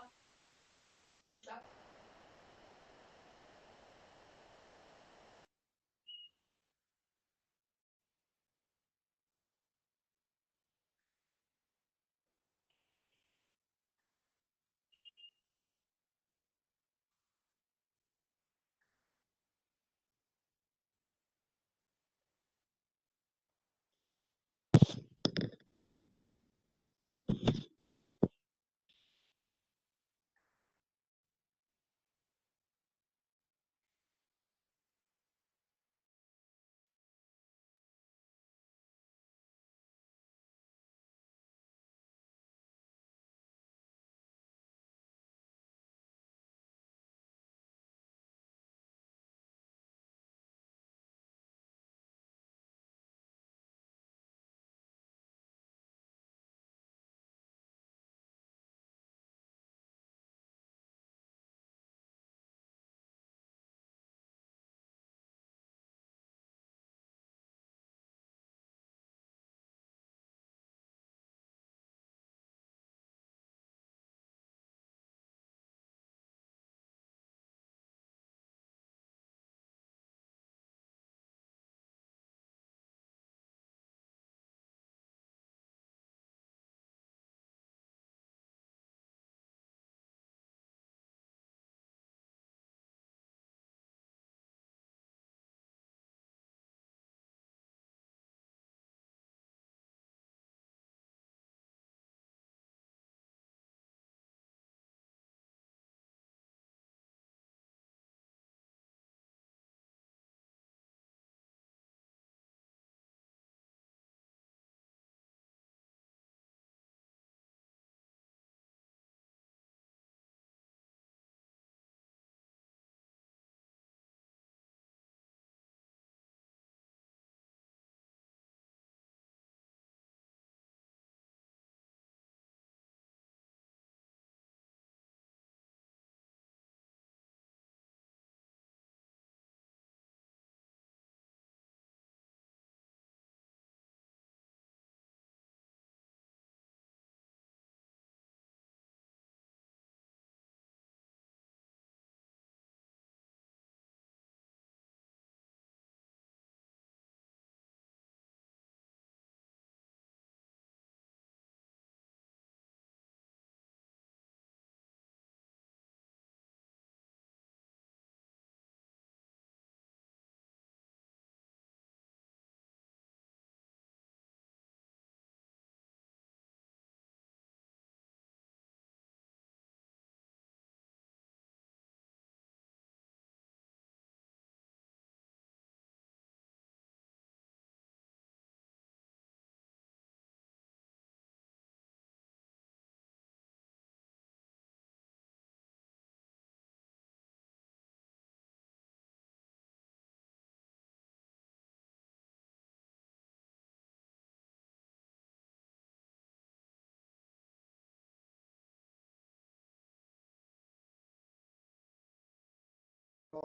तो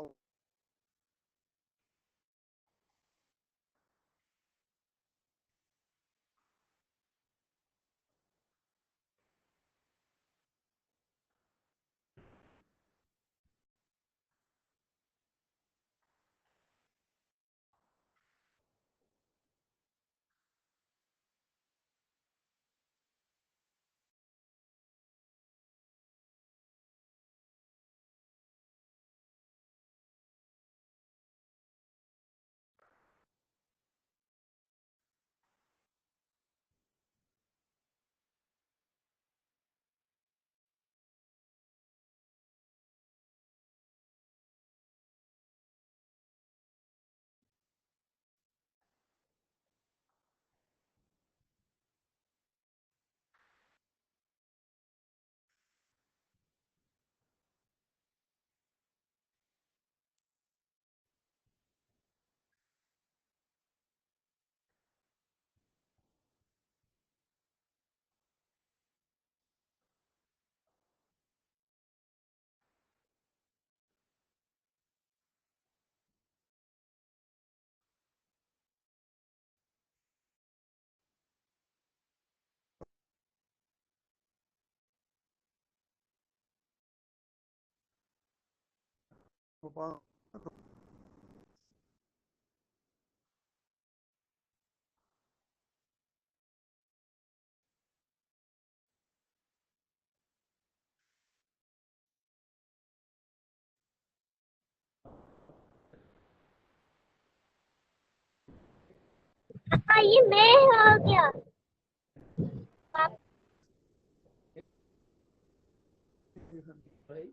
गोपाल हाँ ये मैं हो गया भाई